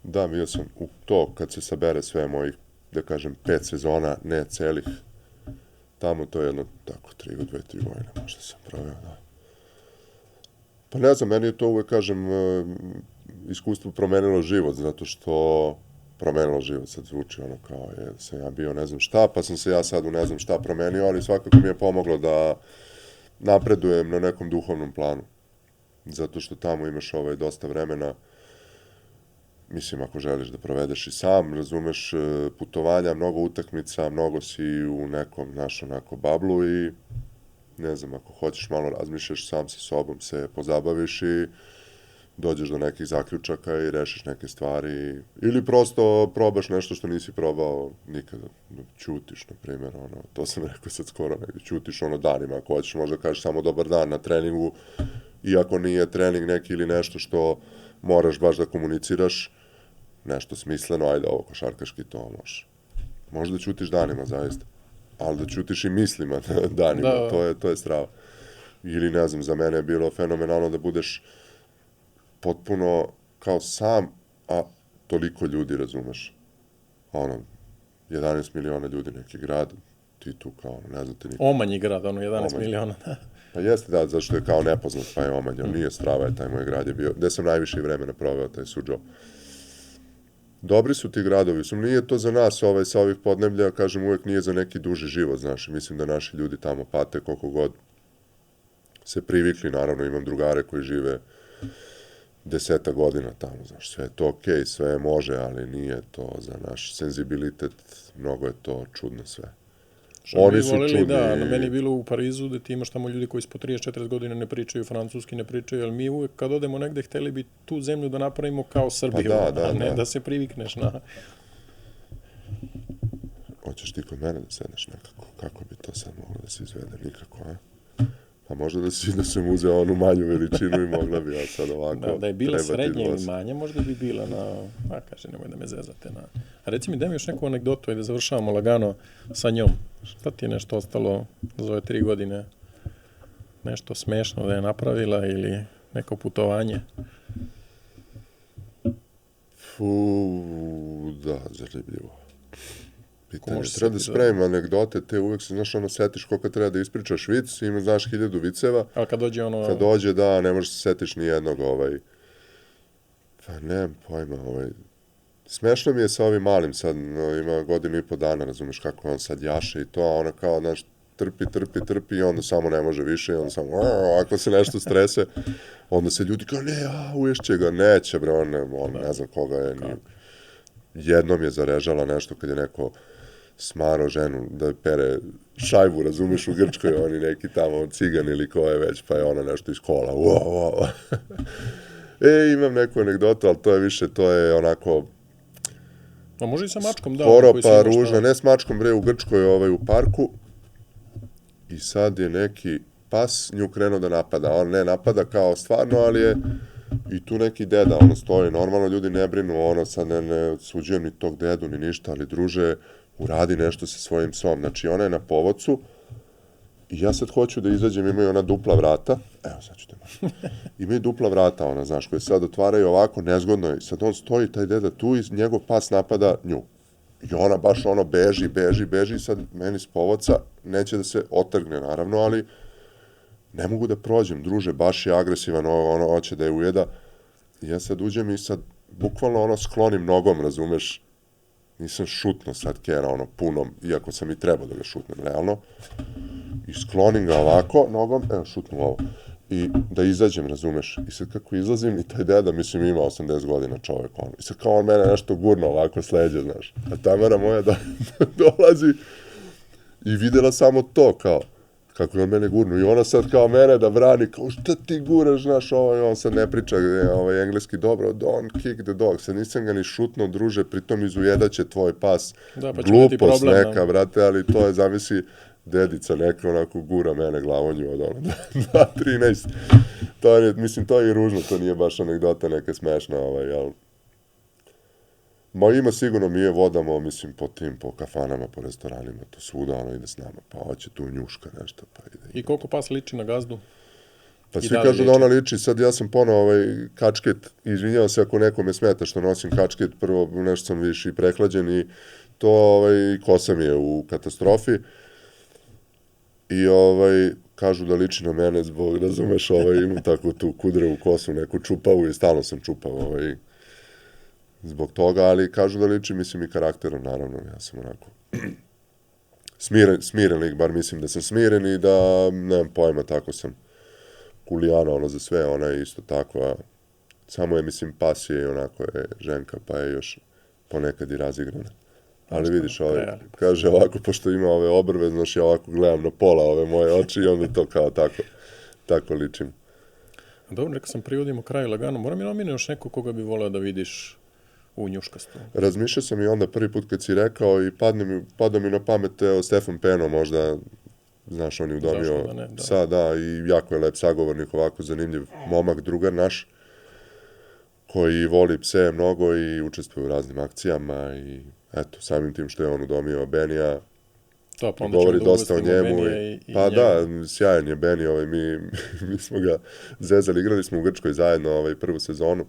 Da, bio sam u to, kad se sabere sve mojih, da kažem, 5 sezona, ne celih, tamo to je jedno, tako, 2-3 godine, možda sam proveo, da. Pa ne znam, meni je to uvek, kažem, iskustvo promenilo život, zato što promenilo život, sad zvuči ono kao je, sam ja bio ne znam šta, pa sam se ja sad u ne znam šta promenio, ali svakako mi je pomoglo da napredujem na nekom duhovnom planu, zato što tamo imaš dosta vremena, mislim, ako želiš da provedeš i sam, razumeš, putovanja, mnogo utakmica, mnogo si u nekom, znaš, onako, bablu i ne znam, ako hoćeš malo razmišljaš, sam sa sobom se pozabaviš i dođeš do nekih zaključaka i rešiš neke stvari ili prosto probaš nešto što nisi probao nikada. Ćutiš, na primjer, ono, to sam rekao sad skoro negdje, ćutiš ono danima, ako hoćeš možda kažeš samo dobar dan na treningu, iako nije trening neki ili nešto što moraš baš da komuniciraš, nešto smisleno, ajde ovo košarkaški to može. Možda ćutiš danima, zaista. Ali da ćutiš i mislima danima, to je strava. Ili, ne znam, za mene je bilo fenomenalno da budeš potpuno kao sam, a toliko ljudi, razumeš. Ono, 11 miliona ljudi neki grad, ti tu kao, ne znam te niko. Omanji grad, ono, 11 miliona. Pa jeste, da, zašto je kao nepoznat, pa je Omanj, ali nije Strava, je taj moj grad je bio, gde sam najviše vremena proveo, taj Suđo. Dobri su ti gradovi, nije to za nas sa ovih podneblja, kažem, uvek nije za neki duži život, znaš, mislim da naši ljudi tamo pate koliko god se privikli, naravno imam drugare koji žive 10 godina tamo, znaš, sve je to okej, sve može, ali nije to za naš senzibilitet, mnogo je to čudno sve. Oni su čudni. Da, na meni je bilo u Parizu da ti imaš tamo ljudi koji po 30-40 godina ne pričaju francuski, ne pričaju, ali mi uvek kad odemo negde hteli bi tu zemlju da napravimo kao Srbiju, a ne da se privikneš na... Hoćeš ti kod mene da sedneš nekako, kako bi to sad moglo da se izvede, nikako, a? Pa možda da sam uzeo onu manju veličinu i mogla bi ja sad ovako... Da je bila srednja ili manja, možda bi bila na... kaže, nemoj da me zezate na... A reci mi, daj mi još neku anegdotu i da završavamo lagano sa njom. Šta ti je nešto ostalo za ove 3 godine? Nešto smešno da je napravila ili neko putovanje? Da, zanimljivo. Pitanje, može treba da setiti, spremim anegdote, te uvek se, znaš, ono, setiš koliko treba da ispričaš vic, ima, znaš, 1000 viceva, Ali kad dođe ono... kad dođe, da, ne možeš se setiš ni jednog, pa nemam pojma, smešno mi je sa ovim malim sad, ima 1.5 godina, razumeš kako on sad jaše i to, a ona kao, znaš, trpi i onda samo ne može više i onda samo, ako se nešto strese, onda se ljudi kao, ne, uješće ga, neće, bre, on ne znam koga je, jednom je zarežala nešto kad je neko smaro ženu da pere šajbu, razumeš, u Grčkoj, oni neki tamo cigan ili ko je već, pa je ona nešto iz kola, imam neku anegdotu, ali to je više, to je onako... A može i sa mačkom, da. Skoro pa ružna, ne s mačkom, bre, u Grčkoj, u parku, i sad je neki pas nju krenuo da napada. On ne napada kao stvarno, ali je i tu neki deda, ono stoji. Normalno ljudi ne brinu, ono sad ne suđujem ni tog dedu, ni ništa, ali druže, uradi nešto sa svojim psom. Znači, ona je na povodcu i ja sad hoću da izađem, imaju ona dupla vrata. Evo, sad ću te malo. Imaju dupla vrata, ona, znaš, koje sad otvaraju ovako, nezgodno je. Sad on stoji, taj deda tu i njegov pas napada nju. I ona baš ono beži i sad meni s povodca neće da se otrgne, naravno, ali ne mogu da prođem, druže, baš je agresivan, ono hoće da je ujeda. I ja sad uđem i sad bukvalno ono sklonim nogom, razumeš, nisam šutno sad kera, ono, punom, iako sam i trebao da ga šutnem, realno. I sklonim ga ovako nogom, evo, šutnu ovo. I da izađem, razumeš. I sad kako izlazim i taj deda, mislim, ima 80 godina čovek, ono. I sad kao on mene nešto gurno ovako sleđe, znaš. A Tamara moja dolazi i videla samo to, kao, kako je on mene gurno. I ona sad kao mene da brani, kao, šta ti guraš, znaš, on sad ne priča engleski dobro, don't kick the dog. Sad nisam ga ni šutno, druže, pritom izujedaće tvoj pas. Da, pa glupost neka, brate, ali to je, zamisli, dedica neka onako gura mene glavonju od ono 2.13. To je, mislim, to je i ružno, to nije baš anegdota neka smešna, jel? Ma ima sigurno, mi je vodamo, mislim, po kafanama, po restoranima, to svuda ono ide s nama, pa hoće tu njuška nešto, pa ide. I koliko pas liči na gazdu? Pa svi kažu da ona liči, sad ja sam ponao kačket, izvinjavam se ako nekome smeta što nosim kačket, prvo nešto sam više i prehlađen i to kosa mi je u katastrofi. I kažu da liči na mene zbog, razumeš, imam takvu tu kudrevu kosu, neku čupavu i stalno sam čupao zbog toga, ali kažu da liči, mislim, i karakterom, naravno, ja sam onako smiren lik, bar mislim da sam smiren i da, nemam pojma, tako sam kulijana, ono za sve, ona je isto takva, samo je, mislim, pas je i onako je ženka, pa je još ponekad i razigrana. Ali vidiš, kaže ovako, pošto ima ove obrve, znaš, ja ovako gledam na pola ove moje oči i onda to kao tako ličim. Dobro, rekao sam, privodimo kraju lagano. Moram mi nomine još neko koga bi voleo da vidiš u njuškastu. Razmišljao sam i onda prvi put kad si rekao i pada mi na pamet Stefan Peno, možda, znaš, on je udomio psa, da, i jako je lep sagovornik, ovako zanimljiv momak, drugar naš, koji voli pse mnogo i učestvuje u raznim akcijama i eto, samim tim što je on udomio Benija, govori dosta o njemu. Pa da, sjajan je Beni, mi smo ga zezali, igrali smo u Grčkoj zajedno prvu sezonu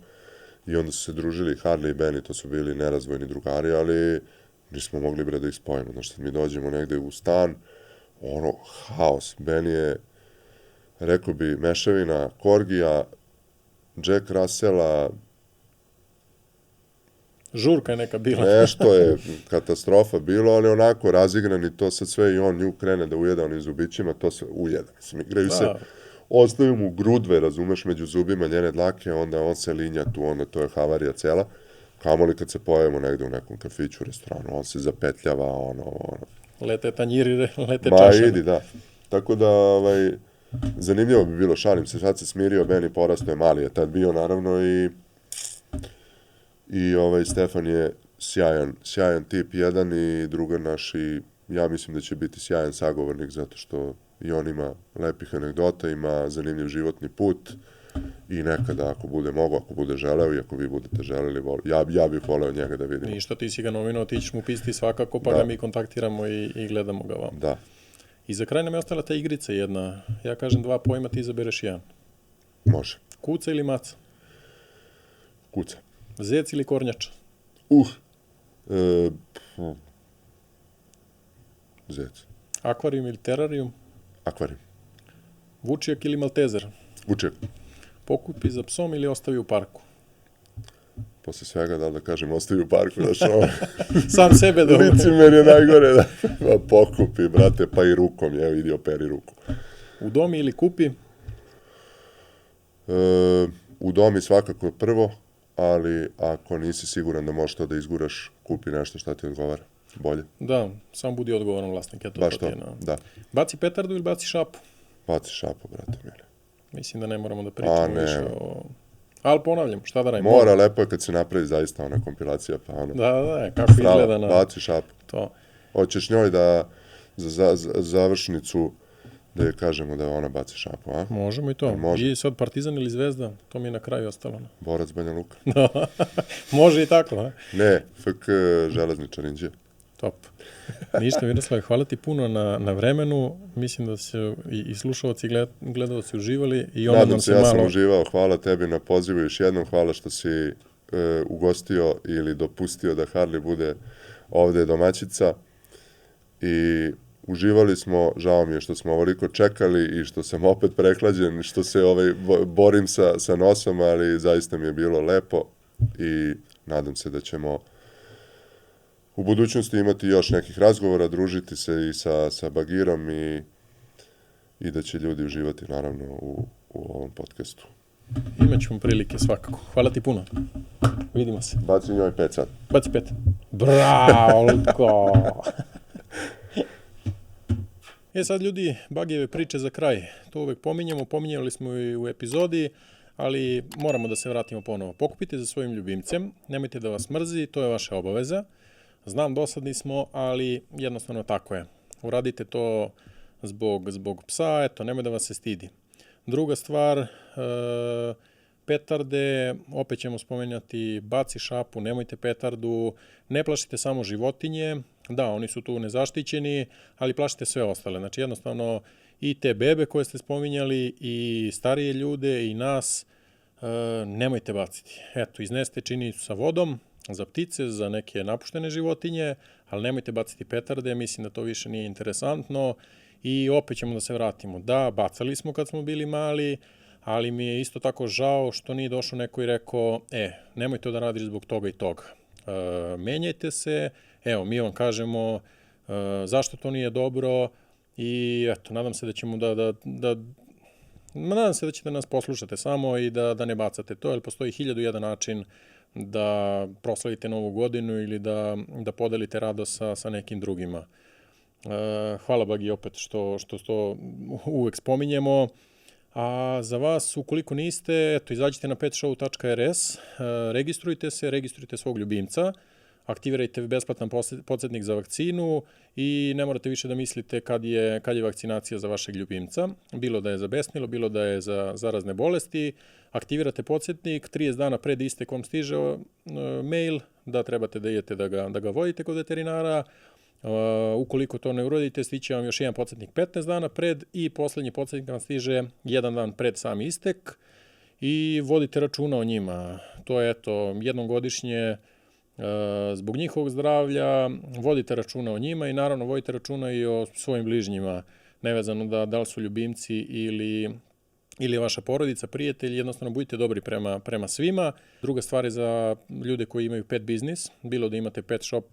i onda su se družili Harley i Beni, to su bili nerazvojni drugari, ali nismo mogli da ih spojimo. Znači, mi dođemo negde u stan, ono, haos. Beni je, rekao bi, mešavina Korgija, Jack Russella, žurka je neka bila. Nešto je katastrofa bilo, ali onako razigran i to sad sve i on nju krene da ujeda onim zubićima, to se ujeda. Mislim, igraju se, ostaju mu grudve, razumeš, među zubima njene dlake, onda on se linja tu, onda to je havarija cela. Kamoli kad se pojavimo negde u nekom kafiću, restoranu, on se zapetljava, ono. Lete tanjiri, lete čašane. Ma idi, da. Tako da, zanimljivo bi bilo, šalim se, sad se smirio, Beni porastao je, mali je tad bio, naravno, i Stefan je sjajan tip jedan i drugar naš i ja mislim da će biti sjajan sagovornik zato što i on ima lepih anegdota, ima zanimljiv životni put i nekada ako bude mogao, ako bude želeo i ako vi budete želeli, ja bih voleo njega da vidim. Ništa, ti si ga novinuo, ti ćeš mu pisati svakako, pa ga mi kontaktiramo i gledamo ga vam. Da. I za kraj nam je ostala ta igrica jedna. Ja kažem 2 pojma, ti izabereš jedan. Može. Kuca ili maca? Kuca. Zec ili kornjača? Zec. Akvarijum ili terarijum? Akvarijum. Vučijak ili maltezer? Vučijak. Pokupi za psom ili ostavi u parku? Posle svega, da kažem, ostavi u parku, znaš ovo. Sam sebe da Licimer je najgore, da pokupi, brate, pa i rukom, je, vidi, operi ruku. U domi ili kupi? U domi svakako je prvo, ali ako nisi siguran da možeš to da izguraš, kupi nešto šta ti odgovara. Bolje. Da, samo budi odgovoran vlasnik. Baš to, da. Baci petardu ili baci šapu? Baci šapu, brate, mili. Mislim da ne moramo da pričamo više o... Ali ponavljam, šta da radimo? Mora, lepo je kad se napravi zaista ona kompilacija, pa ono... Da, kako izgleda na... Baci šapu. To. Hoćeš njoj da za završnicu da je kažemo da ona baci šapu, a? Možemo i to. Može. I sad Partizan ili Zvezda, to mi je na kraju ostalo. Borac Banja Luka. Može i tako, a? Ne, FK Železničar Inđija. Top. Ništa, Miroslav, hvala ti puno na vremenu. Mislim da se i slušalci i gledalci uživali. I onda Nadam se, ja sam uživao. Hvala tebi na pozivu još jednom. Hvala što si ugostio ili dopustio da Harley bude ovde domaćica. I uživali smo, žao mi je što smo ovoliko čekali i što sam opet prehlađen, što se borim sa nosom, ali zaista mi je bilo lepo i nadam se da ćemo u budućnosti imati još nekih razgovora, družiti se i sa Bagirom i da će ljudi uživati naravno u ovom podcastu. Imaćemo prilike svakako. Hvala ti puno. Vidimo se. Baci njoj 5 sad. Baci 5. Bravo, Luko! Sad ljudi, Bagijeve priče za kraj. To uvek pominjali smo i u epizodi, ali moramo da se vratimo ponovo. Pokupite za svojim ljubimcem, nemojte da vas mrzi, to je vaša obaveza. Znam, dosadni smo, ali jednostavno tako je. Uradite to zbog psa, eto, nemoj da vas se stidi. Druga stvar, petarde, opet ćemo spomenjati, baci šapu, nemojte petardu, ne plašite samo životinje, da, oni su tu nezaštićeni, ali plašite sve ostale. Znači, jednostavno, i te bebe koje ste spominjali, i starije ljude, i nas, nemojte baciti. Eto, iznesite činjenicu sa vodom, za ptice, za neke napuštene životinje, ali nemojte baciti petarde, mislim da to više nije interesantno i opet ćemo da se vratimo. Da, bacali smo kad smo bili mali, ali mi je isto tako žao što nije došao neko i rekao, nemoj to da radiš zbog toga i toga. Menjajte se, evo, mi vam kažemo zašto to nije dobro i eto, nadam se da ćemo nadam se da ćete nas poslušate samo i da ne bacate to, jer postoji 1001 način da proslavite Novu godinu ili da podelite radost sa nekim drugima. Hvala Bagi opet što to uvek spominjemo. A za vas, ukoliko niste, eto, izađite na petshow.rs, registrujte svog ljubimca, aktivirajte besplatan podsjetnik za vakcinu i ne morate više da mislite kad je vakcinacija za vašeg ljubimca. Bilo da je za besnilo, bilo da je za zarazne bolesti. Aktivirate podsjetnik, 30 dana pred istek vam stiže mail da trebate da idete da ga vodite kod veterinara. Ukoliko to ne uradite, stiće vam još jedan podsjetnik 15 dana pred i poslednji podsjetnik vam stiže jedan dan pred sam istek i vodite računa o njima. To je, eto, jednom godišnje zbog njihovog zdravlja, vodite računa o njima i naravno vodite računa i o svojim bližnjima, nevezano da li su ljubimci ili vaša porodica, prijatelji, jednostavno budite dobri prema svima. Druga stvar je za ljude koji imaju pet biznis, bilo da imate pet shop,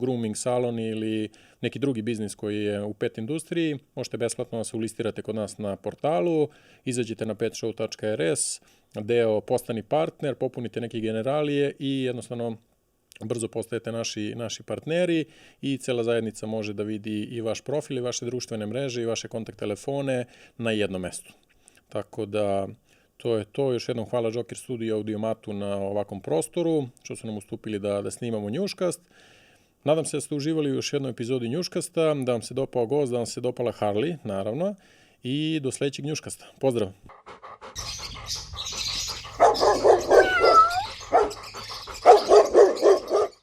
grooming salon ili neki drugi biznis koji je u pet industriji, možete besplatno da se ulistirate kod nas na portalu, izađete na petshow.rs, deo postani partner, popunite neke generalije i jednostavno brzo postajete naši partneri i cela zajednica može da vidi i vaš profil i vaše društvene mreže i vaše kontakt telefone na jednom mestu. Tako da, to je to. Još jednom hvala Joker Studio i Audiomatu na ovakvom prostoru, što su nam ustupili da snimamo Njuškast. Nadam se da ste uživali u još jednoj epizodi Njuškasta, da vam se dopao gost, da vam se dopala Harley, naravno, i do sledećeg Njuškasta. Pozdrav!